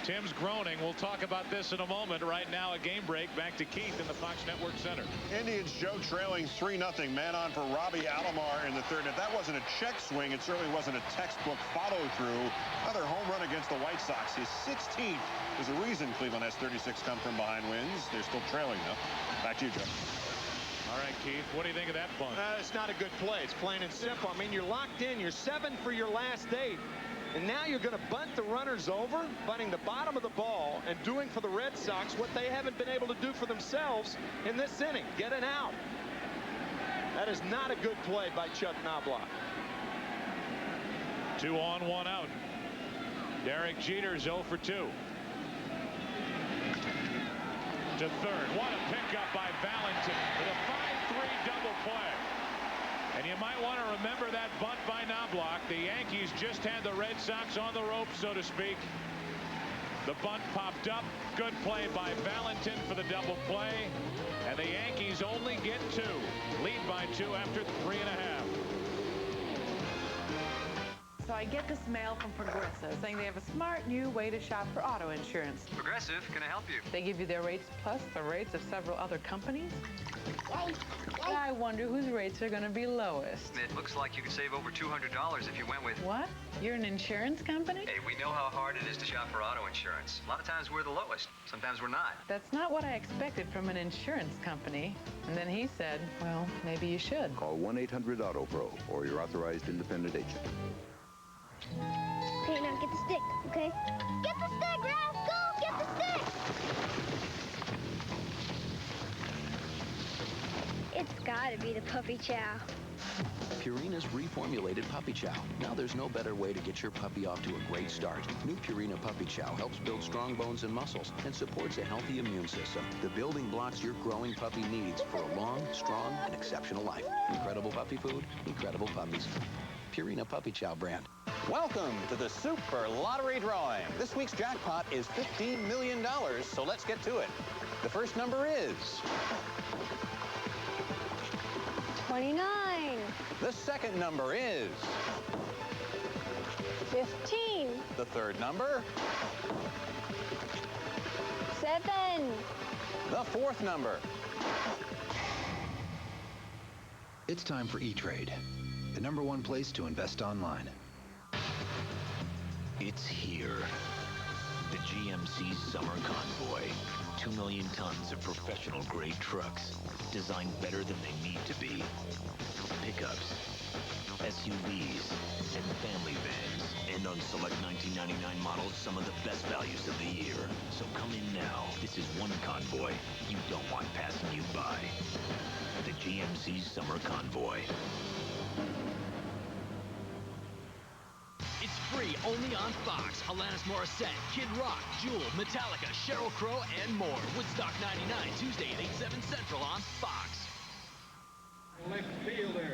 Tim's groaning. We'll talk about this in a moment. Right now, a game break. Back to Keith in the Fox Network Center. Indians, Joe, trailing 3-0. Man on for Robbie Alomar in the 3rd. If that wasn't a check swing, it certainly wasn't a textbook follow-through. Another home run against the White Sox. His 16th. There's a reason Cleveland has 36 come from behind wins. They're still trailing, though. Back to you, Joe. All right, Keith, what do you think of that bunt? It's not a good play. It's plain and simple. I mean, you're locked in. You're 7 for your last 8. And now you're going to bunt the runners over, bunting the bottom of the ball, and doing for the Red Sox what they haven't been able to do for themselves in this inning. Get an out. That is not a good play by Chuck Knobloch. 2 on, 1 out. Derek Jeter's 0 for 2. To 3rd. What a pickup by Valentin with a 5-3 double play. And you might want to remember that bunt by Knobloch. The Yankees just had the Red Sox on the ropes, so to speak. The bunt popped up. Good play by Valentin for the double play. And the Yankees only get 2. Lead by 2 after 3.5. So I get this mail from Progressive saying they have a smart new way to shop for auto insurance. Progressive, can I help you? They give you their rates plus the rates of several other companies. I wonder whose rates are going to be lowest. It looks like you could save over $200 if you went with... What? You're an insurance company? Hey, we know how hard it is to shop for auto insurance. A lot of times we're the lowest. Sometimes we're not. That's not what I expected from an insurance company. And then he said, well, maybe you should. Call 1-800-AUTO-PRO or your authorized independent agent. Okay, now get the stick, okay? Get the stick, Ralph! Go! Get the stick! It's gotta be the puppy chow. Purina's reformulated Puppy Chow. Now there's no better way to get your puppy off to a great start. New Purina Puppy Chow helps build strong bones and muscles and supports a healthy immune system. The building blocks your growing puppy needs for a long, strong, and exceptional life. Incredible puppy food, incredible puppies. Purina Puppy Chow brand. Welcome to the Super Lottery Drawing. This week's jackpot is $15 million, so let's get to it. The first number is... 29. The second number is... 15. The third number... 7. The fourth number... It's time for E-Trade, the #1 place to invest online. It's here. The GMC Summer Convoy. 2 million tons of professional-grade trucks, designed better than they need to be. Pickups, SUVs, and family vans. And on select 1999 models, some of the best values of the year. So come in now. This is one convoy you don't want passing you by. The GMC Summer Convoy. It's free only on Fox. Alanis Morissette, Kid Rock, Jewel, Metallica, Sheryl Crow, and more. Woodstock 99, Tuesday at 8, 7 Central on Fox.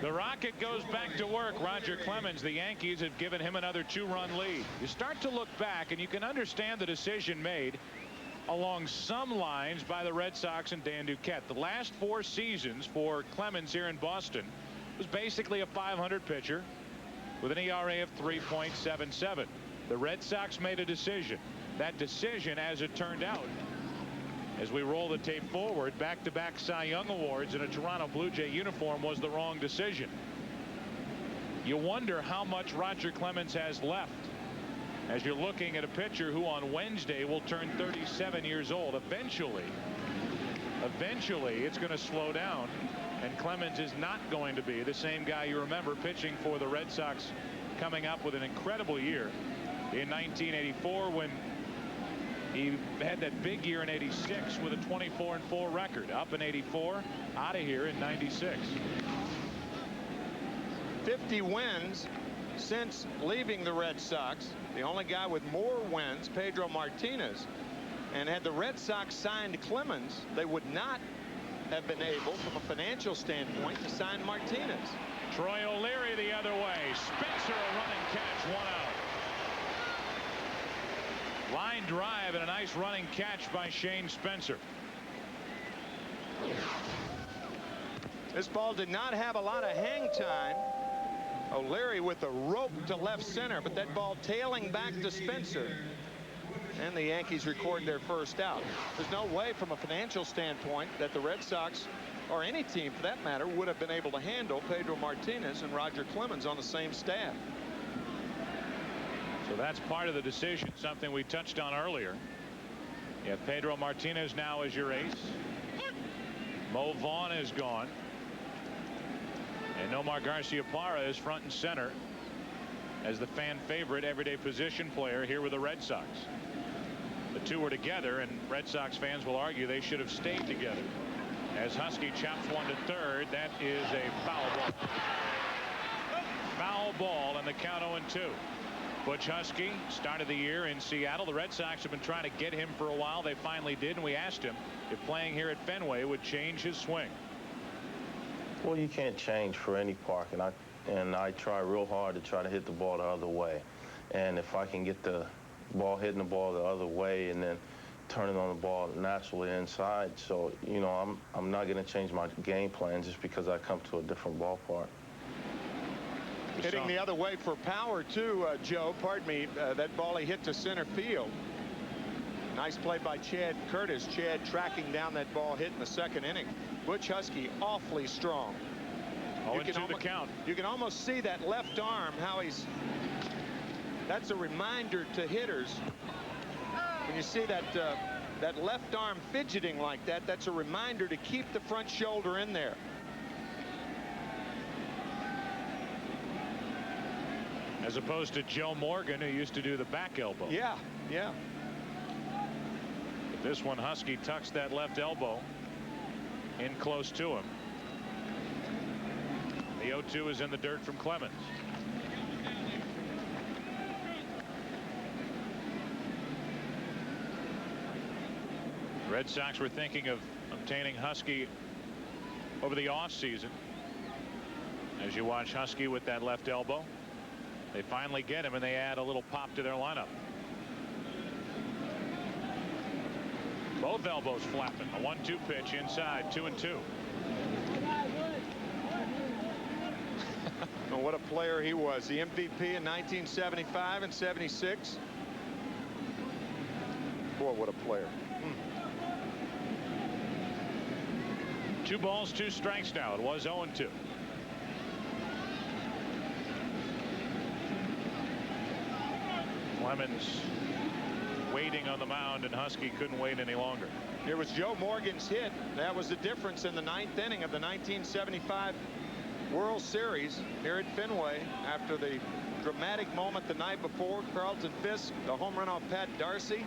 The Rocket goes back to work. Roger Clemens, the Yankees have given him another 2-run lead. You start to look back, and you can understand the decision made along some lines by the Red Sox and Dan Duquette. The last 4 seasons for Clemens here in Boston was basically a .500 pitcher with an ERA of 3.77. The Red Sox made a decision. That decision, as it turned out, as we roll the tape forward, back-to-back Cy Young awards in a Toronto Blue Jay uniform was the wrong decision. You wonder how much Roger Clemens has left as you're looking at a pitcher who on Wednesday will turn 37 years old. Eventually it's going to slow down, and Clemens is not going to be the same guy you remember pitching for the Red Sox, coming up with an incredible year in 1984 when he had that big year in 86 with a 24-4 record. Up in 84, out of here in 96. 50 wins since leaving the Red Sox. The only guy with more wins, Pedro Martinez. And had the Red Sox signed Clemens, they would not have been able, from a financial standpoint, to sign Martinez. Troy O'Leary the other way. Spencer a running catch, 1 out. Line drive and a nice running catch by Shane Spencer. This ball did not have a lot of hang time. O'Leary with a rope to left center, but that ball tailing back to Spencer. And the Yankees record their first out. There's no way from a financial standpoint that the Red Sox, or any team for that matter, would have been able to handle Pedro Martinez and Roger Clemens on the same staff. So that's part of the decision, something we touched on earlier. You have Pedro Martinez now as your ace. Mo Vaughn is gone. And Nomar Garciaparra is front and center as the fan favorite everyday position player here with the Red Sox. The two are together, and Red Sox fans will argue they should have stayed together. As Husky chops one to third, that is a foul ball. Foul ball, and the count 0-2. Butch Husky started the year in Seattle. The Red Sox have been trying to get him for a while. They finally did, and we asked him if playing here at Fenway would change his swing. Well, you can't change for any park, and I try real hard to try to hit the ball the other way. And if I can get the ball hitting the ball the other way and then turning on the ball naturally inside, so you know I'm not going to change my game plan just because I come to a different ballpark. Hitting the other way for power too, Joe. Pardon me. That ball he hit to center field. Nice play by Chad Curtis. Chad tracking down that ball hit in the second inning. Butch Husky awfully strong. You can almost see that left arm, how he's. That's a reminder to hitters. When you see that that left arm fidgeting like that, that's a reminder to keep the front shoulder in there. As opposed to Joe Morgan, who used to do the back elbow. Yeah. But this one, Husky tucks that left elbow in close to him. The 0-2 is in the dirt from Clemens. The Red Sox were thinking of obtaining Husky over the offseason. As you watch Husky with that left elbow, they finally get him, and they add a little pop to their lineup. Both elbows flapping. A 1-2 pitch inside, 2-2. And what a player he was. The MVP in 1975 and 76. Boy, what a player. 2 balls, 2 strikes now. It was 0-2. Clemens waiting on the mound, and Husky couldn't wait any longer. Here was Joe Morgan's hit. That was the difference in the 9th inning of the 1975 World Series here at Fenway after the dramatic moment the night before. Carlton Fisk, the home run off Pat Darcy.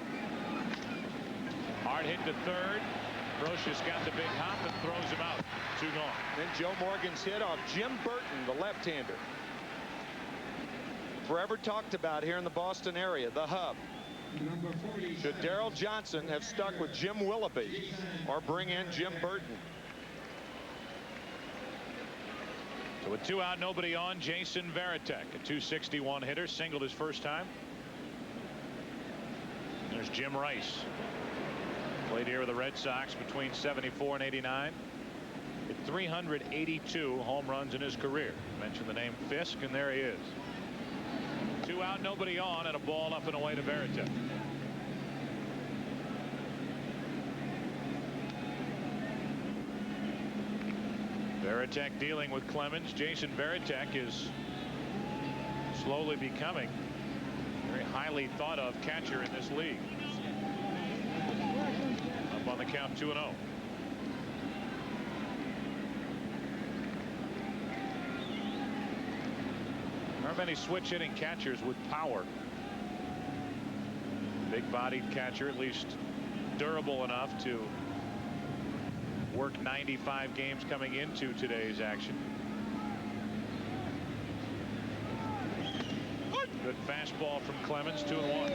Hard hit to third. Brocious got the big hop and throws him out. 2 gone. Then Joe Morgan's hit off Jim Burton, the left-hander. Forever talked about here in the Boston area, the hub. Should Darrell Johnson have stuck with Jim Willoughby or bring in Jim Burton? So with 2 out, nobody on, Jason Varitek, a .261 hitter, singled his first time. There's Jim Rice. Played here with the Red Sox between 74 and 89. Hit 382 home runs in his career. Mentioned the name Fisk, and there he is. 2 out, nobody on, and a ball up and away to Varitek. Varitek dealing with Clemens. Jason Varitek is slowly becoming a very highly thought of catcher in this league. Up on the count, 2-0. There aren't many switch hitting catchers with power. Big bodied catcher, at least durable enough to work 95 games coming into today's action. Good fastball from Clemens, 2-1.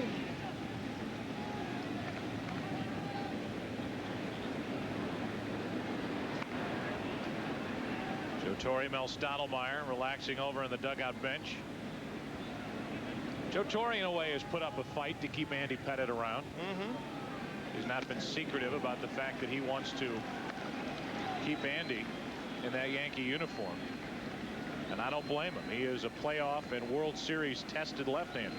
Joe Torre, Mel Stottlemyre relaxing over on the dugout bench. Joe Torre, in a way, has put up a fight to keep Andy Pettitte around. He's not been secretive about the fact that he wants to keep Andy in that Yankee uniform. And I don't blame him. He is a playoff and World Series tested left-hander.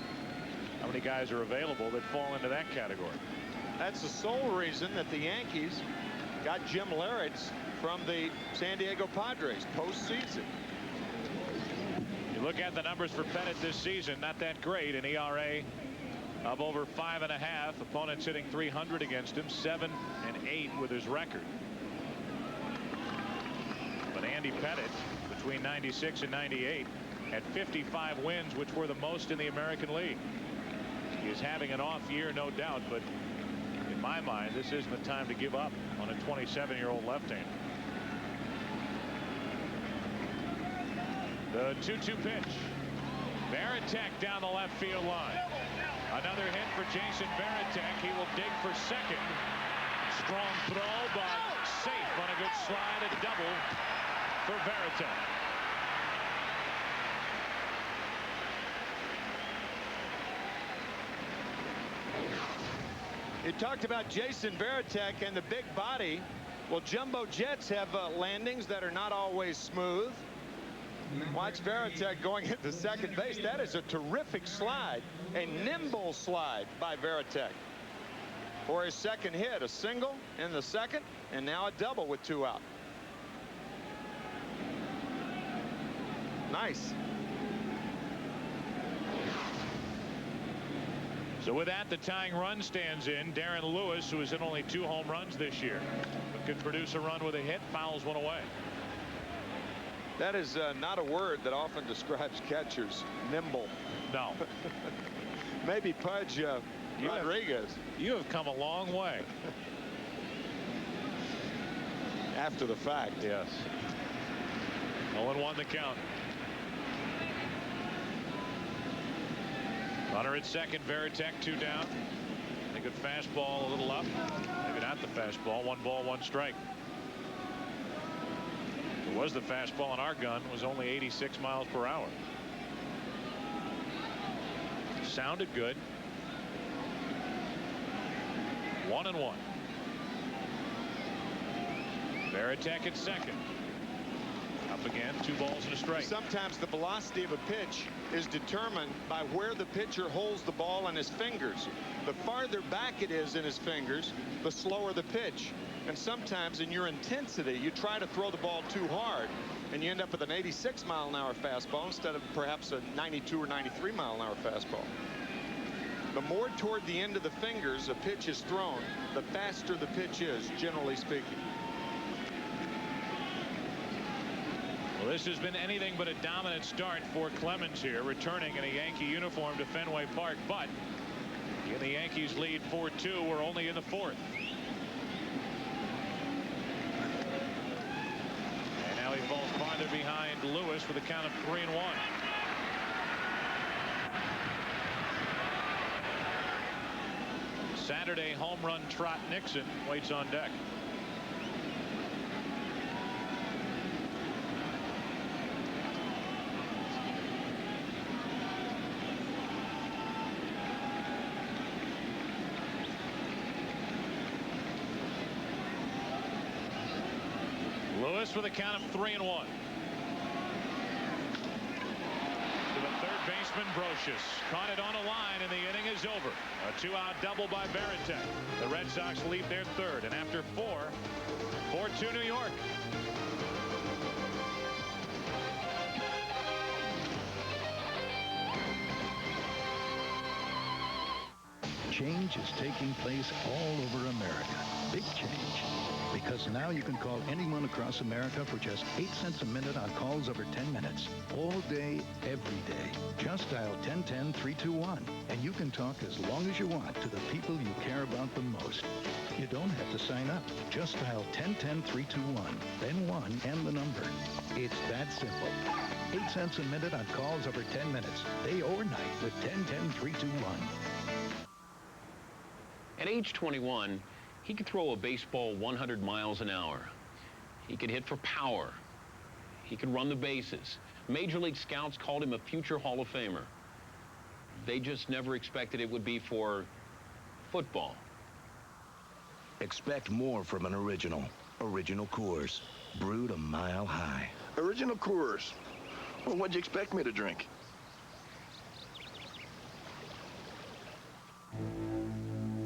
How many guys are available that fall into that category? That's the sole reason that the Yankees got Jim Leyritz from the San Diego Padres postseason. You look at the numbers for Pettitte this season, not that great. An ERA of over 5.5. Opponents hitting .300 against him, 7 and 8 with his record. But Andy Pettitte, between 96 and 98, had 55 wins, which were the most in the American League. He is having an off year, no doubt, but in my mind, this isn't the time to give up on a 27-year-old left-hander. The 2-2 pitch. Varitek down the left field line. Another hit for Jason Varitek. He will dig for second. Strong throw, but safe on a good slide. A double for Varitek. You talked about Jason Varitek and the big body. Well, jumbo jets have landings that are not always smooth. Watch Varitek going into second base. That is a terrific slide, a nimble slide by Varitek for his second hit. A single in the second, and now a double with 2 out. Nice. So with that, the tying run stands in. Darren Lewis, who has hit only 2 home runs this year, but could produce a run with a hit, fouls one away. That is not a word that often describes catchers. Nimble. No. Maybe Pudge Rodriguez. You have come a long way. After the fact. Yes. 0-1 the count. Runner at second, Varitek, 2 down. A good fastball, a little up. Maybe not the fastball. 1 ball, 1 strike. It was the fastball on our gun. Was only 86 miles per hour. Sounded good. 1-1. Varitek at second. Up again, 2 balls and a strike. Sometimes the velocity of a pitch is determined by where the pitcher holds the ball in his fingers. The farther back it is in his fingers, the slower the pitch. And sometimes in your intensity, you try to throw the ball too hard, and you end up with an 86-mile-an-hour fastball instead of perhaps a 92 or 93-mile-an-hour fastball. The more toward the end of the fingers a pitch is thrown, the faster the pitch is, generally speaking. Well, Well, this has been anything but a dominant start for Clemens here, returning in a Yankee uniform to Fenway Park. But in the Yankees lead 4-2. We're only in the fourth. And now he falls farther behind Lewis with a count of 3-1. Saturday home run trot Nixon waits on deck. Lewis with a count of 3-1. To the third baseman, Brocious. Caught it on a line, and the inning is over. A 2-out double by Baratek. The Red Sox lead their third, and after 4-2 New York. Change is taking place all over America. Big change. Because now you can call anyone across America for just 8 cents a minute on calls over 10 minutes. All day, every day. Just dial 1010-321, and you can talk as long as you want to the people you care about the most. You don't have to sign up. Just dial 1010-321, then 1 and the number. It's that simple. 8 cents a minute on calls over 10 minutes, day or night with 1010-321. At age 21, he could throw a baseball 100 miles an hour. He could hit for power. He could run the bases. Major League scouts called him a future Hall of Famer. They just never expected it would be for football. Expect more from an original. Original Coors. Brewed a mile high. Original Coors. Well, what'd you expect me to drink?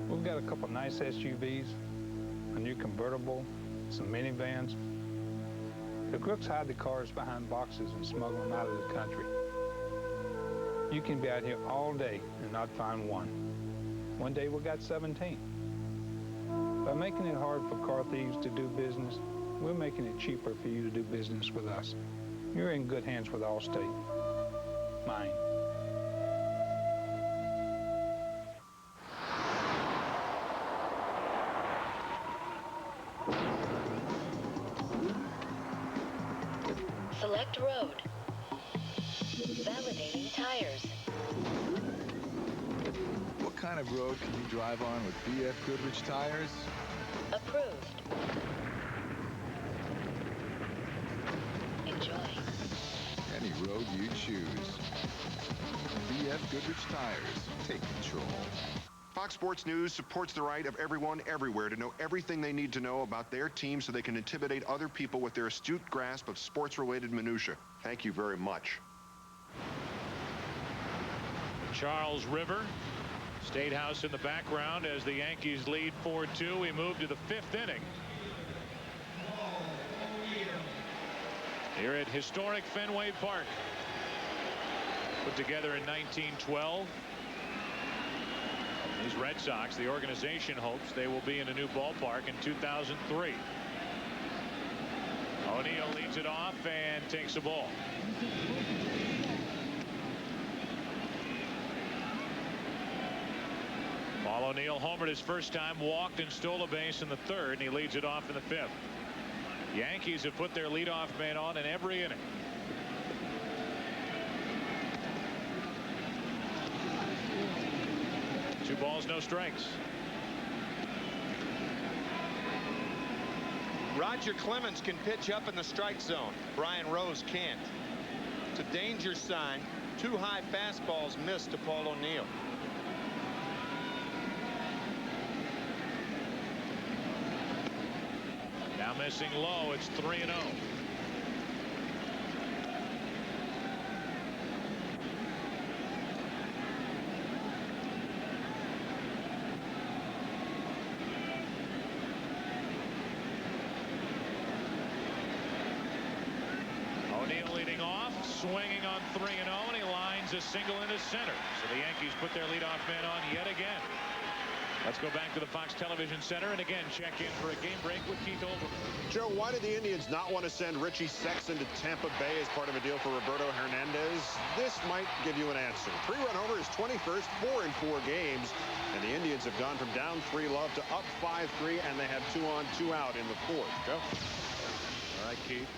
We've got a couple nice SUVs, a new convertible, some minivans. The crooks hide the cars behind boxes and smuggle them out of the country. You can be out here all day and not find one. One day we got 17. By making it hard for car thieves to do business, we're making it cheaper for you to do business with us. You're in good hands with Allstate. Mine. Select road. Validating tires. What kind of road can you drive on with BF Goodrich tires? Approved. Enjoy. Any road you choose. BF Goodrich tires. Take control. Fox Sports News supports the right of everyone everywhere to know everything they need to know about their team so they can intimidate other people with their astute grasp of sports-related minutia. Thank you very much. Charles River, State House in the background as the Yankees lead 4-2. We move to the 5th inning. Here at historic Fenway Park. Put together in 1912. These Red Sox, the organization hopes they will be in a new ballpark in 2003. O'Neill leads it off and takes a ball. Paul O'Neill homered his first time, walked and stole a base in the 3rd, and he leads it off in the 5th. Yankees have put their leadoff man on in every inning. Two balls, no strikes. Roger Clemens can pitch up in the strike zone. Brian Rose can't. It's a danger sign. 2 high fastballs missed to Paul O'Neill. Now missing low. It's 3-0. O'Neill leading off, swinging on 3-0, and he lines a single into center. So the Yankees put their leadoff man on yet again. Let's go back to the Fox Television Center and again check in for a game break with Keith Olbermann. Joe, why did the Indians not want to send Richie Sexson to Tampa Bay as part of a deal for Roberto Hernandez? This might give you an answer. 3-run homer is 21st, 4 in 4 games, and the Indians have gone from down 3-0 to up 5-3, and they have 2 on, 2 out in the 4th. Joe? All right, Keith.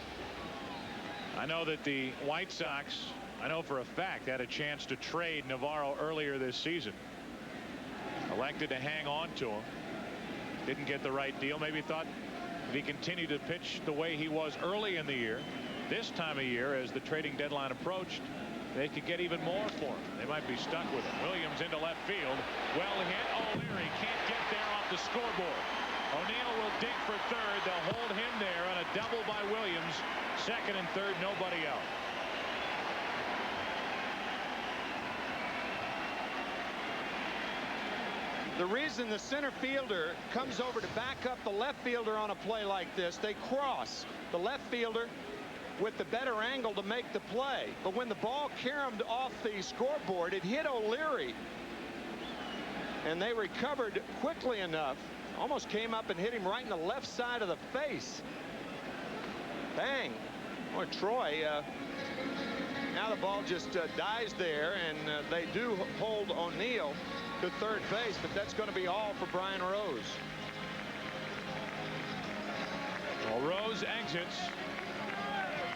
I know that the White Sox, I know for a fact, had a chance to trade Navarro earlier this season. Elected to hang on to him. Didn't get the right deal. Maybe thought if he continued to pitch the way he was early in the year, this time of year as the trading deadline approached, they could get even more for him. They might be stuck with him. Williams into left field. Well hit. O'Leary can't get there off the scoreboard. O'Neill will dig for third. They'll hold him there on a double by Williams. Second and third, nobody out. The reason the center fielder comes over to back up the left fielder on a play like this, they cross the left fielder with the better angle to make the play. But when the ball caromed off the scoreboard, it hit O'Leary. And they recovered quickly enough. Almost came up and hit him right in the left side of the face. Bang. Boy, Troy, now the ball just dies there, and they do hold O'Neill to third base, but that's going to be all for Brian Rose. Well, Rose exits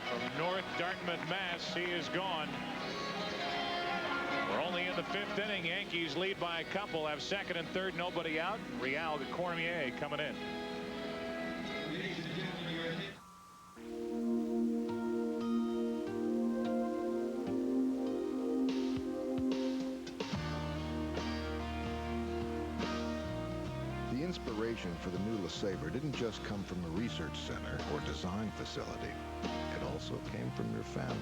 from North Dartmouth, Mass. He is gone. We're only in the 5th inning. Yankees lead by a couple, have second and third, nobody out. Real Cormier coming in. The inspiration for the new LeSabre didn't just come from the research center or design facility. It also came from your family.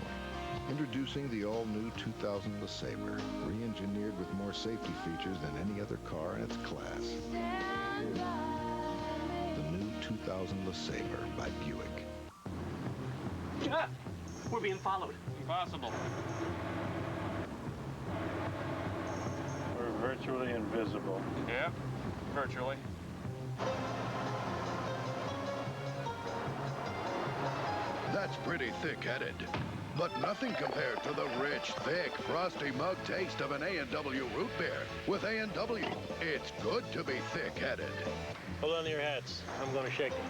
Introducing the all-new 2000 LeSabre, re-engineered with more safety features than any other car in its class. The new 2000 LeSabre by Buick. We're being followed. Impossible. We're virtually invisible. Yep, virtually. That's pretty thick-headed. But nothing compared to the rich, thick, frosty mug taste of an A&W root beer. With A&W, it's good to be thick-headed. Hold on to your hats. I'm going to shake them.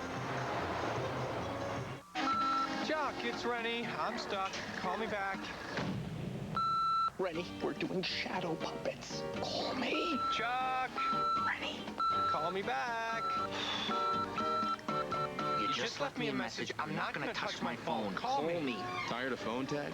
Chuck, it's Rennie. I'm stuck. Call me back. Rennie, we're doing shadow puppets. Call me. Chuck! Rennie. Call me back. You just left me a message. I'm not going to touch my phone. Call me. Tired of phone tag?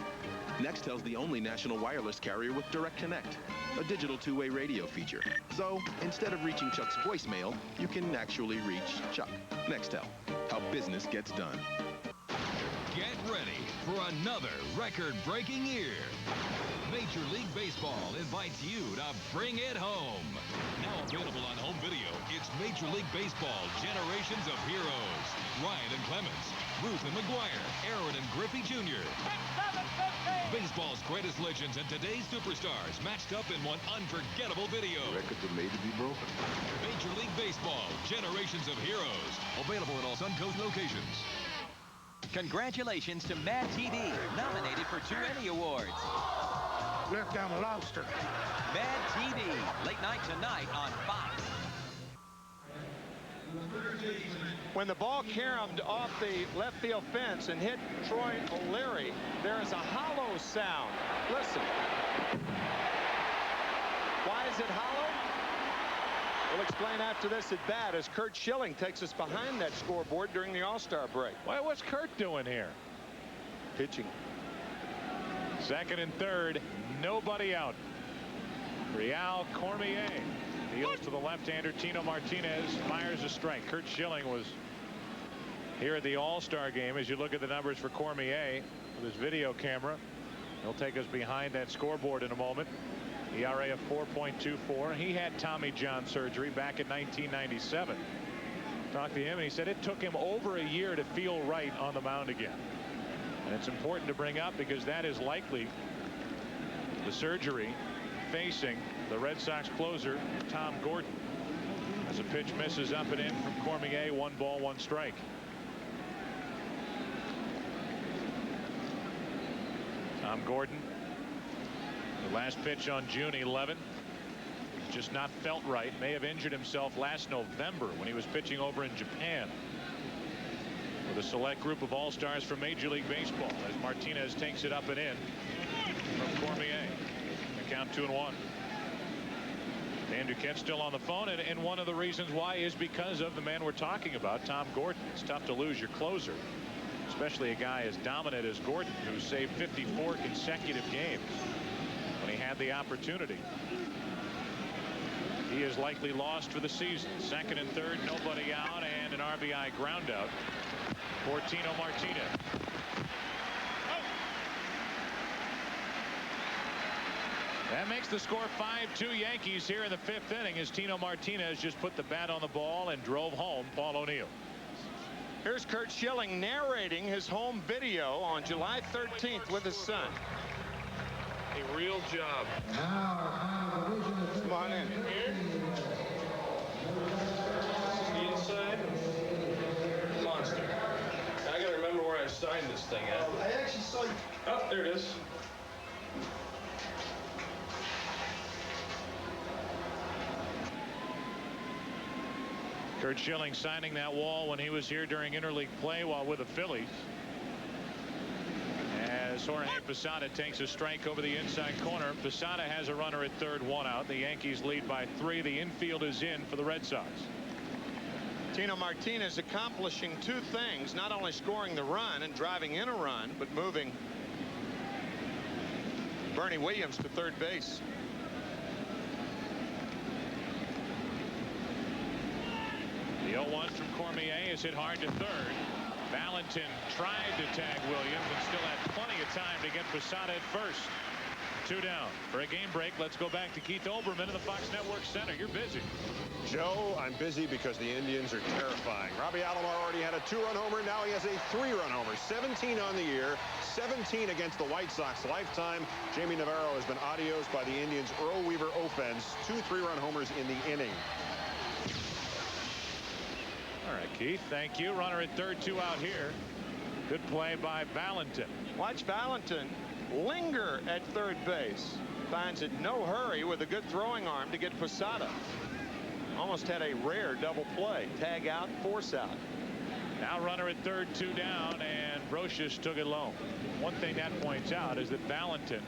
Nextel's the only national wireless carrier with Direct Connect, a digital two-way radio feature. So, instead of reaching Chuck's voicemail, you can actually reach Chuck. Nextel, how business gets done. Get ready for another record-breaking year. Major League Baseball invites you to bring it home. Now available on home video, it's Major League Baseball Generations of Heroes. Ryan and Clemens, Ruth and McGuire, Aaron and Griffey Jr. Baseball's greatest legends and today's superstars matched up in one unforgettable video. Records are made to be broken. Major League Baseball Generations of Heroes. Available at all Suncoast locations. Congratulations to Mad TV, nominated for 2 Emmy Awards. Left down the lobster. Mad TV, late night tonight on Fox. When the ball caromed off the left field fence and hit Troy O'Leary, there is a hollow sound. Listen. Why is it hollow? We'll explain after this at bat as Curt Schilling takes us behind that scoreboard during the All-Star break. What's Curt doing here? Pitching. Second and third, nobody out. Real Cormier deals to the left-hander Tino Martinez, fires a strike. Curt Schilling was here at the All-Star game. As you look at the numbers for Cormier with his video camera, he'll take us behind that scoreboard in a moment. ERA of 4.24. He had Tommy John surgery back in 1997. Talked to him and he said it took him over a year to feel right on the mound again. And it's important to bring up because that is likely the surgery facing the Red Sox closer Tom Gordon. As a pitch misses up and in from Cormier, 1 ball, 1 strike. Tom Gordon, the last pitch on June 11. Just not felt right. May have injured himself last November when he was pitching over in Japan with a select group of all-stars from Major League Baseball, as Martinez takes it up and in from Cormier. The count 2-1. Dan Duquette still on the phone, and one of the reasons why is because of the man we're talking about, Tom Gordon. It's tough to lose your closer, especially a guy as dominant as Gordon, who saved 54 consecutive games when he had the opportunity. He is likely lost for the season. Second and third, nobody out, and an RBI ground out for Tino Martinez. That makes the score 5-2 Yankees here in the 5th inning, as Tino Martinez just put the bat on the ball and drove home Paul O'Neill. Here's Curt Schilling narrating his home video on July 13th with his son. A real job. Come on in. Here. The inside. Monster. I gotta remember where I signed this thing at. I actually saw you. Oh, there it is. Curt Schilling signing that wall when he was here during interleague play while with the Phillies. As Jorge Posada takes a strike over the inside corner. Posada has a runner at third, 1 out. The Yankees lead by 3. The infield is in for the Red Sox. Tino Martinez accomplishing 2 things, not only scoring the run and driving in a run, but moving Bernie Williams to third base. The 0-1 from Cormier is hit hard to third. Valentin tried to tag Williams and still had plenty of time to get Posada at first. 2 down. For a game break, let's go back to Keith Olbermann in the Fox Network Center. You're busy. Joe, I'm busy because the Indians are terrifying. Robbie Alomar already had a 2-run homer. Now he has a 3-run homer. 17 on the year, 17 against the White Sox lifetime. Jamie Navarro has been adios by the Indians' Earl Weaver offense. 2 3-run homers in the inning. All right, Keith, thank you. Runner at third, 2 out here. Good play by Valentin. Watch Valentin linger at third base. Finds it no hurry with a good throwing arm to get Posada. Almost had a rare double play. Tag out, force out. Now runner at third, 2 down, and Brocious took it low. One thing that points out is that Valentin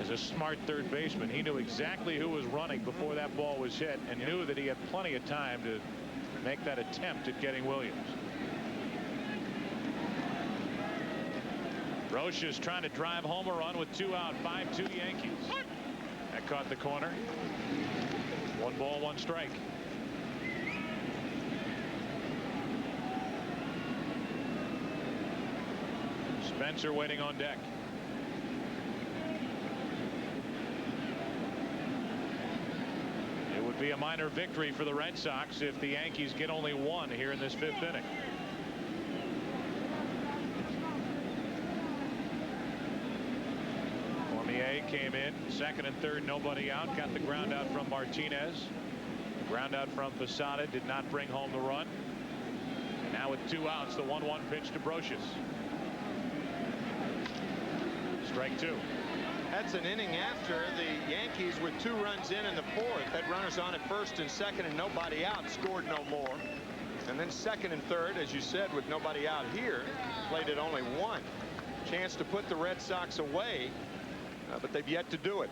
is a smart third baseman. He knew exactly who was running before that ball was hit and knew that he had plenty of time to make that attempt at getting Williams. Brocious trying to drive home a run with 2 out. 5-2 Yankees. That caught the corner. 1 ball, 1 strike. Spencer waiting on deck. It would be a minor victory for the Red Sox if the Yankees get only 1 here in this 5th inning. Cormier came in second and third, nobody out. Got the ground out from Martinez. Ground out from Posada did not bring home the run. And now with 2 outs, the 1-1 pitch to Brocious. Strike 2. That's an inning after the Yankees with 2 runs in the 4th. Had runners on at first and second and nobody out, scored no more. And then second and third, as you said, with nobody out here, played at only 1. Chance to put the Red Sox away, but they've yet to do it.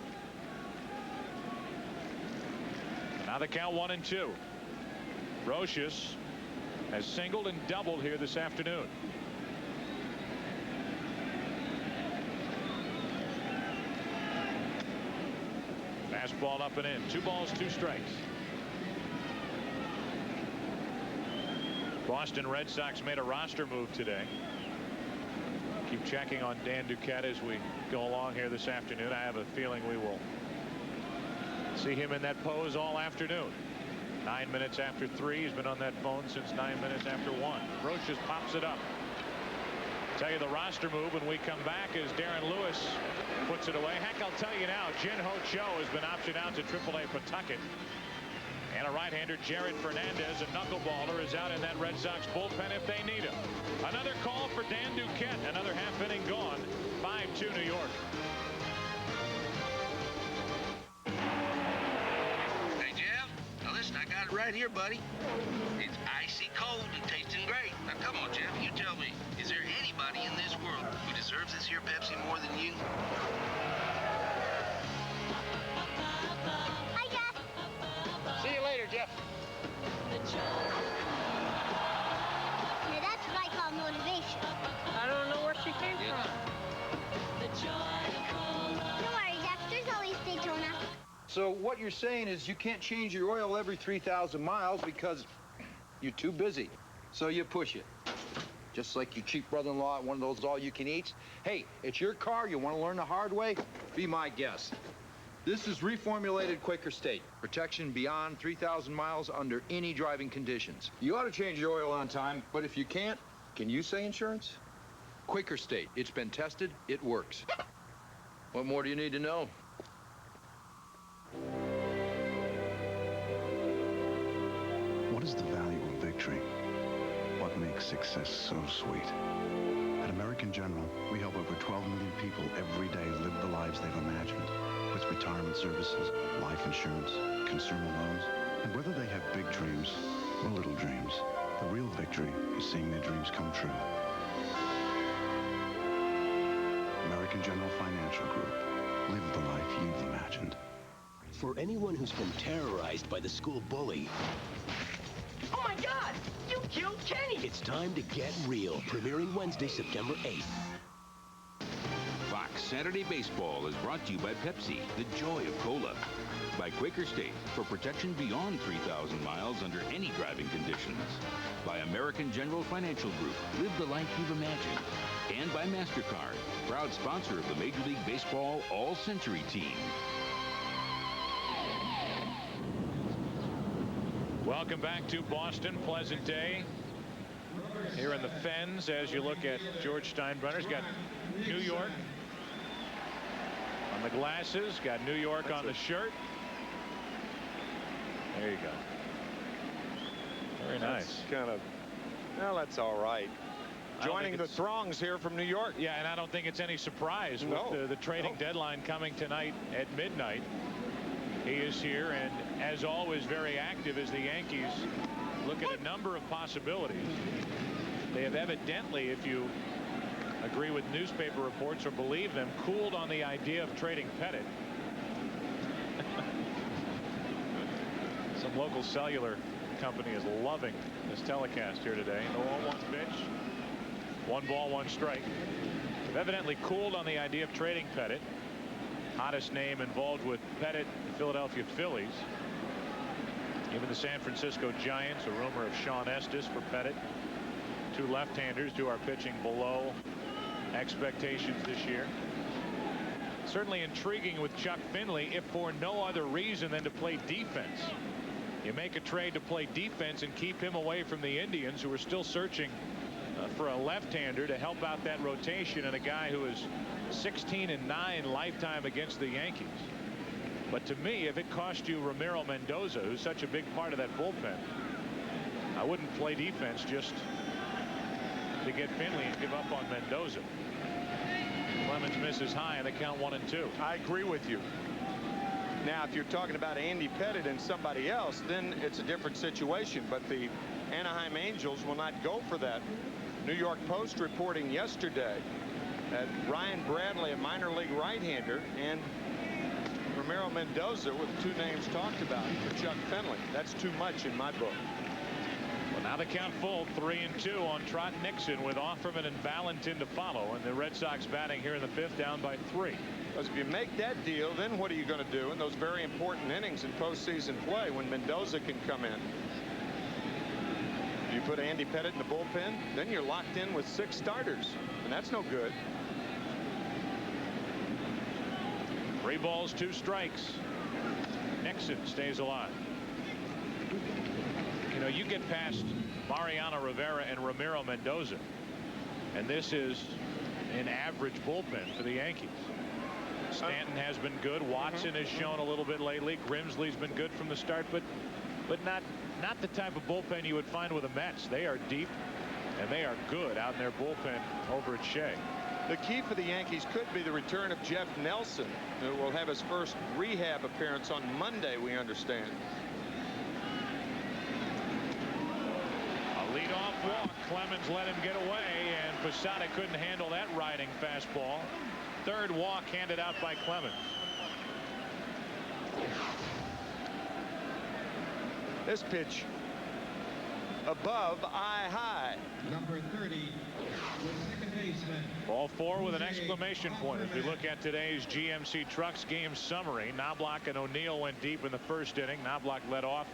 Now the count 1-2. Brocious has singled and doubled here this afternoon. Fastball up and in. 2 balls, 2 strikes. Boston Red Sox made a roster move today. Keep checking on Dan Duquette as we go along here this afternoon. I have a feeling we will see him in that pose all afternoon. 9 minutes after 3. He's been on that phone since 9 minutes after 1. Brocious pops it up. Tell you the roster move when we come back as Darren Lewis puts it away. Heck, I'll tell you now, Jin Ho Cho has been optioned out to AAA Pawtucket. And a right-hander, Jared Fernandez, a knuckleballer, is out in that Red Sox bullpen if they need him. Another call for Dan Duquette. Another half inning gone. 5-2 New York. Hey, Jeff. Now listen, I got it right here, buddy. It's icy cold and tasting great. Now come on, Jeff. You tell me. Is there anybody in this world who deserves this here Pepsi more than you? See you later, Jeff. Now that's what I call motivation. I don't know where she came from. Don't worry, Jeff. There's always Daytona. So what you're saying is you can't change your oil every 3,000 miles because you're too busy. So you push it. Just like your cheap brother-in-law at one of those all-you-can-eats. Hey, it's your car. You want to learn the hard way? Be my guest. This is reformulated Quaker State. Protection beyond 3,000 miles under any driving conditions. You ought to change your oil on time, but if you can't, can you say insurance? Quaker State. It's been tested. It works. What more do you need to know? What is the value of victory? What makes success so sweet? At American General, we help over 12 million people every day live the lives they've imagined. With retirement services, life insurance, consumer loans, and whether they have big dreams or little dreams, the real victory is seeing their dreams come true. American General Financial Group. Live the life you've imagined. For anyone who's been terrorized by the school bully, Oh, my God! You killed Kenny! it's time to get real. Premiering Wednesday, September 8th. Fox Saturday Baseball is brought to you by Pepsi, the joy of cola. By Quaker State, for protection beyond 3,000 miles under any driving conditions. By American General Financial Group, live the life you've imagined. And by MasterCard, proud sponsor of the Major League Baseball All-Century Team. Welcome back to Boston. Pleasant day here in the Fens as you look at George Steinbrenner's got New York on the glasses, got New York on the shirt. There you go. Very nice. That's kind of, well, that's all right. Joining the throngs here from New York. Yeah, and I don't think it's any surprise with the trading deadline coming tonight at midnight. He is here, and as always, very active as the Yankees look at a number of possibilities. They have evidently, if you agree with newspaper reports or believe them, cooled on the idea of trading Pettit. Some local cellular company is loving this telecast here today. No 0-1 pitch. 1 ball, 1 strike. They've evidently cooled on the idea of trading Pettit. Hottest name involved with Pettit, the Philadelphia Phillies. Even the San Francisco Giants, a rumor of Sean Estes for Pettit. 2 left-handers who are pitching below expectations this year. Certainly intriguing with Chuck Finley, if for no other reason than to play defense. You make a trade to play defense and keep him away from the Indians, who are still searching for a left-hander to help out that rotation, and a guy who is 16-9 lifetime against the Yankees. But to me, if it cost you Ramiro Mendoza, who's such a big part of that bullpen, I wouldn't play defense just to get Finley and give up on Mendoza. Clemens misses high, and they count 1-2. I agree with you. Now, if you're talking about Andy Pettit and somebody else, then it's a different situation. But the Anaheim Angels will not go for that. New York Post reporting yesterday that Ryan Bradley, a minor league right-hander, and Ramiro Mendoza were the 2 names talked about for Chuck Finley. That's too much in my book. Well, now the count full, 3-2 on Trot Nixon with Offerman and Valentin to follow, and the Red Sox batting here in the 5th, down by 3. Because if you make that deal, then what are you going to do in those very important innings in postseason play when Mendoza can come in? You put Andy Pettit in the bullpen, then you're locked in with 6 starters, and that's no good. 3 balls, 2 strikes. Nixon stays alive. You know, you get past Mariano Rivera and Ramiro Mendoza, and this is an average bullpen for the Yankees. Stanton has been good. Watson has shown a little bit lately. Grimsley's been good from the start, but but not the type of bullpen you would find with the Mets. They are deep, and they are good out in their bullpen over at Shea. The key for the Yankees could be the return of Jeff Nelson, who will have his first rehab appearance on Monday, we understand. A leadoff walk. Clemens let him get away, and Posada couldn't handle that riding fastball. Third walk handed out by Clemens. This pitch above eye high. Number 30, second baseman. Ball 4 with an exclamation point as we look at today's GMC Trucks game summary. Knobloch and O'Neill went deep in the first inning. Knobloch led off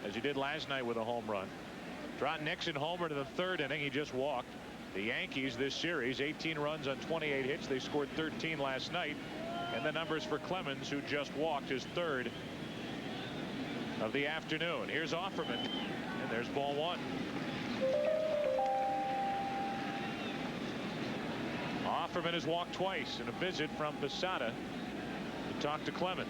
as he did last night with a home run. Trot Nixon homered in the third inning. He just walked. The Yankees this series 18 runs on 28 hits. They scored 13 last night. And the numbers for Clemens, who just walked his third of the afternoon. Here's Offerman, and there's ball 1. Offerman has walked twice in a visit from Posada to talk to Clemens.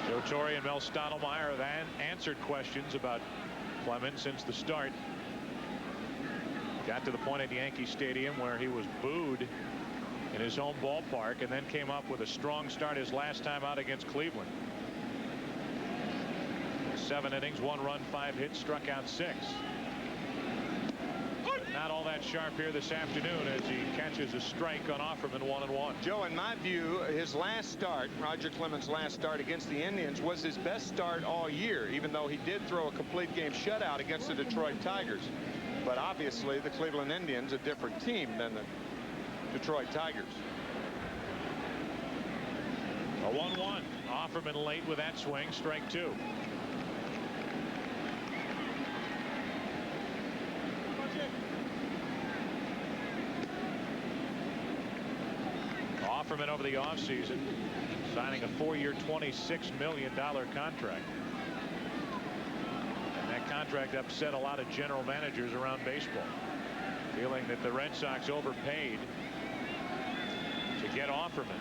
Joe Torre and Mel Stottlemyre have answered questions about Clemens since the start. Got to the point at Yankee Stadium where he was booed in his home ballpark, and then came up with a strong start his last time out against Cleveland. 7 innings, 1 run, 5 hits, struck out 6. But not all that sharp here this afternoon as he catches a strike on Offerman 1-1. Joe, in my view, his last start, Roger Clemens' last start against the Indians, was his best start all year, even though he did throw a complete game shutout against the Detroit Tigers. But obviously the Cleveland Indians a different team than the Detroit Tigers. A 1-1. Offerman late with that swing, strike 2. Offerman over the offseason signing a 4-year $26 million contract. And that contract upset a lot of general managers around baseball, feeling that the Red Sox overpaid to get Offerman.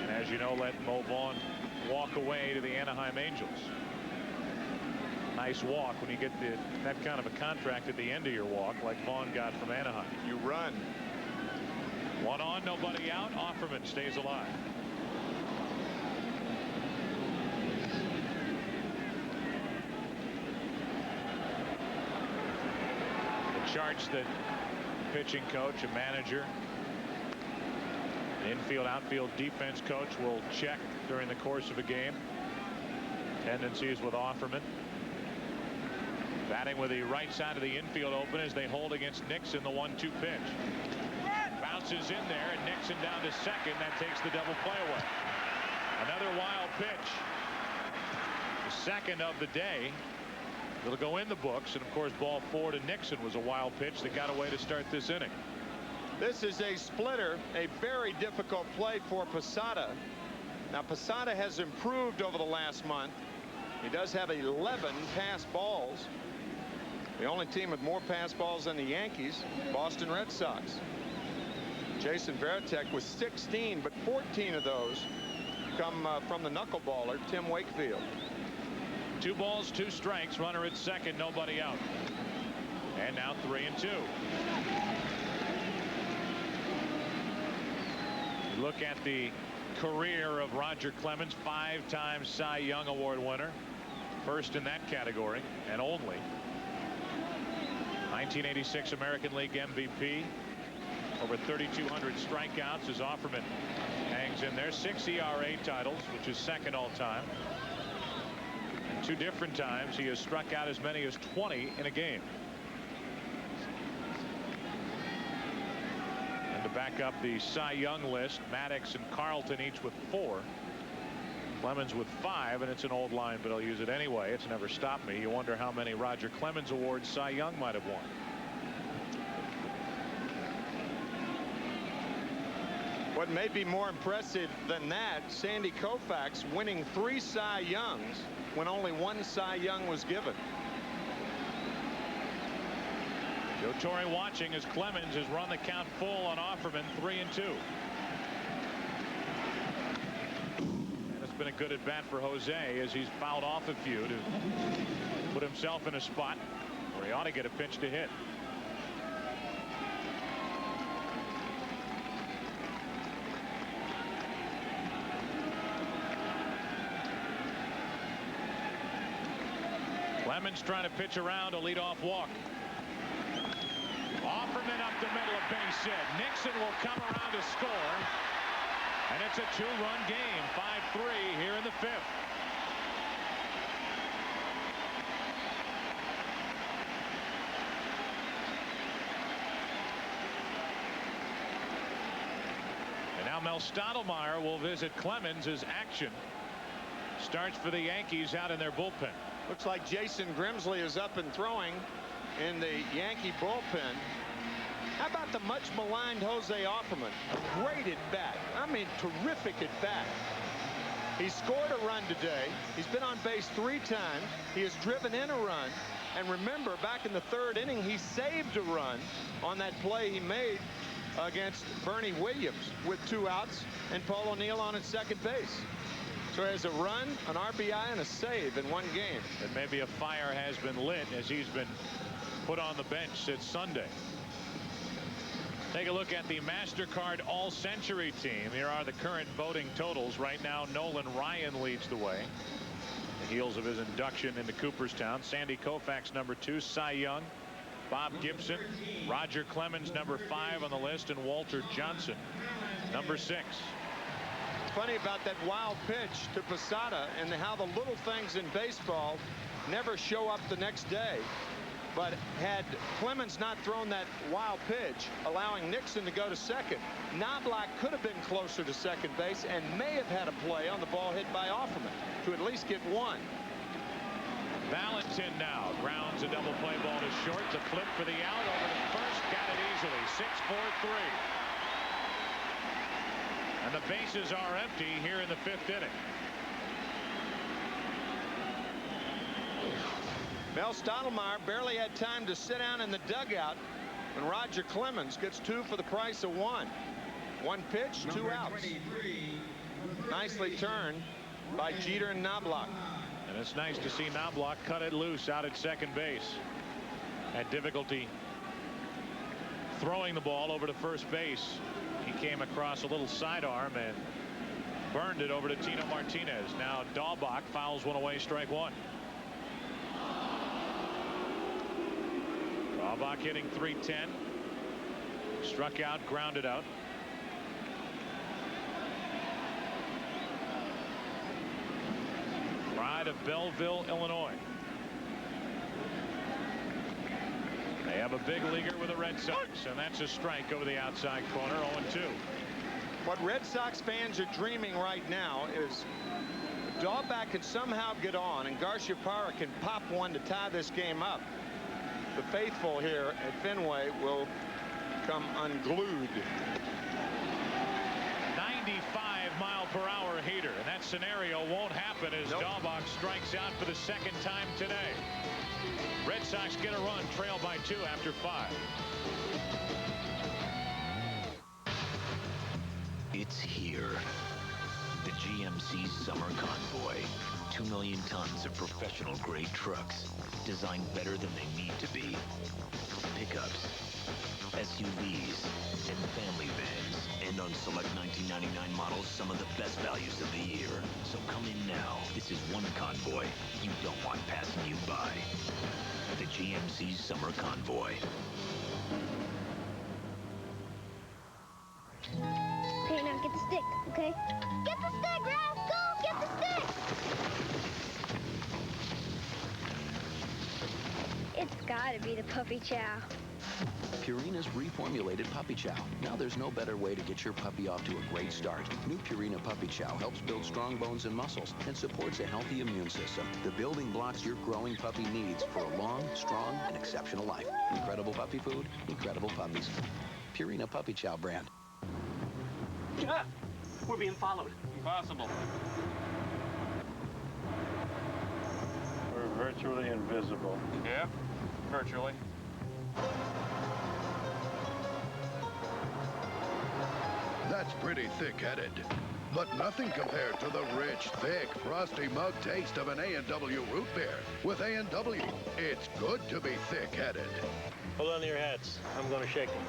And as you know, let Mo Vaughn walk away to the Anaheim Angels. Nice walk when you get that kind of a contract at the end of your walk like Vaughn got from Anaheim. You run. 1 on, nobody out. Offerman stays alive. The charts that pitching coach, a manager, an infield, outfield, defense coach will check during the course of a game. Tendencies with Offerman. Batting with the right side of the infield open as they hold against Nixon, the 1-2 pitch. Bounces in there, and Nixon down to second. That takes the double play away. Another wild pitch. The second of the day. It'll go in the books, and of course ball 4 to Nixon was a wild pitch that got away to start this inning. This is a splitter, a very difficult play for Posada. Now Posada has improved over the last month. He does have 11 pass balls. The only team with more pass balls than the Yankees, Boston Red Sox. Jason Varitek with 16, but 14 of those come from the knuckleballer Tim Wakefield. 2 balls, 2 strikes, runner at second, nobody out. And now 3-2. Look at the career of Roger Clemens, 5-time Cy Young Award winner, first in that category and only. 1986 American League MVP, over 3,200 strikeouts as Offerman hangs in there. 6 ERA titles, which is second all time. And 2 different times he has struck out as many as 20 in a game. And to back up the Cy Young list, Maddox and Carlton each with 4. Clemens with 5, and it's an old line, but I'll use it anyway. It's never stopped me. You wonder how many Roger Clemens awards Cy Young might have won. What may be more impressive than that, Sandy Koufax winning 3 Cy Youngs when only 1 Cy Young was given. Joe Torre watching as Clemens has run the count full on Offerman, 3-2. And it's been a good at bat for Jose as he's fouled off a few to put himself in a spot where he ought to get a pitch to hit. Clemens trying to pitch around a leadoff walk. Offerman up the middle of base hit. Nixon will come around to score. And it's a 2-run game. 5-3 here in the 5th. And now Mel Stottlemyre will visit Clemens as action starts for the Yankees out in their bullpen. Looks like Jason Grimsley is up and throwing in the Yankee bullpen. How about the much maligned Jose Offerman? A great at bat. I mean, terrific at bat. He scored a run today. He's been on base 3 times. He has driven in a run. And remember, back in the 3rd inning, he saved a run on that play he made against Bernie Williams with 2 outs and Paul O'Neill on at second base. So he has a run, an RBI, and a save in 1 game. And maybe a fire has been lit as he's been put on the bench since Sunday. Take a look at the MasterCard All-Century team. Here are the current voting totals. Right now, Nolan Ryan leads the way. The heels of his induction into Cooperstown. Sandy Koufax, number 2. Cy Young. Bob Gibson. Roger Clemens, number 5 on the list. And Walter Johnson, number 6. Funny about that wild pitch to Posada and how the little things in baseball never show up the next day. But had Clemens not thrown that wild pitch, allowing Nixon to go to second, Knobloch could have been closer to second base and may have had a play on the ball hit by Offerman to at least get 1. Valentin now grounds a double play ball to short. The flip for the out over to first. Got it easily. 6-4-3. And the bases are empty here in the 5th inning. Mel Stottlemyre barely had time to sit down in the dugout when Roger Clemens gets 2 for the price of 1. 1 pitch, 2 outs. Nicely turned by Jeter and Knobloch. And it's nice to see Knobloch cut it loose out at second base. Had difficulty throwing the ball over to first base. He came across a little sidearm and burned it over to Tino Martinez. Now Dahlbach fouls one away, strike 1. Dahlbach hitting .310. Struck out, grounded out. Pride of Belleville, Illinois. They have a big leaguer with the Red Sox, and that's a strike over the outside corner. 0-2. What Red Sox fans are dreaming right now is Dahlbach can somehow get on, and Garciaparra can pop one to tie this game up. The faithful here at Fenway will come unglued. 95-mile-per-hour heater, and that scenario won't happen as Dahlbach strikes out for the 2nd time today. Red Sox get a run, trail by 2 after 5. It's here. The GMC Summer Convoy. 2 million tons of professional-grade trucks, designed better than they need to be. Pickups, SUVs, and family vans. And on select 1999 models, some of the best values of the year. So come in now. This is one convoy you don't want passing you by. The GMC Summer Convoy. Okay, now get the stick, okay? Get the stick, Ralph! Go! Get the stick! It's gotta be the puppy chow. Purina's reformulated Puppy Chow. Now there's no better way to get your puppy off to a great start. New Purina Puppy Chow helps build strong bones and muscles and supports a healthy immune system. The building blocks your growing puppy needs for a long, strong, and exceptional life. Incredible puppy food, incredible puppies. Purina Puppy Chow brand. We're being followed. Impossible. We're virtually invisible. Yeah, virtually. That's pretty thick-headed. But nothing compared to the rich, thick, frosty mug taste of an A&W root beer. With A&W, it's good to be thick-headed. Hold on to your hats. I'm going to shake them.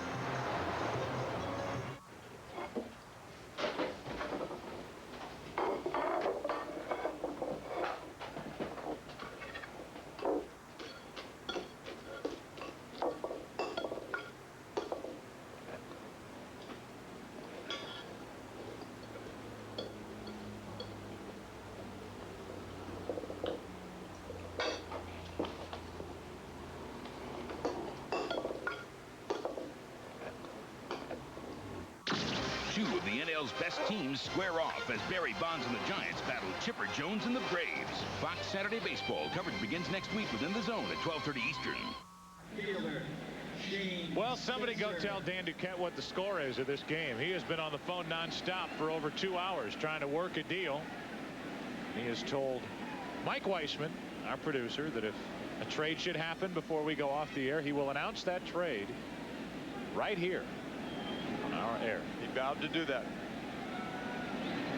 Two of the NL's best teams square off as Barry Bonds and the Giants battle Chipper Jones and the Braves. Fox Saturday Baseball coverage begins next week within the zone at 12:30 Eastern. Well, somebody go tell Dan Duquette what the score is of this game. He has been on the phone nonstop for over 2 hours trying to work a deal. He has told Mike Weissman, our producer, that if a trade should happen before we go off the air, he will announce that trade right here on our air. He vowed to do that.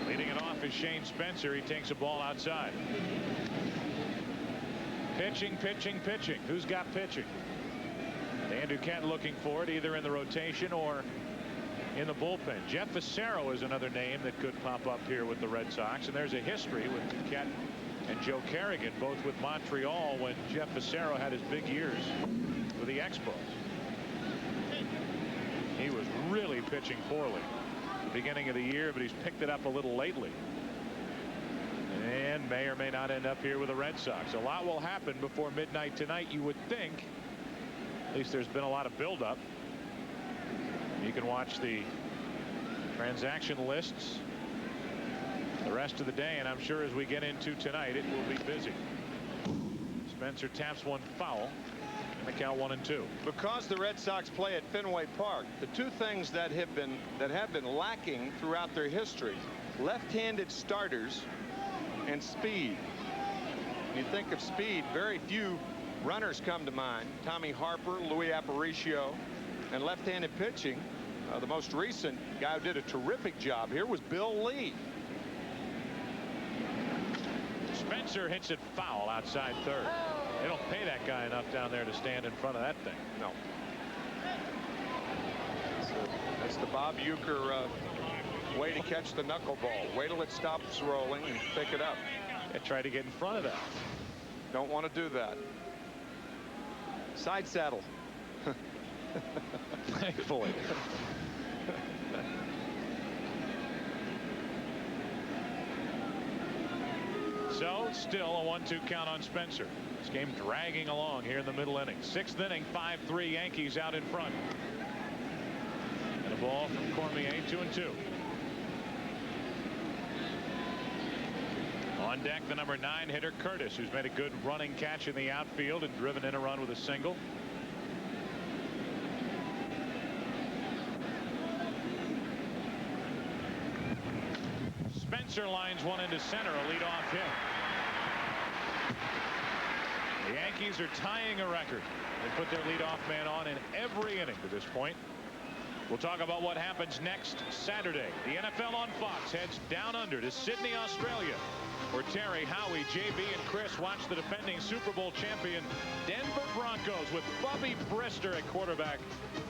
Leading it off is Shane Spencer. He takes a ball outside. Pitching, pitching, pitching. Who's got pitching? Dan Duquette looking for it either in the rotation or in the bullpen. Jeff Fassero is another name that could pop up here with the Red Sox. And there's a history with Duquette and Joe Kerrigan, both with Montreal when Jeff Fassero had his big years with the Expos. He was really pitching poorly at the beginning of the year, but he's picked it up a little lately. And may or may not end up here with the Red Sox. A lot will happen before midnight tonight, you would think. At least there's been a lot of buildup. You can watch the transaction lists the rest of the day, and I'm sure as we get into tonight, it will be busy. Spencer taps one foul. And the count 1-2. Because the Red Sox play at Fenway Park, the two things that have been lacking throughout their history: left-handed starters and speed. When you think of speed, very few runners come to mind. Tommy Harper, Louis Aparicio, and left-handed pitching. The most recent guy who did a terrific job here was Bill Lee. Spencer hits it foul outside third. They don't pay that guy enough down there to stand in front of that thing. No. That's the Bob Uecker way to catch the knuckleball. Wait till it stops rolling and pick it up. They try to get in front of that. Don't want to do that. Side saddle. Thankfully. So still a 1-2 count on Spencer. This game dragging along here in the middle inning. 6th inning, 5-3 Yankees out in front. And a ball from Cormier, 2-2. On deck, the number 9 hitter Curtis, who's made a good running catch in the outfield and driven in a run with a single. Spencer lines one into center, a leadoff hit. The Yankees are tying a record. They put their leadoff man on in every inning to this point. We'll talk about what happens next Saturday. The NFL on Fox heads down under to Sydney, Australia, where Terry, Howie, JB, and Chris watch the defending Super Bowl champion Denver Broncos with Bubby Brister at quarterback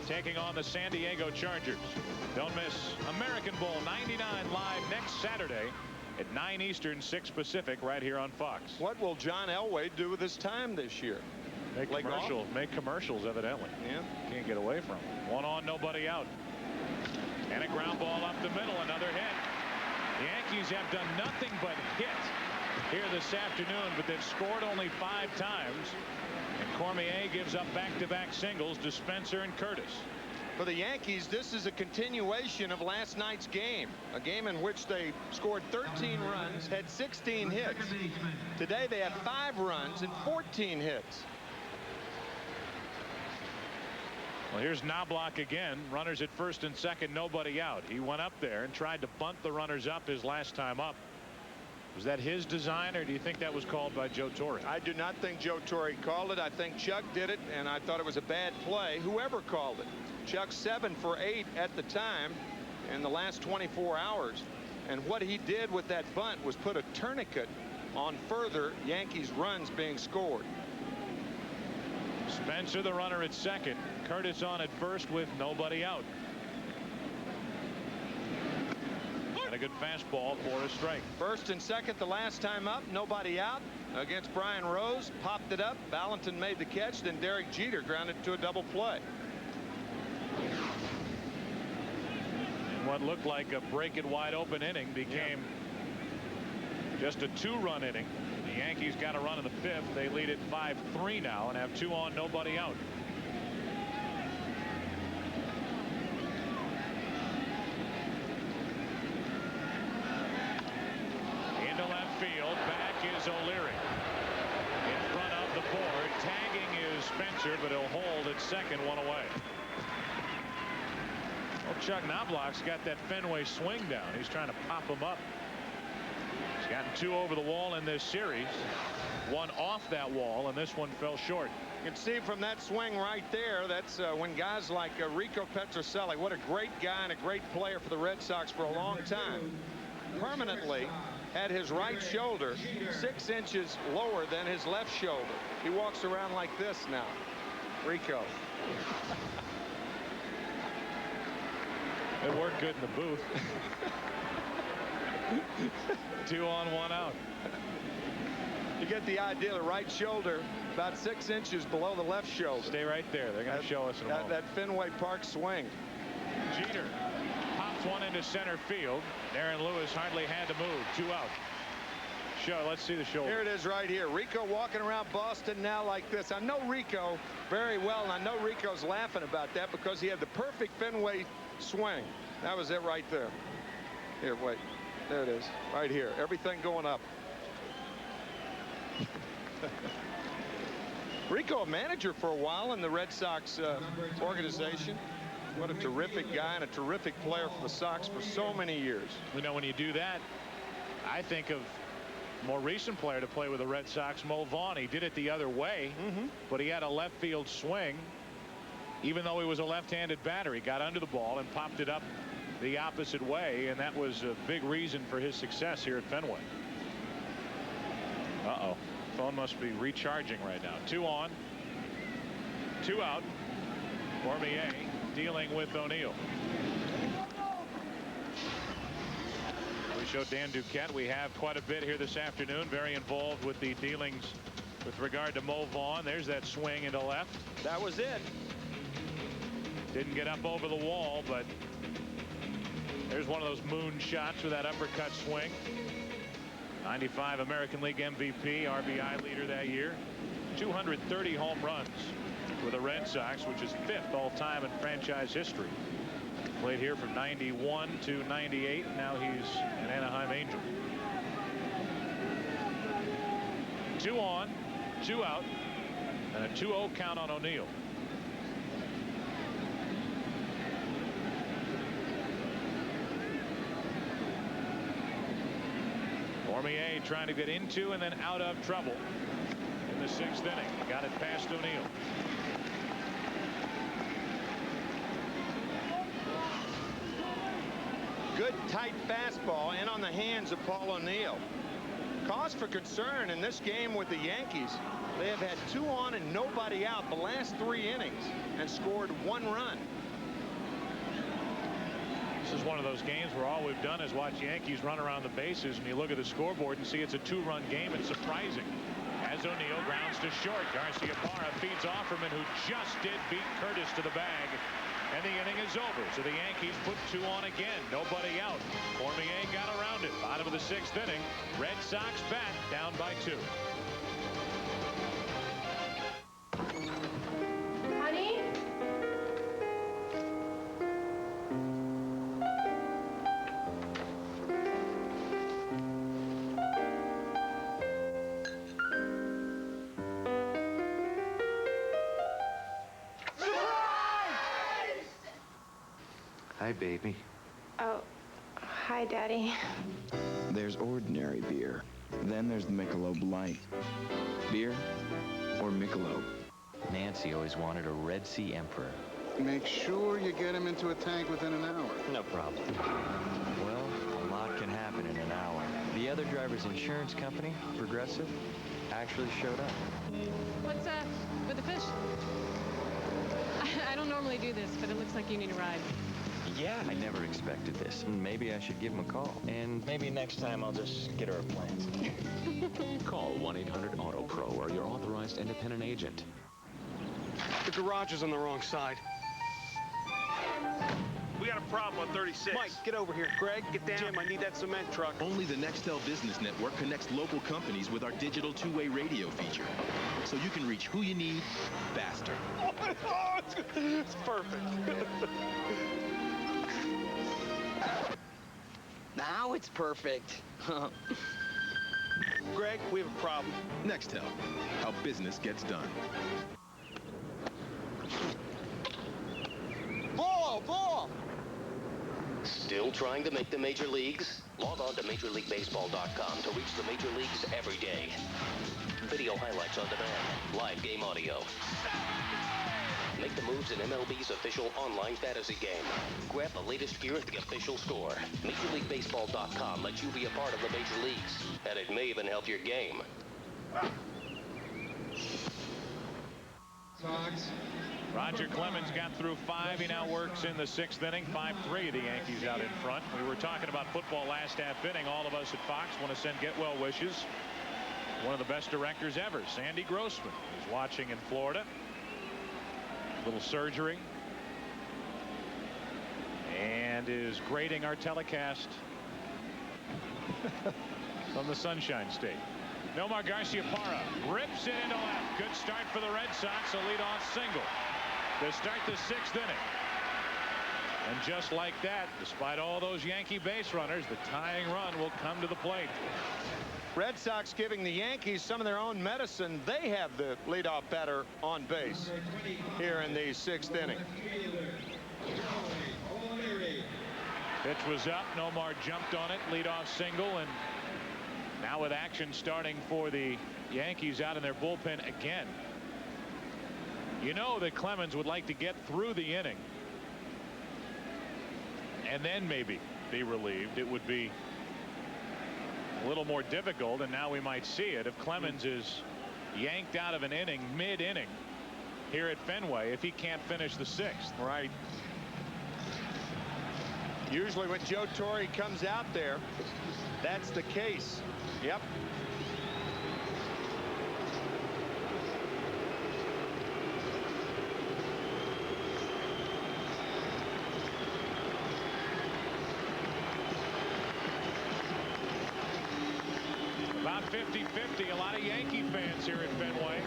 taking on the San Diego Chargers. Don't miss American Bowl 99 live next Saturday at 9 Eastern, 6 Pacific, right here on Fox. What will John Elway do with his time this year? Make commercials, evidently. Yeah. Can't get away from it. One on, nobody out. And a ground ball up the middle, another hit. The Yankees have done nothing but hit here this afternoon, but they've scored only 5 times. And Cormier gives up back-to-back singles to Spencer and Curtis. For the Yankees, this is a continuation of last night's game, a game in which they scored 13 runs, had 16 hits. Today they had 5 runs and 14 hits. Well, here's Knobloch again. Runners at first and second, nobody out. He went up there and tried to bunt the runners up his last time up. Was that his design, or do you think that was called by Joe Torre? I do not think Joe Torre called it. I think Chuck did it, and I thought it was a bad play. Whoever called it. Chuck 7 for 8 at the time. in the last 24 hours. And what he did with that bunt was put a tourniquet on further Yankees runs being scored. Spencer, the runner at second. Curtis on at first with nobody out. And a good fastball for a strike. First and second the last time up, nobody out against Brian Rose. Popped it up. Valentin made the catch. Then Derek Jeter grounded to a double play. And what looked like a break it wide open inning became just a 2-run inning. The Yankees got a run in the 5th. They lead it 5-3 now and have 2 on, nobody out. Into left field. Back is O'Leary. In front of the board. Tagging is Spencer, but he'll hold at second, 1 away. Well, Chuck Knobloch's got that Fenway swing down. He's trying to pop him up. He's gotten 2 over the wall in this series. 1 off that wall, and this one fell short. You can see from that swing right there, that's when guys like Rico Petrocelli, what a great guy and a great player for the Red Sox for a long time, permanently had his right shoulder 6 inches lower than his left shoulder. He walks around like this now. Rico. It worked good in the booth. 2 on, 1 out. You get the idea. The right shoulder about 6 inches below the left shoulder. Stay right there. They're going to show us in a moment. That Fenway Park swing. Jeter pops one into center field. Aaron Lewis hardly had to move. 2 out. Let's see the shoulder. Here it is right here. Rico walking around Boston now like this. I know Rico very well, and I know Rico's laughing about that because he had the perfect Fenway swing. That was it right there. Here, wait. There it is. Right here. Everything going up. Rico, a manager for a while in the Red Sox organization. What a terrific guy and a terrific player for the Sox for so many years. You know, when you do that, I think of a more recent player to play with the Red Sox, Mo Vaughn. He did it the other way, but he had a left field swing. Even though he was a left-handed batter, he got under the ball and popped it up the opposite way, and that was a big reason for his success here at Fenway. Uh-oh. Phone must be recharging right now. 2 on, 2 out. Cormier dealing with O'Neill. We showed Dan Duquette. We have quite a bit here this afternoon. Very involved with the dealings with regard to Mo Vaughn. There's that swing into left. That was it. Didn't get up over the wall, but there's one of those moon shots with that uppercut swing. 95 American League MVP, RBI leader that year. 230 home runs for the Red Sox, which is 5th all-time in franchise history. Played here from 91 to 98. Now he's an Anaheim Angel. 2 on, 2 out, and a 2-0 count on O'Neill. Cormier trying to get into and then out of trouble in the 6th inning. Got it past O'Neill. Good tight fastball in on the hands of Paul O'Neill. Cause for concern in this game with the Yankees. They have had 2 on and nobody out the last 3 innings and scored 1 run. This is one of those games where all we've done is watch Yankees run around the bases, and you look at the scoreboard and see it's a 2-run game. It's surprising. As O'Neill grounds to short, Garciaparra feeds Offerman, who just did beat Curtis to the bag, and the inning is over. So the Yankees put 2 on again. Nobody out. Cormier got around it. Bottom of the 6th inning. Red Sox bat down by 2. Honey? Hi, baby. Oh, hi, Daddy. There's ordinary beer. Then there's the Michelob Light. Beer or Michelob? Nancy always wanted a Red Sea Emperor. Make sure you get him into a tank within an hour. No problem. Well, a lot can happen in an hour. The other driver's insurance company, Progressive, actually showed up. What's with the fish? I don't normally do this, but it looks like you need a ride. Yeah, I never expected this. Maybe I should give him a call. And maybe next time I'll just get her a plan. Call 1-800-AUTO-PRO or your authorized independent agent. The garage is on the wrong side. We got a problem on 36. Mike, get over here. Greg, get down. Jim, I need that cement truck. Only the Nextel Business Network connects local companies with our digital two-way radio feature. So you can reach who you need faster. Oh, it's perfect. Now it's perfect. Greg, we have a problem. Nextel, how business gets done. Ball! Still trying to make the major leagues? Log on to MajorLeagueBaseball.com to reach the major leagues every day. Video highlights on demand, live game audio. Make the moves in MLB's official online fantasy game. Grab the latest gear at the official store. MajorLeagueBaseball.com lets you be a part of the major leagues, and it may even help your game. Roger Clemens got through 5. He now works in the 6th inning. 5-3, the Yankees out in front. We were talking about football last half inning. All of us at Fox want to send get well wishes. One of the best directors ever, Sandy Grossman, is watching in Florida. Little surgery. And is grading our telecast from the Sunshine State. Nomar Garciaparra rips it into left. Good start for the Red Sox. A leadoff single to start the 6th inning. And just like that, despite all those Yankee base runners, the tying run will come to the plate. Red Sox giving the Yankees some of their own medicine. They have the leadoff batter on base here in the 6th inning. Pitch was up. Nomar jumped on it. Leadoff single. And now with action starting for the Yankees out in their bullpen again. You know that Clemens would like to get through the inning and then maybe be relieved. It would be a little more difficult, and now we might see it if Clemens is yanked out of an inning mid-inning here at Fenway if he can't finish the 6th. Right. Usually when Joe Torre comes out there, that's the case. Yep. About 50-50. A lot of Yankee fans here at Fenway.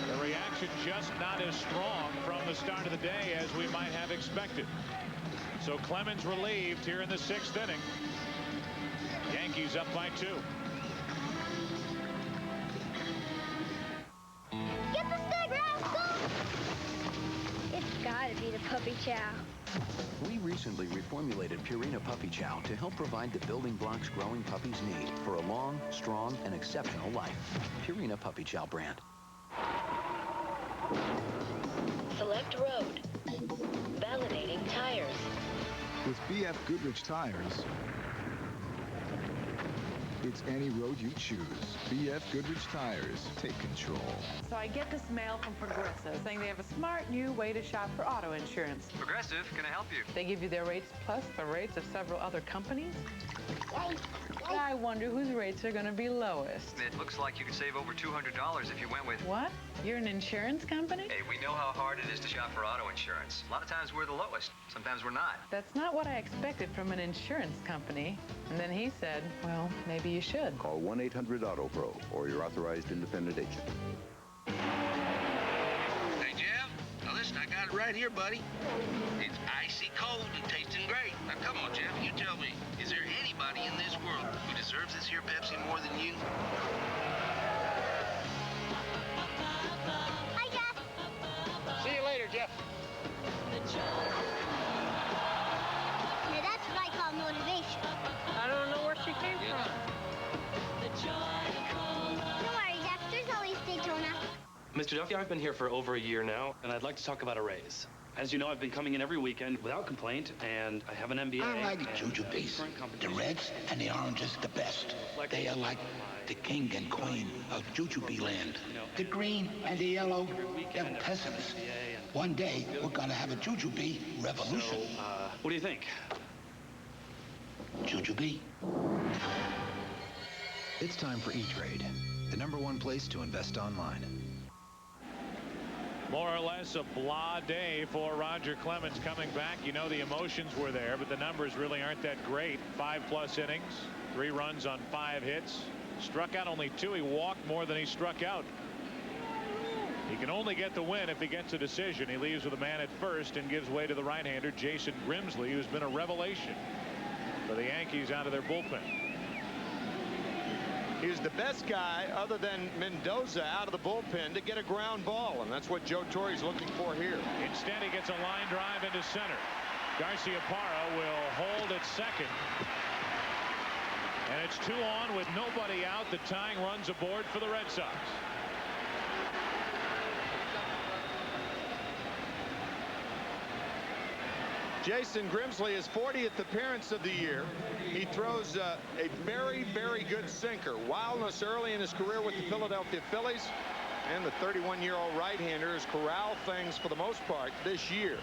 The reaction just not as strong from the start of the day as we might have expected. So Clemens relieved here in the 6th inning. Yankees up by 2. Get the stick, rascal! It's gotta be the puppy chow. We recently reformulated Purina Puppy Chow to help provide the building blocks growing puppies need for a long, strong, and exceptional life. Purina Puppy Chow brand. Select road. Validating tires. With BF Goodrich tires, it's any road you choose. BF Goodrich tires. Take control. So I get this mail from Progressive saying they have a smart new way to shop for auto insurance. Progressive, can I help you? They give you their rates plus the rates of several other companies. I wonder whose rates are going to be lowest. It looks like you could save over $200 if you went with... What? You're an insurance company? Hey, we know how hard it is to shop for auto insurance. A lot of times we're the lowest. Sometimes we're not. That's not what I expected from an insurance company. And then he said, well, maybe you should. Call 1-800-AUTO-PRO or your authorized independent agent. Hey, Jeff. Now listen, I got it right here, buddy. It's icy cold and tasting great. Now come on, Jeff, you tell me, is there anybody in this world who deserves this here Pepsi more than you? I got it. See you later, Jeff. Now that's what I call motivation. I don't know where she came from. Don't worry, Jeff. There's always Daytona. Mr. Duffy, I've been here for over a year now, and I'd like to talk about a raise. As you know, I've been coming in every weekend without complaint, and I have an MBA. I like jujubes. The Reds and the Oranges the best. They are like the king and queen of jujube land. The green and the yellow, they're peasants. One day, we're gonna have a jujube revolution. So, what do you think? Jujube. It's time for E-Trade, the #1 place to invest online. More or less a blah day for Roger Clemens coming back. You know, the emotions were there, but the numbers really aren't that great. 5+ innings, 3 runs on 5 hits. Struck out only 2. He walked more than he struck out. He can only get the win if he gets a decision. He leaves with a man at first and gives way to the right-hander, Jason Grimsley, who's been a revelation for the Yankees out of their bullpen. He's the best guy other than Mendoza out of the bullpen to get a ground ball, and that's what Joe Torre's looking for here. Instead, he gets a line drive into center. Garciaparra will hold at second. And it's 2 on with nobody out. The tying runs aboard for the Red Sox. Jason Grimsley, his 40th appearance of the year. He throws a very, very good sinker. Wildness early in his career with the Philadelphia Phillies. And the 31-year-old right-hander has corralled things for the most part this year.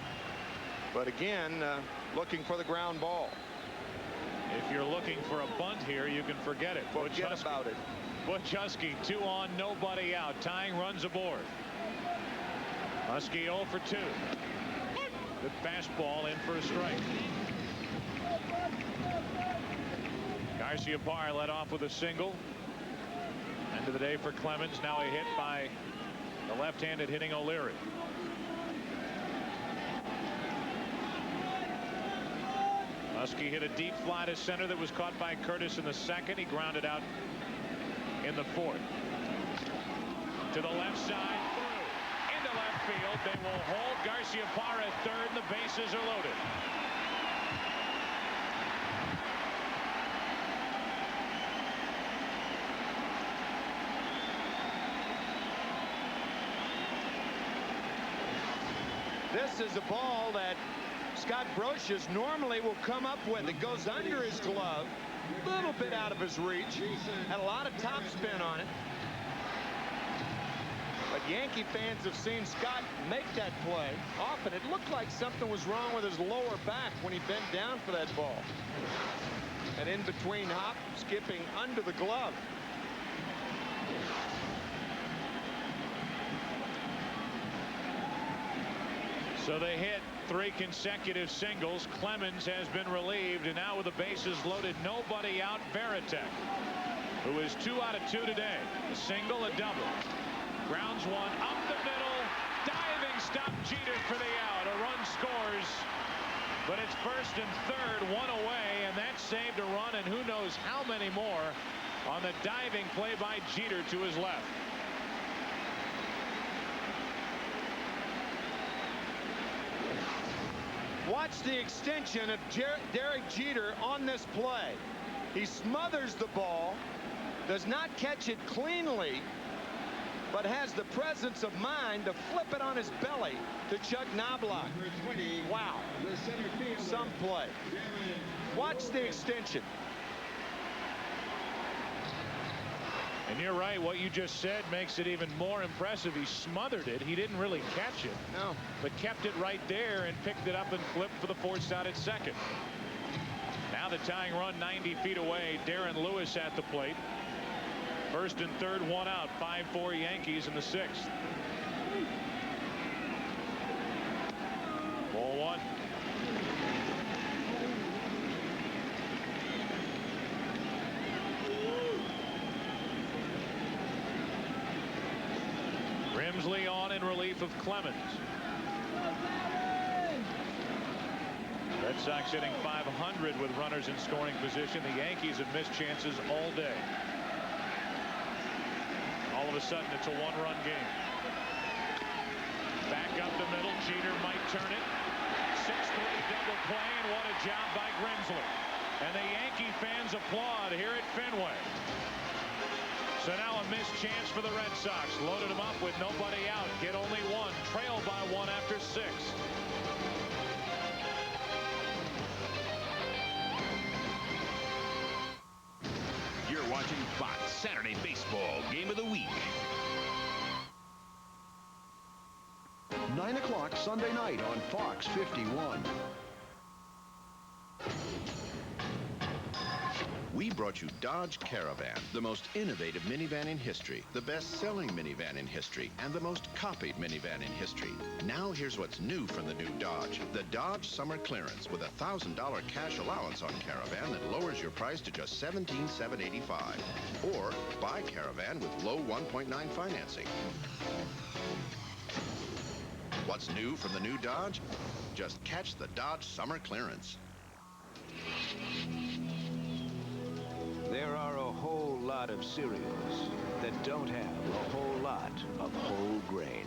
But again, looking for the ground ball. If you're looking for a bunt here, you can forget it. Forget about it. Butch Husky, 2 on, nobody out. Tying runs aboard. Husky 0 for 2. Good fastball in for a strike. Garciaparra led off with a single. End of the day for Clemens. Now a hit by the left-handed hitting O'Leary. Husky hit a deep fly to center that was caught by Curtis in the second. He grounded out in the fourth. To the left side. Into left field. They will hold Garciaparra at third, and the bases are loaded. This is a ball that Scott Brocious normally will come up with. It goes under his glove, a little bit out of his reach. Had a lot of top spin on it. But Yankee fans have seen Scott make that play often. It looked like something was wrong with his lower back when he bent down for that ball. And in between hop, skipping under the glove. So they hit 3 consecutive singles. Clemens has been relieved, and now with the bases loaded, nobody out, Veritek, who is 2 out of 2 today. A single, a double. Grounds one up the middle. Diving stop Jeter for the out. A run scores, but it's first and third, 1 away, and that saved a run, and who knows how many more on the diving play by Jeter to his left. Watch the extension of Derek Jeter on this play. He smothers the ball, does not catch it cleanly, but has the presence of mind to flip it on his belly to Chuck Knobloch. Wow. Some play. Watch the extension. And you're right, what you just said makes it even more impressive. He smothered it. He didn't really catch it. No. But kept it right there and picked it up and flipped for the forced out at second. Now the tying run 90 feet away. Darren Lewis at the plate. First and third, 1 out. 5-4 Yankees in the 6th. Ball 1. Grimsley on in relief of Clemens. Red Sox hitting .500 with runners in scoring position. The Yankees have missed chances all day. All of a sudden, it's a 1-run game. Back up the middle. Jeter might turn it. 6-3 double play, and what a job by Grimsley. And the Yankee fans applaud here at Fenway. So now a missed chance for the Red Sox. Loaded him up with nobody out. Get only one. Trail by one after 6. You're watching Fox Saturday Baseball Game of the Week. 9 o'clock Sunday night on Fox 51. We brought you Dodge Caravan, the most innovative minivan in history, the best-selling minivan in history, and the most copied minivan in history. Now here's what's new from the new Dodge. The Dodge Summer Clearance with a $1,000 cash allowance on Caravan that lowers your price to just $17,785. Or buy Caravan with low 1.9 financing. What's new from the new Dodge? Just catch the Dodge Summer Clearance. There are a whole lot of cereals that don't have a whole lot of whole grain.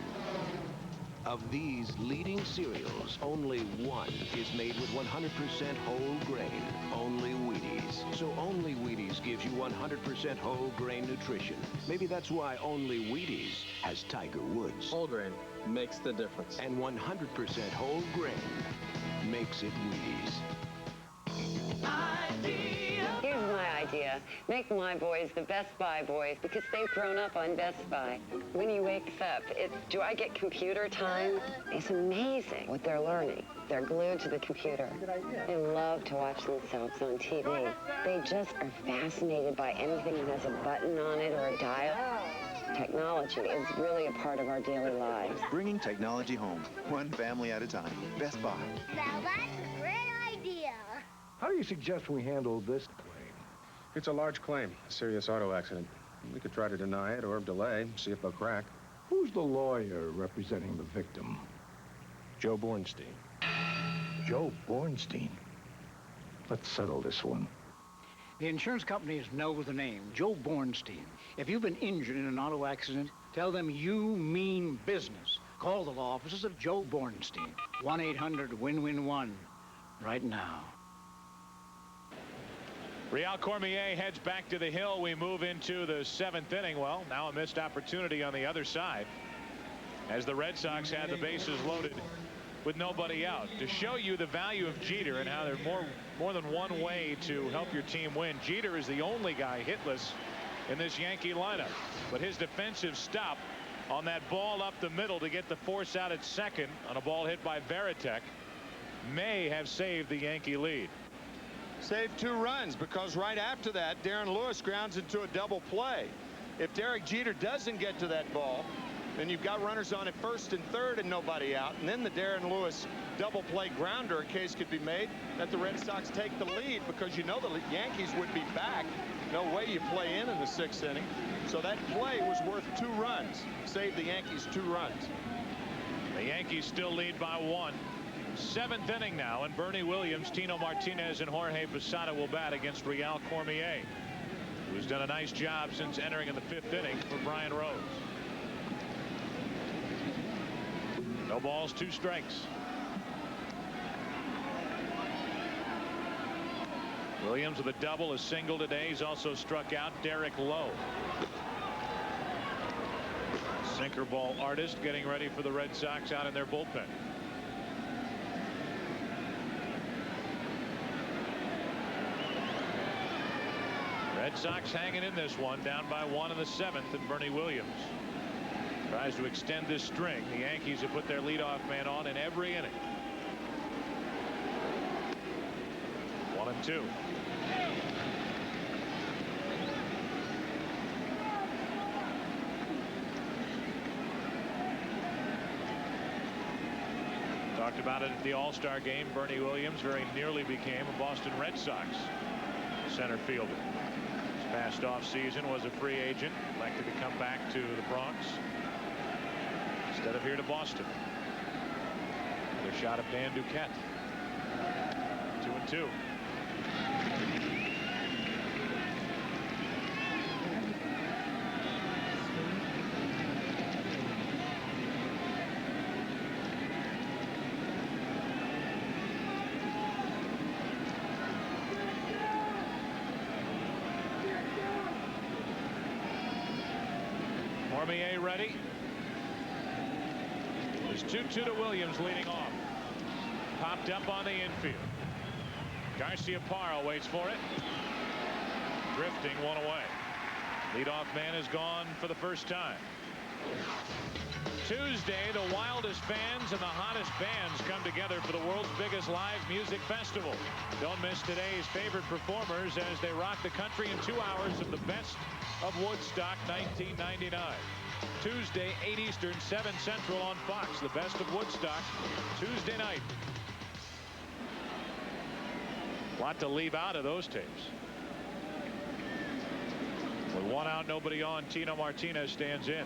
Of these leading cereals, only one is made with 100% whole grain, only Wheaties. So only Wheaties gives you 100% whole grain nutrition. Maybe that's why only Wheaties has Tiger Woods. Whole grain makes the difference. And 100% whole grain makes it Wheaties. Here's my idea. Make my boys the Best Buy boys because they've grown up on Best Buy. When he wakes up, do I get computer time? It's amazing what they're learning. They're glued to the computer. They love to watch themselves on TV. They just are fascinated by anything that has a button on it or a dial. Technology is really a part of our daily lives. Bringing technology home, one family at a time. Best Buy. Now that's a great idea. How do you suggest we handle this claim? It's a large claim, a serious auto accident. We could try to deny it or delay, see if they'll crack. Who's the lawyer representing the victim? Joe Bornstein. Joe Bornstein. Let's settle this one. The insurance companies know the name, Joe Bornstein. If you've been injured in an auto accident, tell them you mean business. Call the law offices of Joe Bornstein. 1-800-WIN-WIN-1. Right now. Real Cormier heads back to the hill. We move into the 7th inning. Well, now a missed opportunity on the other side as the Red Sox had the bases loaded with nobody out. To show you the value of Jeter and how there's more than one way to help your team win. Jeter is the only guy hitless in this Yankee lineup, but his defensive stop on that ball up the middle to get the force out at second on a ball hit by Veritek may have saved the Yankee lead. Saved 2 runs because right after that, Darren Lewis grounds into a double play. If Derek Jeter doesn't get to that ball, then you've got runners on at first and third and nobody out. And then the Darren Lewis double play grounder, a case could be made that the Red Sox take the lead because you know the Yankees would be back. No way you play in the 6th inning. So that play was worth 2 runs. Saved the Yankees 2 runs. The Yankees still lead by 1. 7th inning now, and Bernie Williams, Tino Martinez, and Jorge Posada will bat against Real Cormier, who's done a nice job since entering in the 5th inning for Brian Rose. No balls, 2 strikes. Williams with a double, a single today. He's also struck out Derek Lowe. Sinker ball artist getting ready for the Red Sox out in their bullpen. Red Sox hanging in this one, down by 1 in the 7th, and Bernie Williams tries to extend this string. The Yankees have put their leadoff man on in every inning. 1-2. Talked about it at the All-Star game. Bernie Williams very nearly became a Boston Red Sox center fielder. His past off-season was a free agent, elected to come back to the Bronx instead of here to Boston. Another shot of Dan Duquette. 2-2. Cormier ready. There's 2-2 to Williams leading off. Popped up on the infield. Garciaparra waits for it. Drifting one away. Leadoff man is gone for the first time. Tuesday, the wildest fans and the hottest bands come together for the world's biggest live music festival. Don't miss today's favorite performers as they rock the country in 2 hours of the best of Woodstock 1999. Tuesday, 8 Eastern, 7 Central on Fox. The best of Woodstock Tuesday night. A lot to leave out of those tapes. With 1 out, nobody on, Tino Martinez stands in.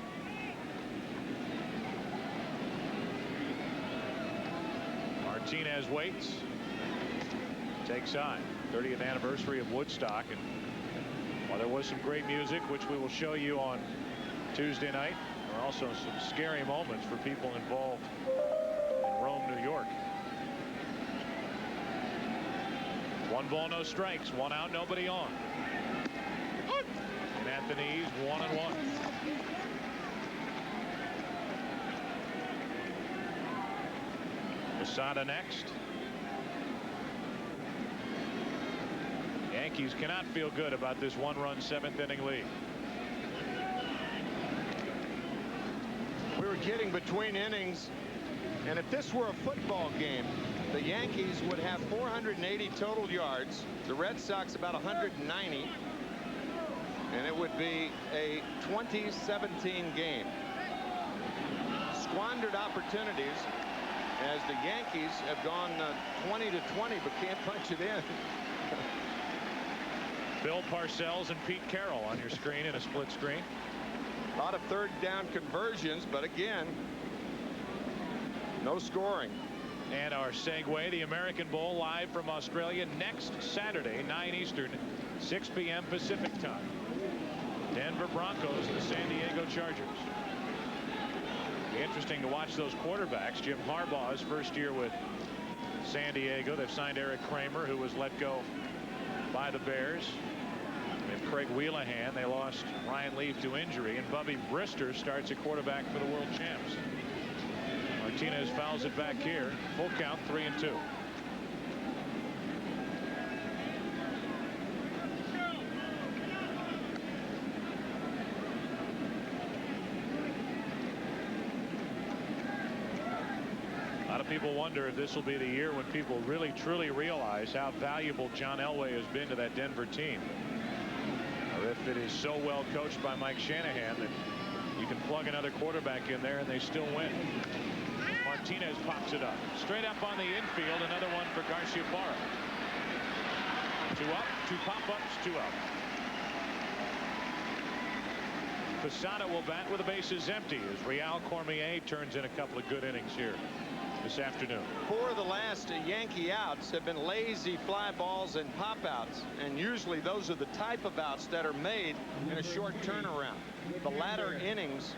Martinez waits. Takes on 30th anniversary of Woodstock, and while there was some great music, which we will show you on Tuesday night, there are also some scary moments for people involved in Rome, New York. 1 ball, no strikes. 1 out, nobody on. And Anthony's 1-1. Posada next. Yankees cannot feel good about this 1-run 7th inning lead. We were getting between innings, and if this were a football game, the Yankees would have 480 total yards, the Red Sox about 190, and it would be a 20-17 game. Squandered opportunities as the Yankees have gone 20-20 but can't punch it in. Bill Parcells and Pete Carroll on your screen in a split screen. A lot of third down conversions, but again, no scoring. And our segue, the American Bowl, live from Australia next Saturday, 9 Eastern, 6 p.m. Pacific time. Denver Broncos and the San Diego Chargers. Be interesting to watch those quarterbacks. Jim Harbaugh's first year with San Diego. They've signed Eric Kramer, who was let go by the Bears. And Craig Wheelahan, they lost Ryan Leaf to injury, and Bubby Brister starts at quarterback for the world champs. Martinez fouls it back here. Full count, 3-2. A lot of people wonder if this will be the year when people really truly realize how valuable John Elway has been to that Denver team, or if it is so well coached by Mike Shanahan that you can plug another quarterback in there and they still win. Martinez pops it up straight up on the infield. Another one for Garciaparra. 2 up, 2 pop-ups, 2 out. Posada will bat with the bases empty as Real Cormier turns in a couple of good innings here this afternoon. 4 of the last Yankee outs have been lazy fly balls and pop outs, and usually those are the type of outs that are made in a short turnaround. The latter innings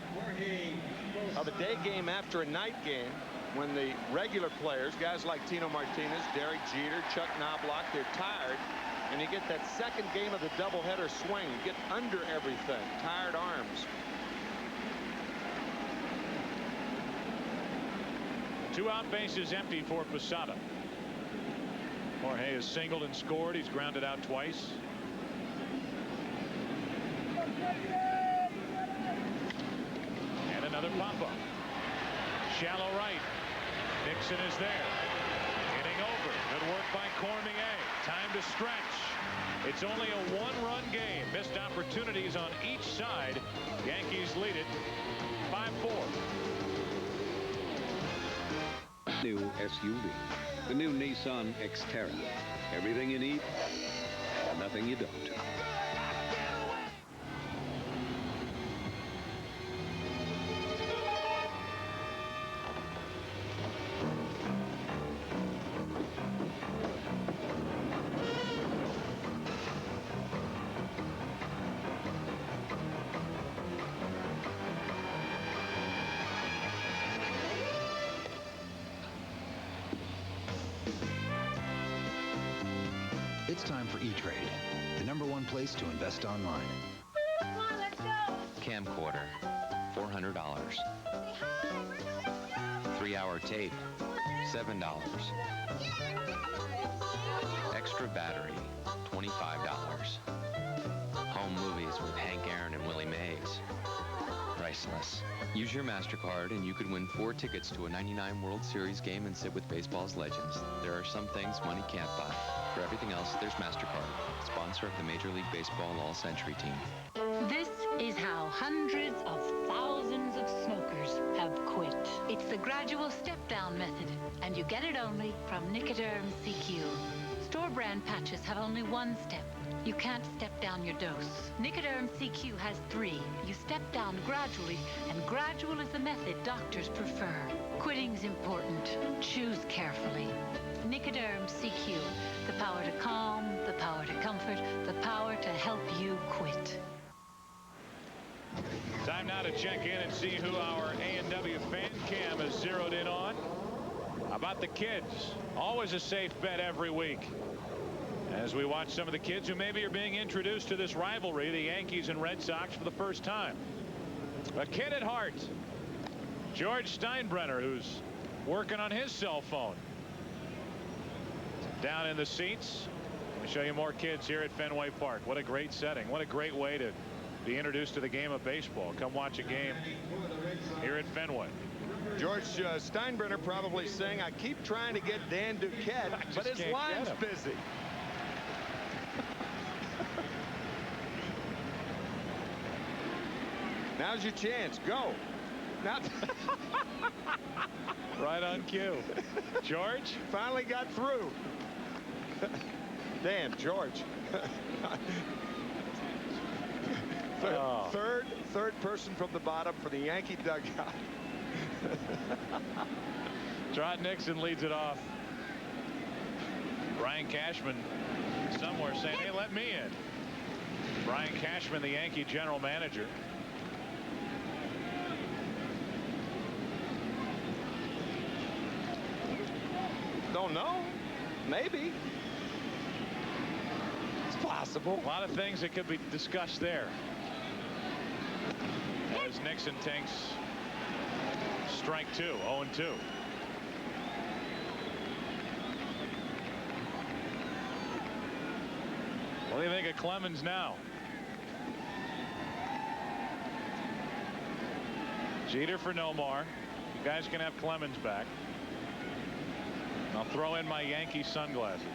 of a day game after a night game, when the regular players, guys like Tino Martinez, Derek Jeter, Chuck Knobloch, they're tired, and you get that second game of the doubleheader swing. You get under everything, tired arms. 2 out, bases empty for Posada. Jorge has singled and scored. He's grounded out twice. And another pop-up. Shallow right. Nixon is there. Hitting over. Good work by Cormier. Time to stretch. It's only a 1-run game. Missed opportunities on each side. Yankees lead it 5-4. New SUV, the new Nissan Xterra. Everything you need, and nothing you don't. It's time for E-Trade, the #1 place to invest online. Come on, let's go. Camcorder. $400. 3-hour tape, $7. Extra battery, $25. Home movies with Hank Aaron and Willie Mays. Priceless. Use your MasterCard and you could win 4 tickets to a '99 World Series game and sit with baseball's legends. There are some things money can't buy. For everything else, there's MasterCard, sponsor of the Major League Baseball All-Century Team. This is how hundreds of thousands of smokers have quit. It's the gradual step-down method, and you get it only from Nicoderm CQ. Store brand patches have only one step. You can't step down your dose. Nicoderm CQ has 3. You step down gradually, and gradual is the method doctors prefer. Quitting's important. Choose carefully. Nicoderm CQ. The power to calm, the power to comfort, the power to help you quit. Time now to check in and see who our A&W fan cam is zeroed in on. How about the kids? Always a safe bet every week. As we watch some of the kids who maybe are being introduced to this rivalry, the Yankees and Red Sox, for the first time. A kid at heart, George Steinbrenner, who's working on his cell phone. Down in the seats. I'll show you more kids here at Fenway Park. What a great setting. What a great way to be introduced to the game of baseball. Come watch a game here at Fenway. George Steinbrenner probably saying, I keep trying to get Dan Duquette, but his line's busy. Now's your chance. Go. Now. Right on cue. George finally got through. Dan, George. Third person from the bottom for the Yankee dugout. Trot Nixon leads it off. Brian Cashman somewhere saying, hey, let me in. Brian Cashman, the Yankee general manager. Don't know. Maybe. It's possible. A lot of things that could be discussed there. As Nixon takes strike 2, 0-2. What do you think of Clemens now? Jeter for Nomar. You guys can have Clemens back. I'll throw in my Yankee sunglasses.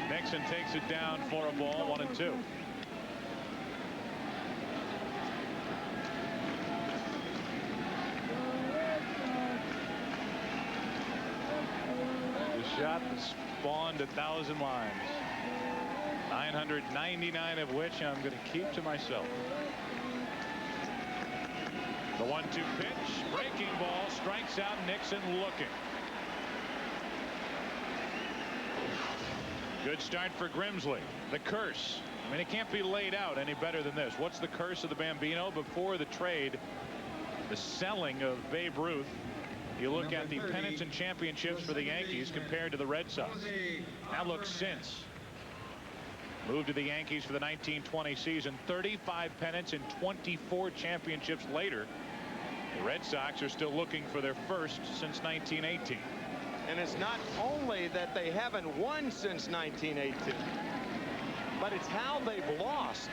Nixon takes it down for a ball, 1-2. The shot that spawned 1,000 lines. 999 of which I'm going to keep to myself. The 1-2 pitch, breaking ball, strikes out. Nixon looking. Good start for Grimsley. The curse. I mean, it can't be laid out any better than this. What's the curse of the Bambino? Before the trade, the selling of Babe Ruth, you look at the pennants and championships for the Yankees compared to the Red Sox. Now look since. Moved to the Yankees for the 1920 season. 35 pennants and 24 championships later. The Red Sox are still looking for their first since 1918. And it's not only that they haven't won since 1918, but it's how they've lost.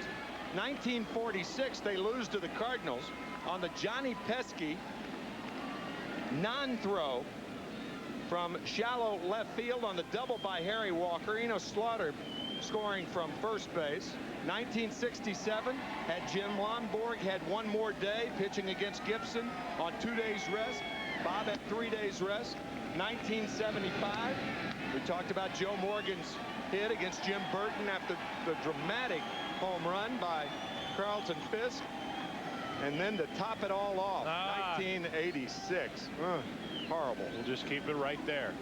1946, they lose to the Cardinals on the Johnny Pesky non-throw from shallow left field on the double by Harry Walker. Eno Slaughter scoring from first base. 1967 had Jim Lonborg had one more day pitching against Gibson on 2 days rest. Bob had 3 days rest. 1975, we talked about Joe Morgan's hit against Jim Burton after the dramatic home run by Carlton Fisk. And then to top it all off, 1986. Horrible. We'll just keep it right there.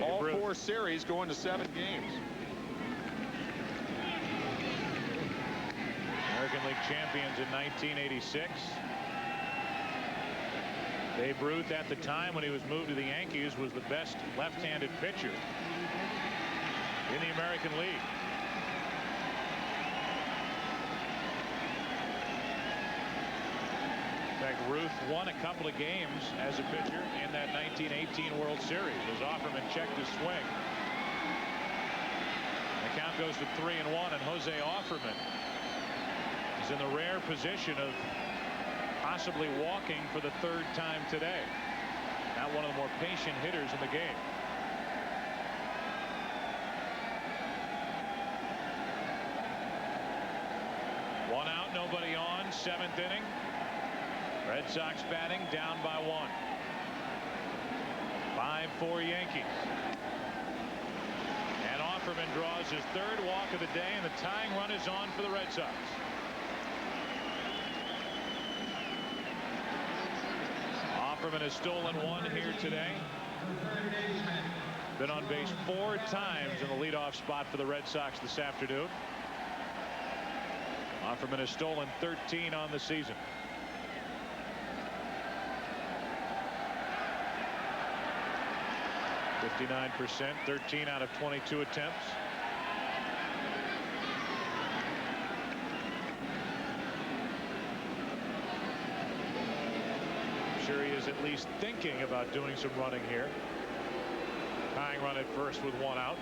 All 4 series going to 7 games. American League champions in 1986. Babe Ruth at the time when he was moved to the Yankees was the best left-handed pitcher in the American League. In fact, Ruth won a couple of games as a pitcher in that 1918 World Series as Offerman checked his swing. The count goes to 3-1, and Jose Offerman is in the rare position of possibly walking for the third time today. Not one of the more patient hitters in the game. One out, nobody on, 7th inning. Red Sox batting down by 1. 5-4 Yankees. And Offerman draws his 3rd walk of the day, and the tying run is on for the Red Sox. Offerman has stolen 1 here today. Been on base 4 times in the leadoff spot for the Red Sox this afternoon. Offerman has stolen 13 on the season. %, 13 out of 22 attempts. I'm sure he is at least thinking about doing some running here. Tying run at first with 1 out.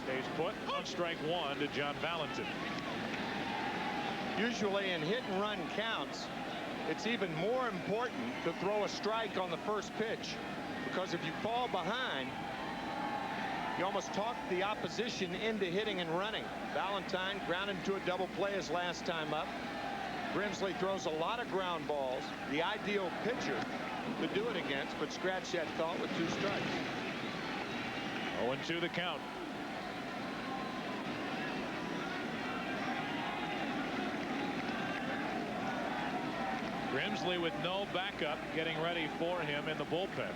Stays put on strike 1 to John Valentin. Usually in hit and run counts, it's even more important to throw a strike on the first pitch, because if you fall behind, you almost talk the opposition into hitting and running. Valentine grounded into a double play his last time up. Grimsley throws a lot of ground balls. The ideal pitcher to do it against, but scratch that thought with 2 strikes. 0-2 the count. Grimsley with no backup getting ready for him in the bullpen.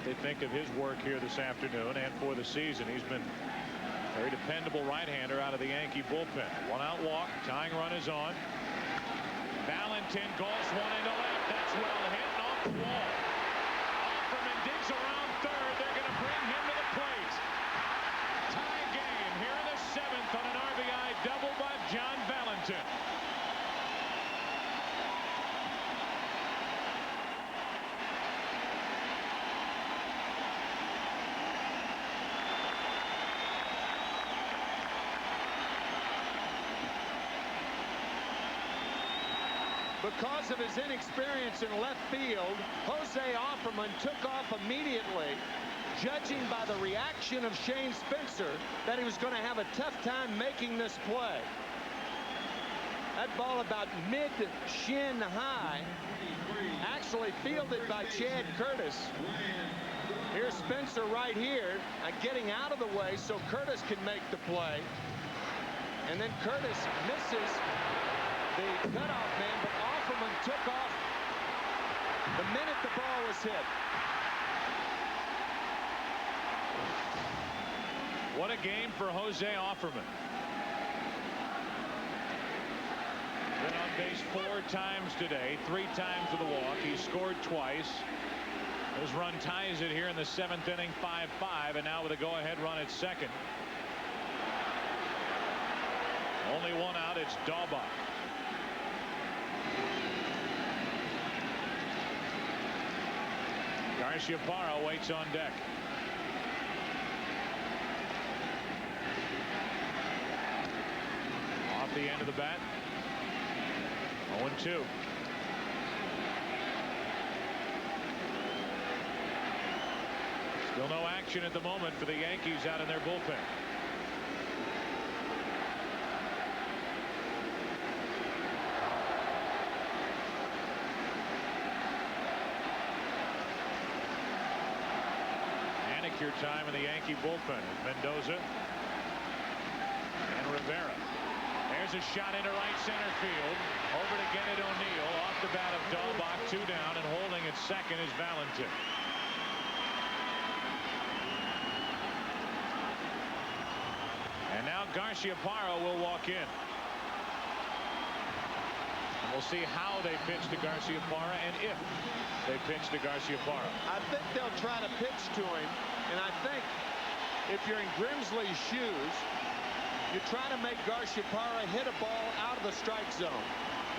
They think of his work here this afternoon and for the season. He's been a very dependable right-hander out of the Yankee bullpen. 1 out walk. Tying run is on. Valentin goes 1 into left. That's well hit and off the wall. Offerman digs around third. They're going to bring him to the plate. Tie game here in the 7th on an RBI double by John Valentin. Because of his inexperience in left field, Jose Offerman took off immediately, judging by the reaction of Shane Spencer that he was going to have a tough time making this play. That ball about mid-shin high, actually fielded by Chad Curtis. Here's Spencer right here, getting out of the way so Curtis can make the play. And then Curtis misses the cutoff man, but Offerman took off the minute the ball was hit. What a game for Jose Offerman. Been on base 4 times today, 3 times with a walk. He scored twice. His run ties it here in the 7th inning, 5-5, and now with a go-ahead run at second. Only 1 out. It's Daubach. Garciaparra waits on deck. Off the end of the bat. 0-2. Still no action at the moment for the Yankees out in their bullpen. Manicure time in the Yankee bullpen. Mendoza and Rivera. There's a shot into right center field. Over to Kenneth O'Neill. Off the bat of Daubach. 2 down, and holding at second is Valentin. And now Garciaparra will walk in. And we'll see how they pitch to Garciaparra and if they pitch to Garciaparra. I think they'll try to pitch to him, and I think if you're in Grimsley's shoes, you try to make Garciaparra hit a ball out of the strike zone.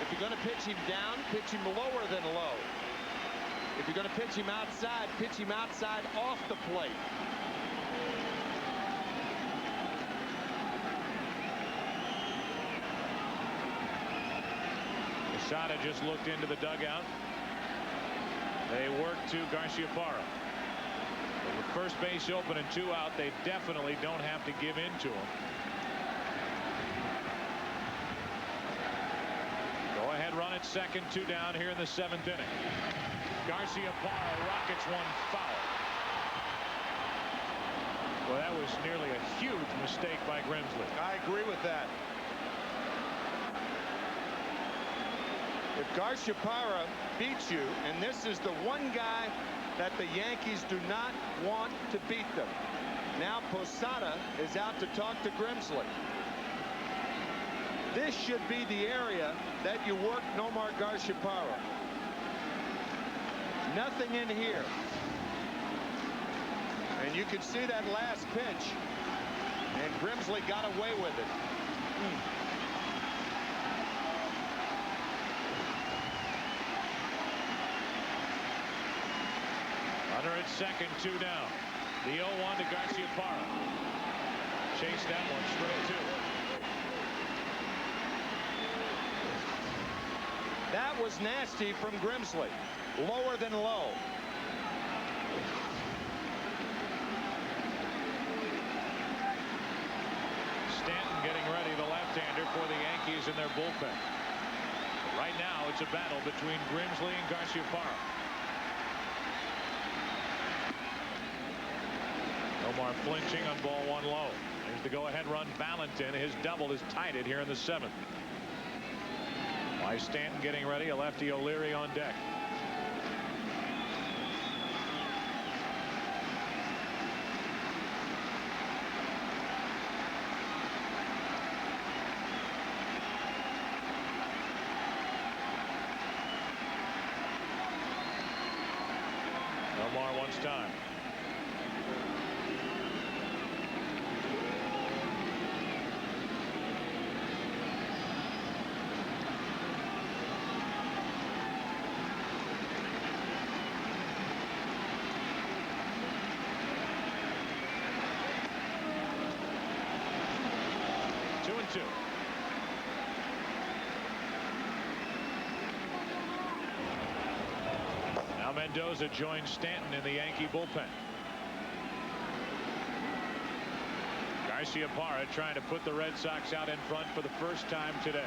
If you're going to pitch him down, pitch him lower than low. If you're going to pitch him outside off the plate. Posada just looked into the dugout. They work to Garciaparra. With first base open and 2 out, they definitely don't have to give in to him. Go ahead run at second, 2 down here in the 7th inning. Garciaparra rockets one foul. Well, that was nearly a huge mistake by Grimsley. I agree with that. If Garciaparra beats you, and this is the one guy that the Yankees do not want to beat them. Now Posada is out to talk to Grimsley. This should be the area that you work Nomar Garciaparra. Nothing in here. And you can see that last pitch. And Grimsley got away with it. Runner at second, 2 down. The 0-1 to Garciaparra. Chase that one straight 2. That was nasty from Grimsley. Lower than low. Stanton getting ready, the left-hander for the Yankees in their bullpen. Right now, it's a battle between Grimsley and Garciaparra. Omar flinching on ball 1 low. There's the go-ahead run. Valentin. His double is tied it here in the 7th. Why Stanton getting ready? A lefty O'Leary on deck. Omar wants time. Now Mendoza joins Stanton in the Yankee bullpen. Garciaparra trying to put the Red Sox out in front for the first time today.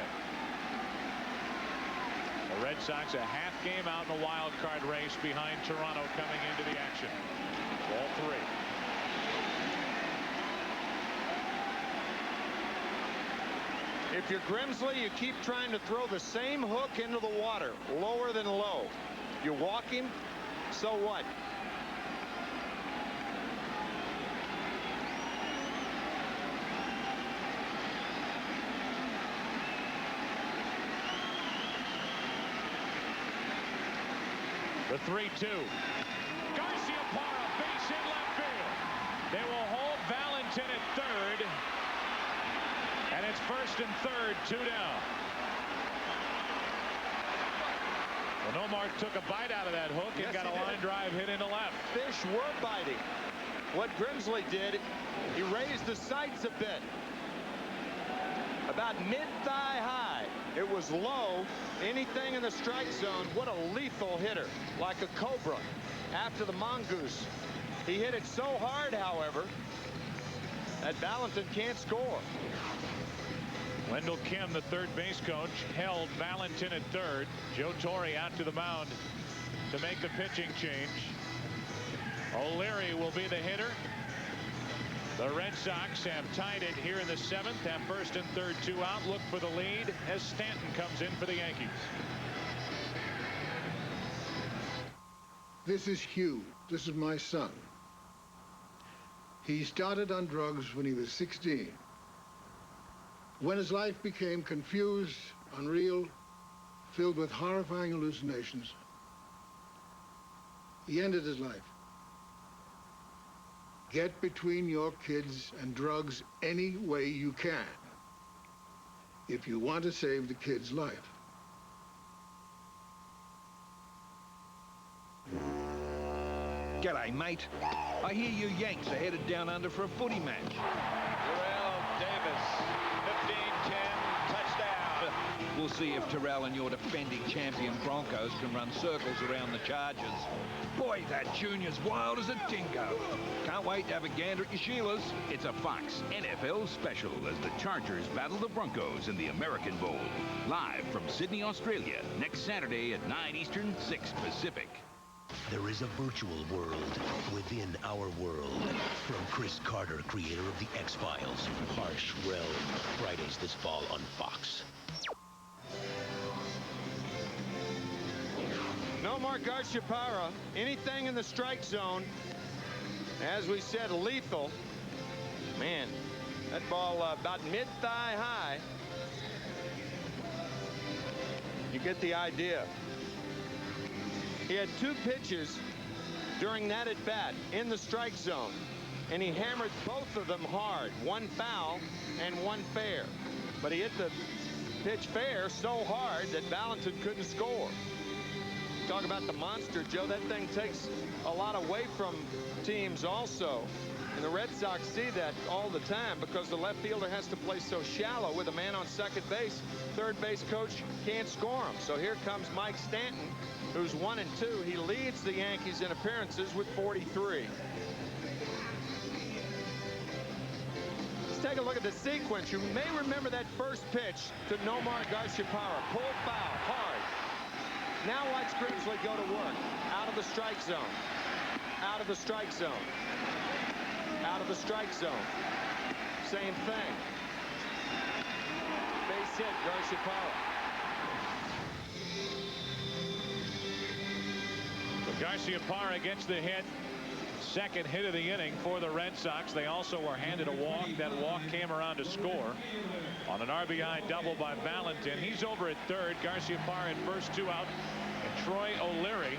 The Red Sox a half game out in the wild card race behind Toronto coming into the action. Ball 3. If you're Grimsley, you keep trying to throw the same hook into the water, lower than low. You walk him, so what? The 3-2. Garciaparra, base in left field. They will hold Valentin at third. And it's first and third, 2 down. Well, Nomar took a bite out of that hook and got a line drive hit into left. Fish were biting. What Grimsley did, he raised the sights a bit. About mid-thigh high. It was low. Anything in the strike zone. What a lethal hitter. Like a cobra after the mongoose. He hit it so hard, however, that Valentin can't score. Wendell Kim, the third base coach, held Valentin at third. Joe Torre out to the mound to make the pitching change. O'Leary will be the hitter. The Red Sox have tied it here in the 7th. Have first and third, 2 out. Look for the lead as Stanton comes in for the Yankees. This is Hugh. This is my son. He started on drugs when he was 16. When his life became confused, unreal, filled with horrifying hallucinations, he ended his life. Get between your kids and drugs any way you can if you want to save the kid's life. G'day, mate. I hear you Yanks are headed down under for a footy match. Terrell Davis, 15-10, touchdown. We'll see if Terrell and your defending champion Broncos can run circles around the Chargers. Boy, that junior's wild as a dingo. Can't wait to have a gander at your Sheilas. It's a Fox NFL special as the Chargers battle the Broncos in the American Bowl. Live from Sydney, Australia, next Saturday at 9 Eastern, 6 Pacific. There is a virtual world within our world. From Chris Carter, creator of The X-Files, Harsh Realm. Fridays this fall on Fox. Nomar Garciaparra, anything in the strike zone, as we said, lethal. Man, that ball about mid-thigh high. You get the idea. He had 2 pitches during that at-bat in the strike zone, and he hammered both of them hard, 1 foul and 1 fair. But he hit the pitch fair so hard that Valentin couldn't score. Talk about the monster, Joe. That thing takes a lot away from teams also. And the Red Sox see that all the time because the left fielder has to play so shallow with a man on second base. Third base coach can't score him. So here comes Mike Stanton, who's 1-2. He leads the Yankees in appearances with 43. Let's take a look at the sequence. You may remember that first pitch to Nomar Garciaparra. Pull foul, hard. Now watch Grimsley go to work. Out of the strike zone. Out of the strike zone. Out of the strike zone. Same thing. Base hit, Garciaparra. Garciaparra gets the hit. Second hit of the inning for the Red Sox. They also were handed a walk. That walk came around to score on an RBI double by Valentin. He's over at third. Garciaparra at first, 2 out. And Troy O'Leary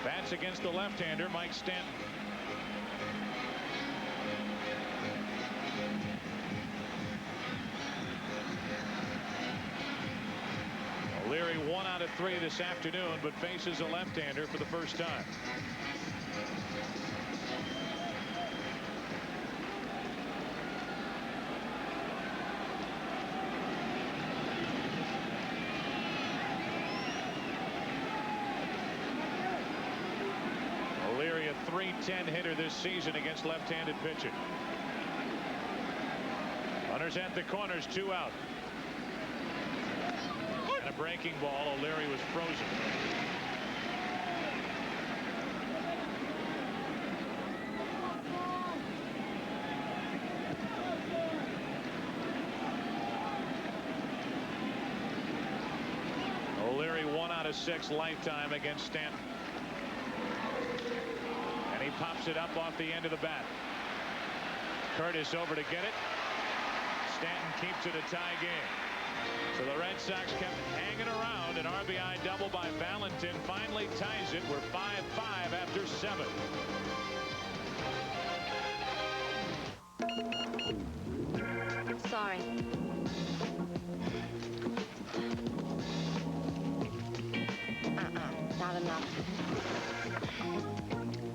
bats against the left-hander Mike Stanton. O'Leary 1 out of 3 this afternoon, but faces a left-hander for the first time. O'Leary, a .310 hitter this season against left-handed pitching. Runners at the corners, 2 out. And a breaking ball. O'Leary was frozen. O'Leary 1 out of 6 lifetime against Stanton. And he pops it up off the end of the bat. Curtis over to get it. Stanton keeps it a tie game. So the Red Sox kept hanging around. An RBI double by Valentin finally ties it. We're 5-5 after 7. Sorry. Not enough.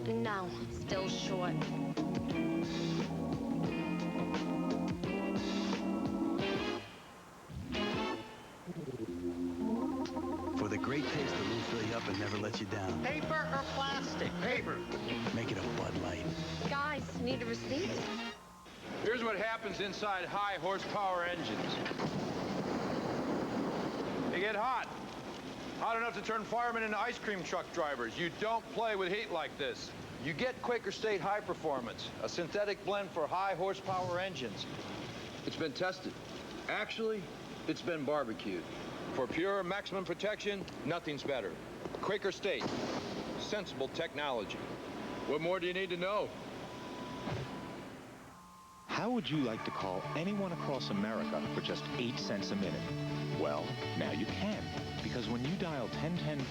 No, still short. For the great taste that will fill you up and never let you down. Paper or plastic? Paper. Make it a Bud Light. Guys, need a receipt? Here's what happens inside high horsepower engines. They get hot. Hot enough to turn firemen into ice cream truck drivers. You don't play with heat like this. You get Quaker State High Performance, a synthetic blend for high horsepower engines. It's been tested. Actually, it's been barbecued. For pure maximum protection, nothing's better. Quaker State, sensible technology. What more do you need to know? How would you like to call anyone across America for just 8 cents a minute? Well, now you can. Because when you dial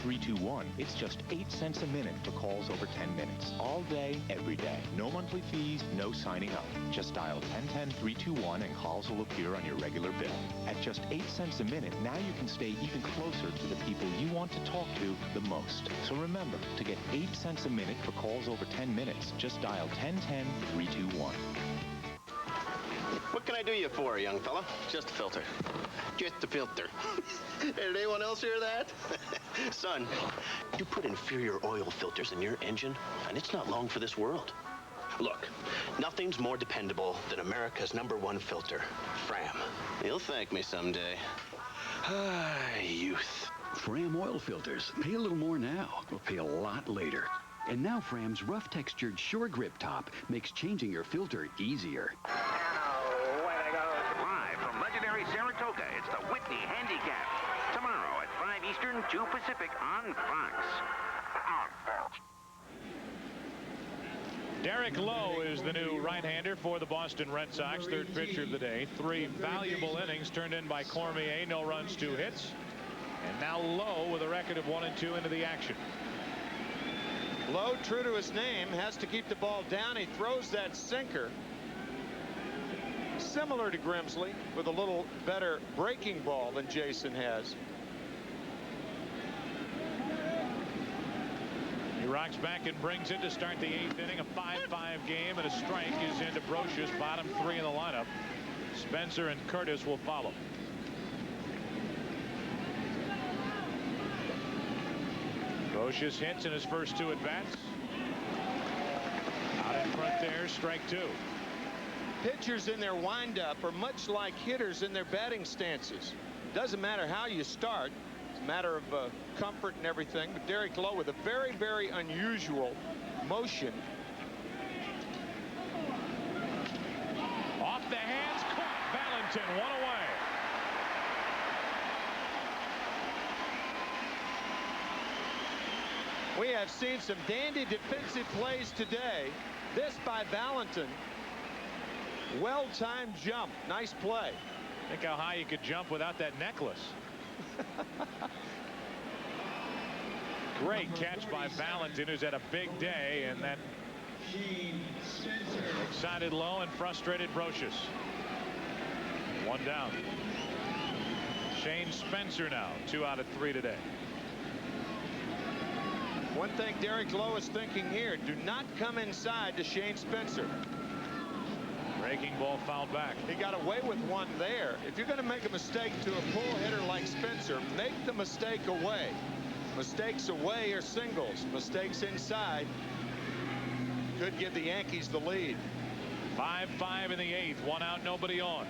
1010-321, it's just 8 cents a minute for calls over 10 minutes. All day, every day. No monthly fees, no signing up. Just dial 1010-321 and calls will appear on your regular bill. At just 8 cents a minute, now you can stay even closer to the people you want to talk to the most. So remember, to get 8 cents a minute for calls over 10 minutes, just dial 1010-321. What can I do you for, young fella? Just a filter. Just a filter. Did anyone else hear that? Son, you put inferior oil filters in your engine, and it's not long for this world. Look, nothing's more dependable than America's #1 filter, Fram. You'll thank me someday. Ah, youth. Fram oil filters. Pay a little more now, or pay a lot later. And now Fram's rough textured Sure Grip top makes changing your filter easier. Live from legendary Saratoga, it's the Whitney Handicap. Tomorrow at 5 Eastern, 2 Pacific on Fox. Derek Lowe is the new right-hander for the Boston Red Sox. Third pitcher of the day. 3 valuable innings turned in by Cormier. No runs, 2 hits. And now Lowe with a record of 1-2 into the action. Lowe, true to his name, has to keep the ball down. He throws that sinker. Similar to Grimsley, with a little better breaking ball than Jason has. He rocks back and brings it to start the 8th inning. A 5-5 game, and a strike is into Brocious, bottom 3 in the lineup. Spencer and Curtis will follow. Brocious hits in his first 2 at-bats. Out in front there, strike 2. Pitchers in their windup are much like hitters in their batting stances. Doesn't matter how you start. It's a matter of comfort and everything. But Derek Lowe with a very, very unusual motion. Off the hands, caught. Valentin, 1 away. We have seen some dandy defensive plays today. This by Valentin. Well-timed jump. Nice play. Think how high you could jump without that necklace. Great catch by Valentin, who's had a big day, and that excited Lowe and frustrated Brocious. 1 down. Shane Spencer now, 2 out of 3 today. One thing Derek Lowe is thinking here, do not come inside to Shane Spencer. Breaking ball fouled back. He got away with 1 there. If you're going to make a mistake to a pull hitter like Spencer, make the mistake away. Mistakes away are singles. Mistakes inside could give the Yankees the lead. 5-5 in the 8th. 1 out, nobody on.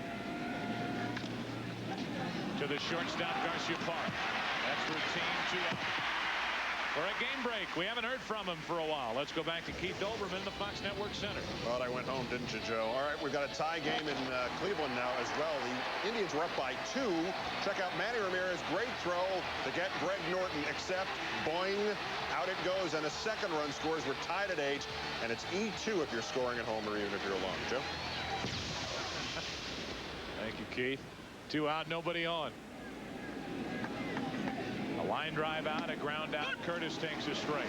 To the shortstop, Garcia Park. That's routine, 2 out. For a game break, we haven't heard from him for a while. Let's go back to Keith Olbermann in the Fox Network Center. Well, I went home, didn't you, Joe? All right, we've got a tie game in Cleveland now as well. The Indians were up by 2. Check out Manny Ramirez, great throw to get Greg Norton, except boing, out it goes, and a 2nd run scores. We're tied at 8, and it's E2 if you're scoring at home or even if you're alone. Joe? Thank you, Keith. 2 out, nobody on. A line drive out, a ground out. Curtis takes a strike.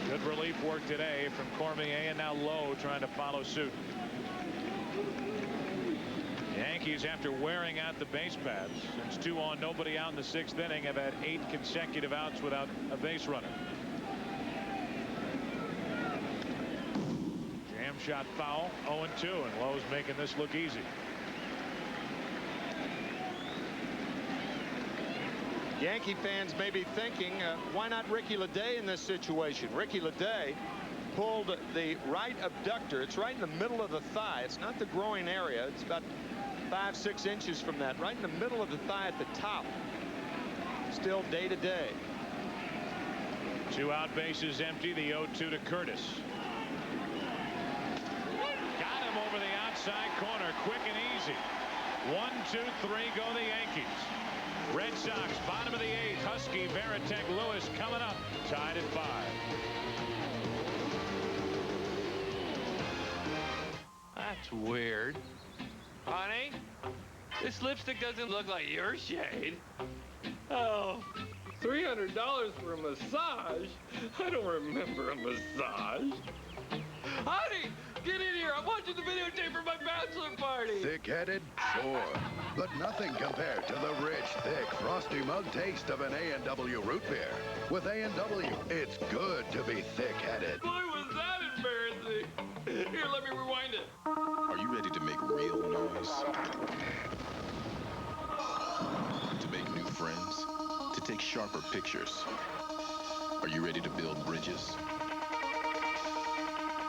Good relief work today from Cormier, and now Lowe trying to follow suit. Yankees, after wearing out the base paths, since 2 on, nobody out in the 6th inning, have had 8 consecutive outs without a base runner. Jam shot foul, 0-2, and Lowe's making this look easy. Yankee fans may be thinking, why not Ricky Leday in this situation? Ricky Leday pulled the right abductor. It's right in the middle of the thigh. It's not the groin area. It's about 5-6 inches from that, right in the middle of the thigh at the top. Still day to day. 2 out, bases empty. The 0-2 to Curtis. Got him over the outside corner, quick and easy. 1, 2, 3 go the Yankees. Red Sox, bottom of the 8th. Husky, Veritek, Lewis coming up, tied at 5. That's weird. Honey, this lipstick doesn't look like your shade. Oh, $300 for a massage? I don't remember a massage. Honey, get in here. I'm watching the videotape for my bachelor party. Thick-headed? Sure. But nothing compared to the rich, thick, frosty mug taste of an A&W root beer. With A&W, it's good to be thick-headed. Boy, was that embarrassing. Here, let me rewind it. Are you ready to make real noise? To make new friends? To take sharper pictures? Are you ready to build bridges?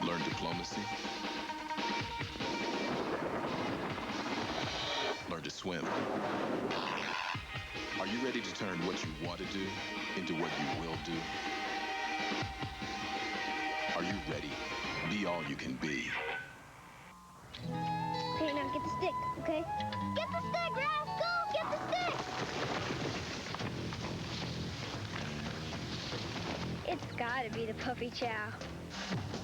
Learn diplomacy? Learn to swim? Are you ready to turn what you want to do into what you will do? Are you ready? Be all you can be. Okay, now get the stick, okay? Get the stick, rascal! Get the stick! It's gotta be the puppy chow.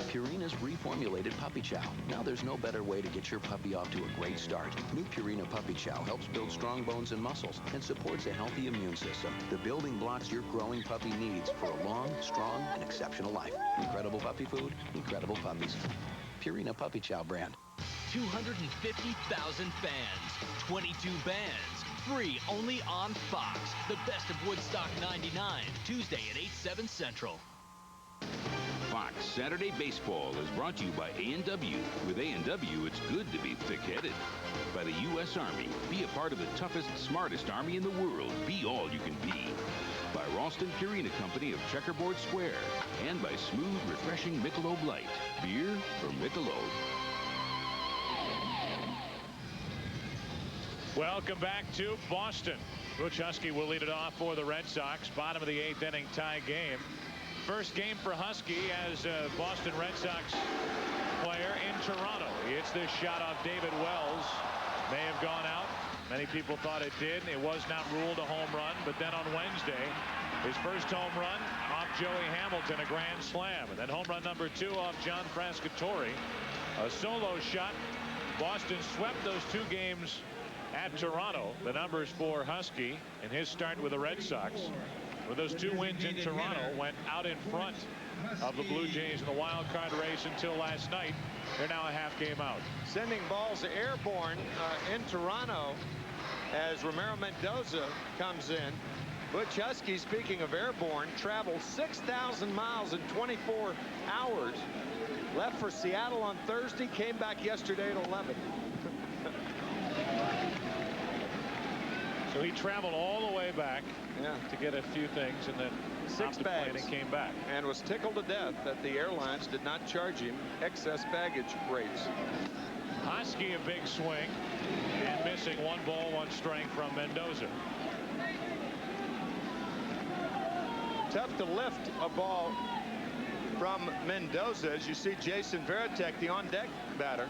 Purina's reformulated Puppy Chow. Now there's no better way to get your puppy off to a great start. New Purina Puppy Chow helps build strong bones and muscles and supports a healthy immune system. The building blocks your growing puppy needs for a long, strong, and exceptional life. Incredible puppy food, incredible puppies. Purina Puppy Chow brand. 250,000 fans, 22 bands, free only on Fox. The best of Woodstock 99, Tuesday at 8, 7 Central. Fox Saturday Baseball is brought to you by A&W. With A&W, it's good to be thick-headed. By the U.S. Army. Be a part of the toughest, smartest Army in the world. Be all you can be. By Ralston Purina Company of Checkerboard Square. And by smooth, refreshing Michelob Light. Beer from Michelob. Welcome back to Boston. Butch Husky will lead it off for the Red Sox. Bottom of the 8th inning tie game. First game for Husky as a Boston Red Sox player in Toronto. He hits this shot off David Wells. May have gone out. Many people thought it did. It was not ruled a home run. But then on Wednesday, his first home run off Joey Hamilton, a grand slam. And then home run number 2 off John Frascatore. A solo shot. Boston swept those 2 games at Toronto. The numbers for Husky in his start with the Red Sox. With those 2 wins in Toronto, went out in front of the Blue Jays in the wild card race until last night. They're now a half game out. Sending balls airborne in Toronto as Ramiro Mendoza comes in. Butch Husky, speaking of airborne, traveled 6,000 miles in 24 hours. Left for Seattle on Thursday, came back yesterday at 11. So he traveled all the way back to get a few things and then 6 bags and came back. And was tickled to death that the airlines did not charge him excess baggage rates. Husky a big swing and missing 1 ball 1 strike from Mendoza. Tough to lift a ball from Mendoza as you see Jason Varitek, the on deck batter.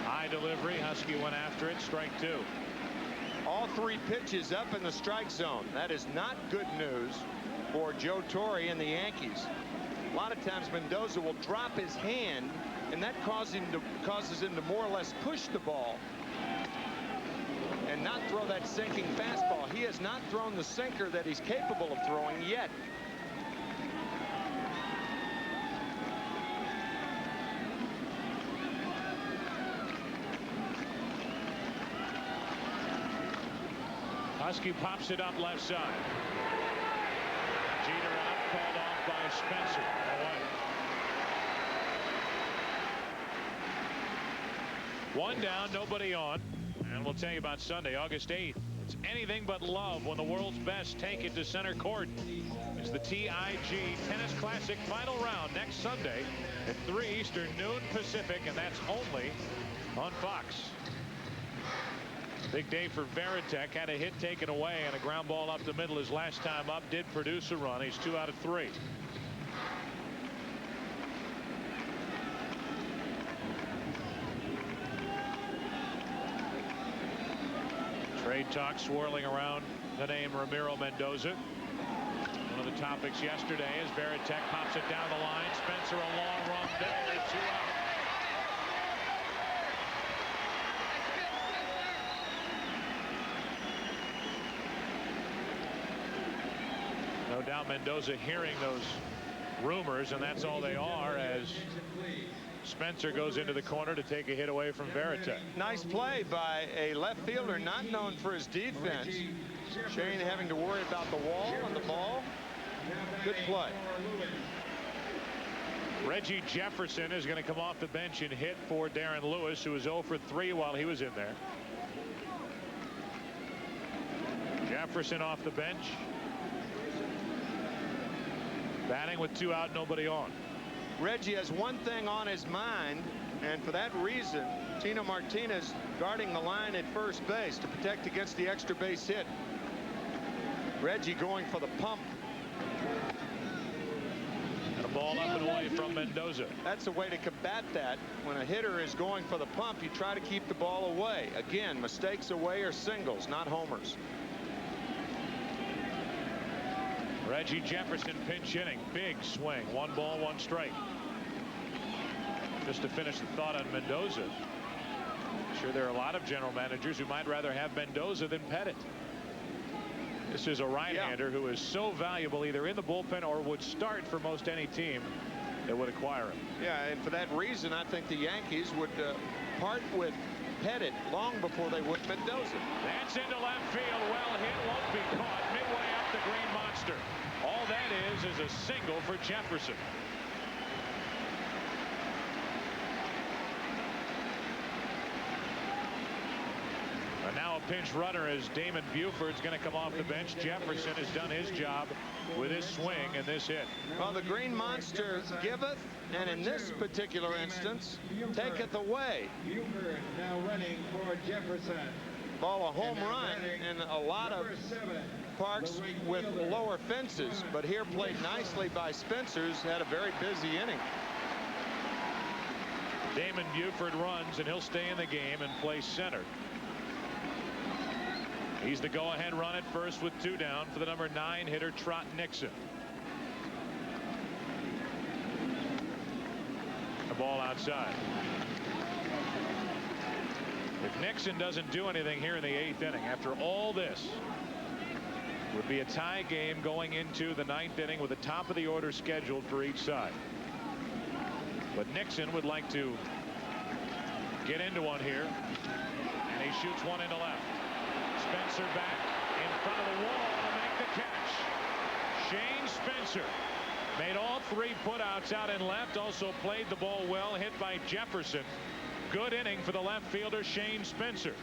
High delivery. Husky went after it. Strike 2. All 3 pitches up in the strike zone. That is not good news for Joe Torre and the Yankees. A lot of times Mendoza will drop his hand and that causes him to more or less push the ball and not throw that sinking fastball. He has not thrown the sinker that he's capable of throwing yet. Husky pops it up left side. Jeter out, called off by Spencer. Away. 1 down, nobody on. And we'll tell you about Sunday, August 8th. It's anything but love when the world's best take it to center court. It's the TIG Tennis Classic final round next Sunday at 3 Eastern, noon Pacific, and that's only on Fox. Big day for Varitek. Had a hit taken away and a ground ball up the middle his last time up. Did produce a run. He's 2 out of 3. Trade talk swirling around the name Ramiro Mendoza. One of the topics yesterday as Veritek pops it down the line. Spencer a long run there. 2 out. No doubt Mendoza hearing those rumors, and that's all they are, as Spencer goes into the corner to take a hit away from Veritek. Nice play by a left fielder not known for his defense. Shane having to worry about the wall and the ball. Good play. Reggie Jefferson is going to come off the bench and hit for Darren Lewis, who was 0 for 3 while he was in there. Jefferson off the bench. Batting with 2 out, nobody on. Reggie has one thing on his mind, and for that reason, Tino Martinez guarding the line at first base to protect against the extra base hit. Reggie going for the pump. And a ball up and away from Mendoza. That's a way to combat that. When a hitter is going for the pump, you try to keep the ball away. Again, mistakes away are singles, not homers. Reggie Jefferson pinch hitting. Big swing. 1 ball, 1 strike. Just to finish the thought on Mendoza. Sure, there are a lot of general managers who might rather have Mendoza than Pettit. This is a right-hander who is so valuable either in the bullpen or would start for most any team that would acquire him. Yeah, and for that reason, I think the Yankees would part with Pettit long before they would Mendoza. That's into left field. Well hit. Won't be caught. Midway up the green monster. All that is a single for Jefferson. And now a pinch runner as Damon Buford's going to come off the bench. Jefferson has done his job with his swing and this hit. Well, the green monster giveth, and in this particular instance, taketh away. Buford now running for Jefferson. Ball a home run in a lot of parks with lower fences, but here played nicely by Spencer's, had a very busy inning. Damon Buford runs, and he'll stay in the game and play center. He's the go-ahead run at first with 2 down for the number 9 hitter Trot Nixon. The ball outside. If Nixon doesn't do anything here in the 8th inning, after all this, it would be a tie game going into the 9th inning with the top of the order scheduled for each side. But Nixon would like to get into one here, and he shoots one into left. Spencer back in front of the wall to make the catch. Shane Spencer made all 3 putouts out in left, also played the ball well, hit by Jefferson. Good inning for the left fielder Shane Spencer.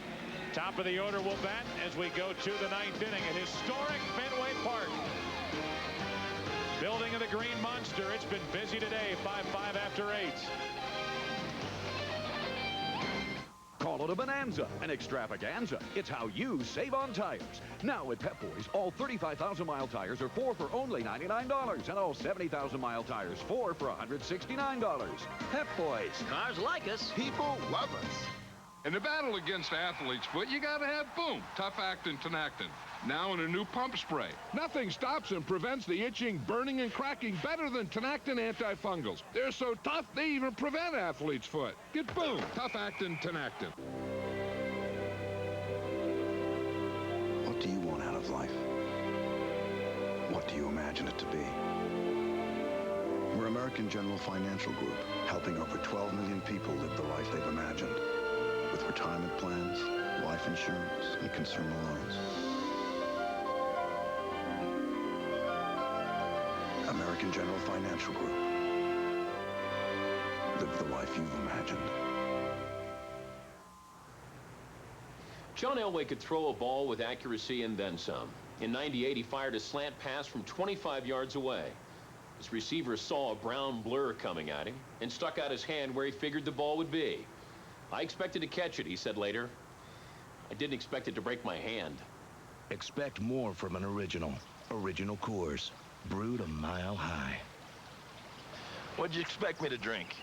Top of the order will bat as we go to the 9th inning at historic Fenway Park. Building of the Green Monster. It's been busy today. 5-5 after 8. Call it a bonanza, an extravaganza. It's how you save on tires. Now at Pep Boys, all 35,000-mile tires are 4 for only $99, and all 70,000-mile tires 4 for $169. Pep Boys. Cars like us. People love us. In the battle against athlete's foot, you gotta have Boom, Tough Actin' Tenactin. Now in a new pump spray. Nothing stops and prevents the itching, burning, and cracking better than Tenactin antifungals. They're so tough, they even prevent athlete's foot. Get Boom, Tough Actin' Tenactin. What do you want out of life? What do you imagine it to be? We're American General Financial Group, helping over 12 million people live the life they've imagined. With retirement plans, life insurance, and consumer loans. American General Financial Group. Live the life you've imagined. John Elway could throw a ball with accuracy and then some. In '98, he fired a slant pass from 25 yards away. His receiver saw a brown blur coming at him and stuck out his hand where he figured the ball would be. I expected to catch it, he said later. I didn't expect it to break my hand. Expect more from an original. Original Coors. Brewed a mile high. What'd you expect me to drink?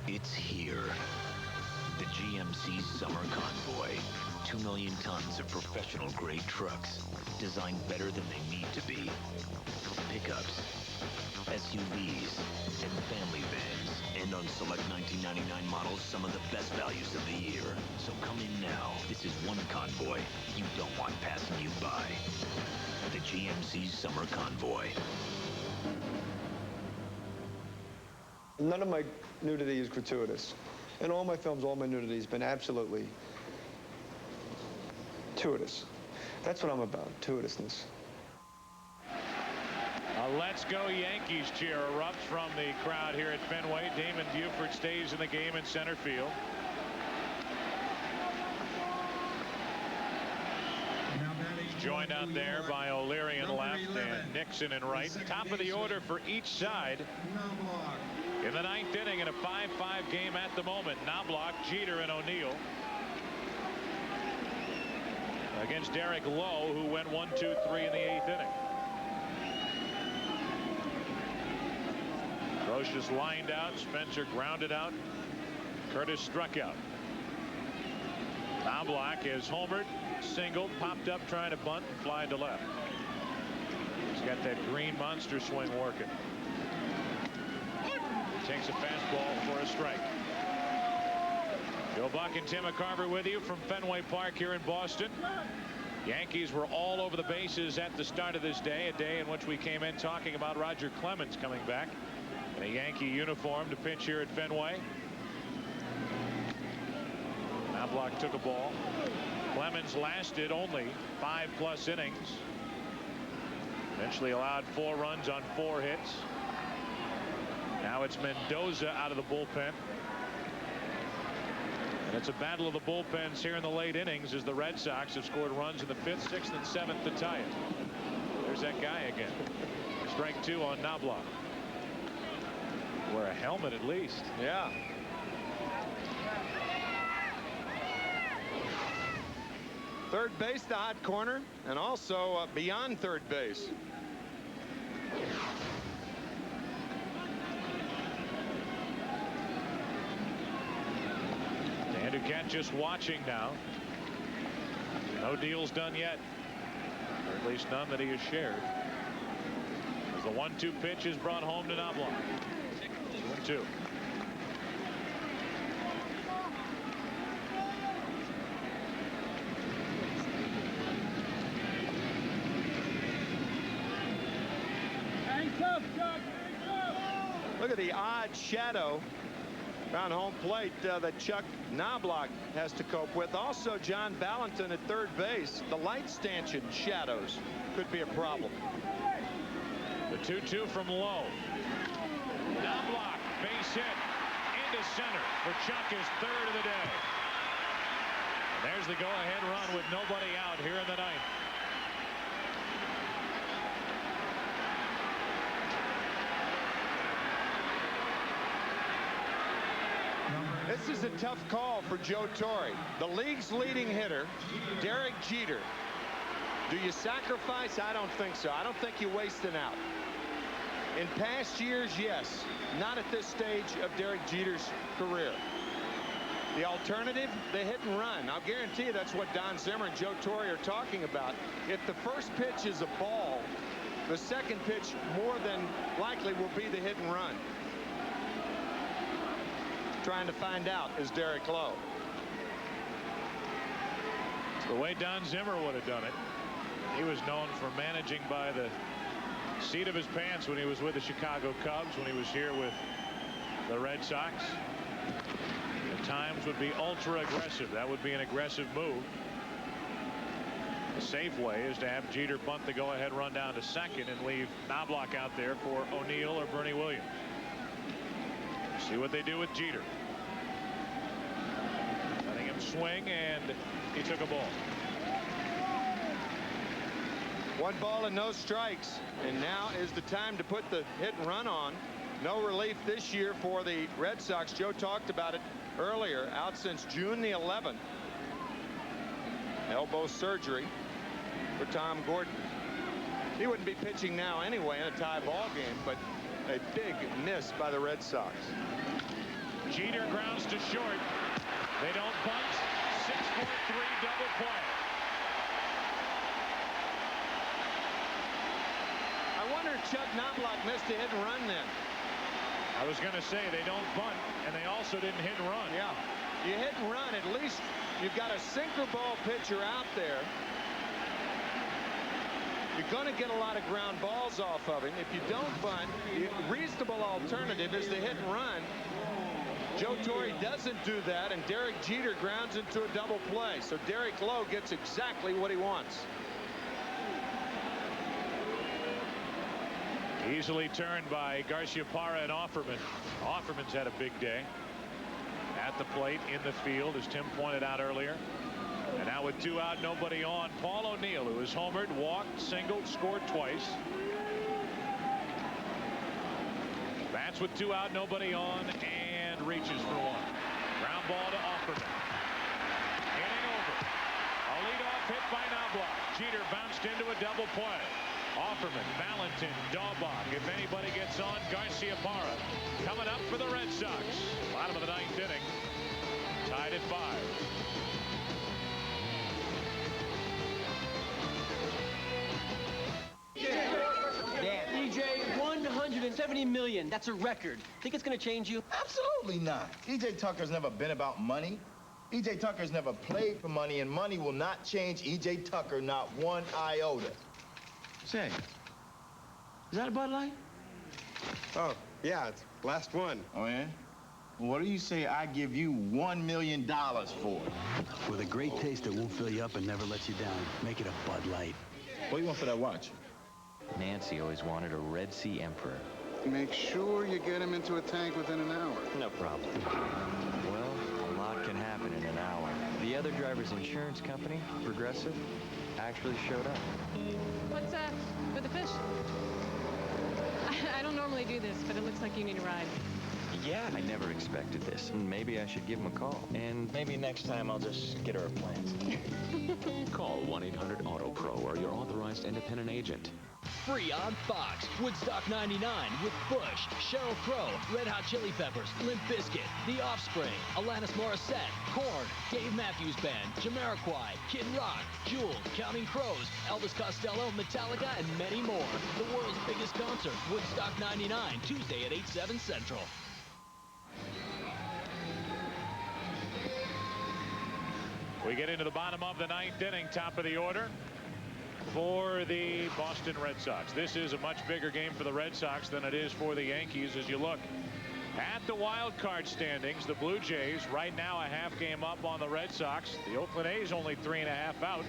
It's here. The GMC Summer Convoy. 2 million tons of professional-grade trucks, designed better than they need to be. Pickups, SUVs, and family vans. And on select 1999 models, some of the best values of the year. So come in now. This is one convoy you don't want passing you by. The GMC Summer Convoy. None of my nudity is gratuitous. In all my films, all my nudity has been absolutely gratuitous. That's what I'm about, gratuitousness. A Let's Go Yankees cheer erupts from the crowd here at Fenway. Damon Buford stays in the game in center field. He's joined out there by O'Leary in left and Nixon in right. Top of the order for each side in the 9th inning in a 5-5 game at the moment. Knobloch, Jeter, and O'Neill against Derek Lowe, who went 1-2-3 in the 8th inning. Roches lined out. Spencer grounded out. Curtis struck out. Knobloch is homered, singled, popped up trying to bunt, and fly to left. He's got that green monster swing working. Takes a fastball for a strike. Joe Buck and Tim McCarver with you from Fenway Park here in Boston. Yankees were all over the bases at the start of this day, a day in which we came in talking about Roger Clemens coming back in a Yankee uniform to pitch here at Fenway. Knobloch took a ball. Clemens lasted only 5+ innings. Eventually allowed 4 runs on 4 hits. Now it's Mendoza out of the bullpen. And it's a battle of the bullpens here in the late innings as the Red Sox have scored runs in the 5th, 6th, and 7th to tie it. There's that guy again. Strike 2 on Knobloch. Wear a helmet at least. Yeah. Third base, the hot corner, and also beyond third base. Dan Duquette just watching now. No deals done yet, or at least none that he has shared. As the 1-2 pitch is brought home to Knobloch. 2-2. Look at the odd shadow around home plate that Chuck Knobloch has to cope with. Also, John Valentin at third base. The light stanchion shadows could be a problem. The 2-2 from Lowe. Knobloch, base hit into center for Chuck, his 3rd of the day. And there's the go-ahead run with nobody out here in the 9th. This is a tough call for Joe Torre. The league's leading hitter, Derek Jeter. Do you sacrifice? I don't think so. I don't think you waste an out. In past years, yes. Not at this stage of Derek Jeter's career. The alternative, the hit and run. I'll guarantee you that's what Don Zimmer and Joe Torre are talking about. If the first pitch is a ball, the second pitch more than likely will be the hit and run. Trying to find out is Derek Lowe. It's the way Don Zimmer would have done it. He was known for managing by the seat of his pants when he was with the Chicago Cubs, when he was here with the Red Sox. At times would be ultra aggressive. That would be an aggressive move. The safe way is to have Jeter bunt the go-ahead run down to second and leave Knobloch out there for O'Neill or Bernie Williams. See what they do with Jeter. Letting him swing, and he took a ball. 1 ball and no strikes, and now is the time to put the hit and run on. No relief this year for the Red Sox. Joe talked about it earlier. Out since June the 11th. Elbow surgery for Tom Gordon. He wouldn't be pitching now anyway in a tie ball game, but a big miss by the Red Sox. Jeter grounds to short. They don't bunt. 6 6-4-3 double play. I wonder if Chuck Knobloch missed a hit and run then. I was going to say they don't bunt, and they also didn't hit and run. Yeah. You hit and run, at least you've got a sinker ball pitcher out there. You're going to get a lot of ground balls off of him. If you don't bunt, the reasonable alternative is the hit and run. Joe Torre doesn't do that, and Derek Jeter grounds into a double play. So Derek Lowe gets exactly what he wants. Easily turned by Garciaparra and Offerman. Offerman's had a big day at the plate, in the field, as Tim pointed out earlier. And now with 2 out, nobody on, Paul O'Neill, who has homered, walked, singled, scored twice. Bats with 2 out, nobody on, and reaches for 1. Ground ball to Offerman. Inning over. A leadoff hit by Knobloch. Jeter bounced into a double play. Offerman, Valentin, Daubach. If anybody gets on, Garciaparra. Coming up for the Red Sox. Bottom of the 9th inning. Tied at 5. EJ, $170 million. That's a record. Think it's going to change you? Absolutely not. E.J. Tucker's never been about money. E.J. Tucker's never played for money, and money will not change E.J. Tucker, not 1 iota. Say, is that a Bud Light? Oh, yeah, it's last one. Oh, yeah? What do you say I give you $1 million for it? With a great taste that won't fill you up and never lets you down. Make it a Bud Light. What do you want for that watch? Nancy always wanted a Red Sea Emperor. Make sure you get him into a tank within an hour. No problem. Well, a lot can happen in an hour. The other driver's insurance company, Progressive, actually showed up. What's for the fish? I don't normally do this, but it looks like you need a ride. Yeah, I never expected this. Maybe I should give him a call. And maybe next time I'll just get her a plan. Call 1-800-AUTO-PRO or your authorized independent agent. Free on Fox. Woodstock 99 with Bush, Sheryl Crow, Red Hot Chili Peppers, Limp Bizkit, The Offspring, Alanis Morissette, Korn, Dave Matthews Band, Jamiroquai, Kid Rock, Jewel, Counting Crows, Elvis Costello, Metallica, and many more. The world's biggest concert, Woodstock 99, Tuesday at 8/7 Central. We get into the bottom of the 9th inning, top of the order for the Boston Red Sox. This is a much bigger game for the Red Sox than it is for the Yankees. As you look at the wild card standings, the Blue Jays right now a half game up on the Red Sox. The Oakland A's only 3.5 out.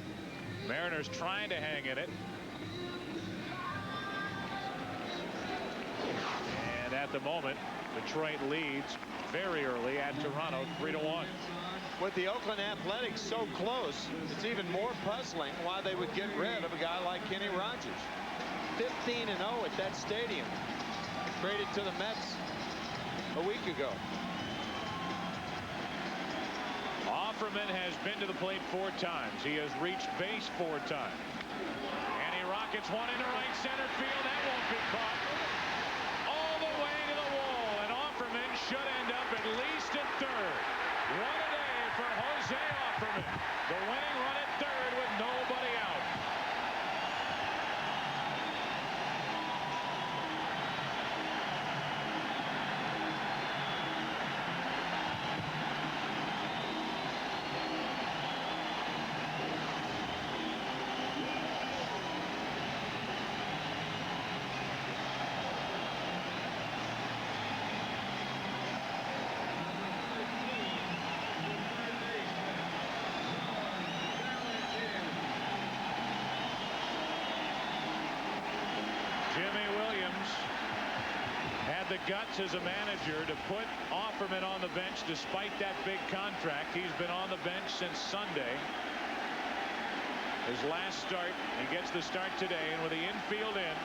Mariners trying to hang in it. And at the moment, Detroit leads very early at Toronto, 3-1. With the Oakland Athletics so close, it's even more puzzling why they would get rid of a guy like Kenny Rogers. 15-0 at that stadium. Traded to the Mets a week ago. Offerman has been to the plate 4 times. He has reached base 4 times. And he rockets one into right center field. That won't be caught. All the way to the wall. And Offerman should end up at least at third. What a day for Jose Offerman. The winning run at third with nobody out. The guts as a manager to put Offerman on the bench despite that big contract. He's been on the bench since Sunday. His last start, he gets the start today, and with the infield in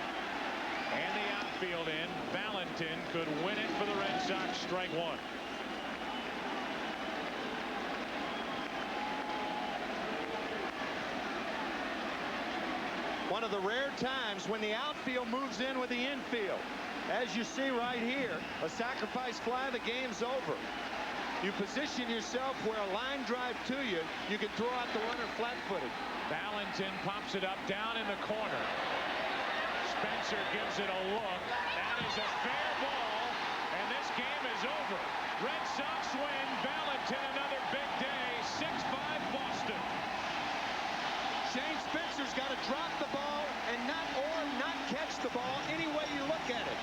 and the outfield in, Valentin could win it for the Red Sox. Strike 1. One of the rare times when the outfield moves in with the infield. As you see right here, a sacrifice fly, the game's over. You position yourself where a line drive to you, you can throw out the runner flat-footed. Valentin pops it up down in the corner. Spencer gives it a look. That is a fair ball, and this game is over. Red Sox win. Valentin, another big day. 6-5 Boston. Shane Spencer's got to drop the ball and not catch the ball any way you look at it.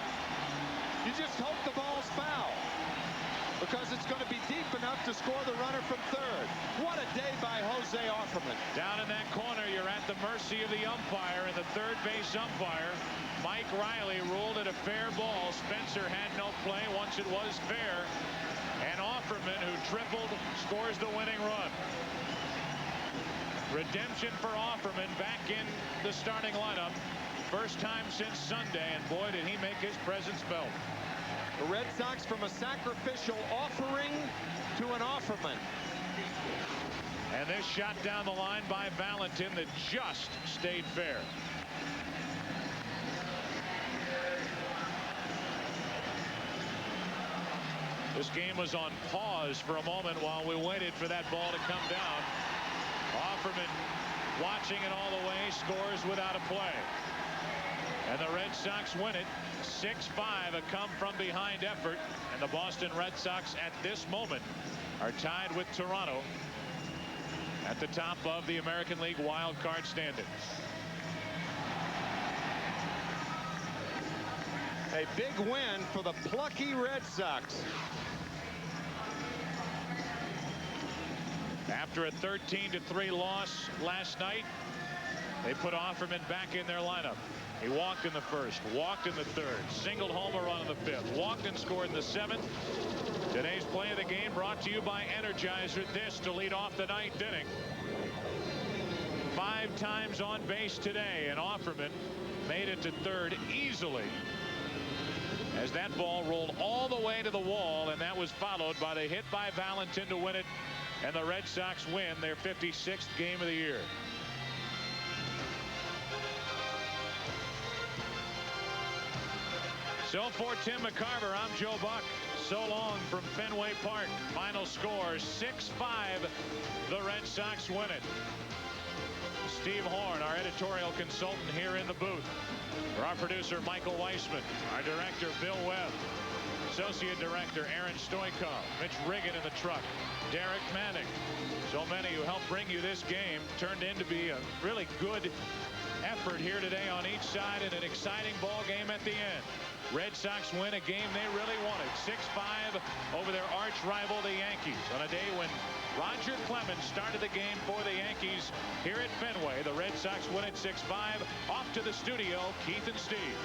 You just hope the ball's foul, because it's going to be deep enough to score the runner from third. What a day by Jose Offerman. Down in that corner, you're at the mercy of the umpire, and the third base umpire, Mike Riley, ruled it a fair ball. Spencer had no play once it was fair. And Offerman, who tripled, scores the winning run. Redemption for Offerman back in the starting lineup. First time since Sunday, and boy, did he make his presence felt. The Red Sox from a sacrificial offering to an Offerman. And this shot down the line by Valentin that just stayed fair. This game was on pause for a moment while we waited for that ball to come down. Offerman watching it all the way, scores without a play. And the Red Sox win it 6-5, a come from behind effort, and the Boston Red Sox at this moment are tied with Toronto at the top of the American League wild card standings. A big win for the plucky Red Sox. After a 13-3 loss last night, they put Offerman back in their lineup. He walked in the first, walked in the third, singled home a run in the fifth, walked and scored in the seventh. Today's play of the game brought to you by Energizer This to lead off the ninth inning. 5 times on base today, and Offerman made it to third easily as that ball rolled all the way to the wall, and that was followed by the hit by Valentin to win it, and the Red Sox win their 56th game of the year. So for Tim McCarver, I'm Joe Buck. So long from Fenway Park. Final score 6-5. The Red Sox win it. Steve Horn, our editorial consultant here in the booth. For our producer, Michael Weissman. Our director, Bill Webb. Associate Director, Aaron Stoikov. Mitch Riggin in the truck. Derek Manning. So many who helped bring you this game. Turned in to be a really good effort here today on each side, and an exciting ball game at the end. Red Sox win a game they really wanted. 6-5 over their arch rival, the Yankees, on a day when Roger Clemens started the game for the Yankees here at Fenway. The Red Sox win it 6-5. Off to the studio, Keith and Steve.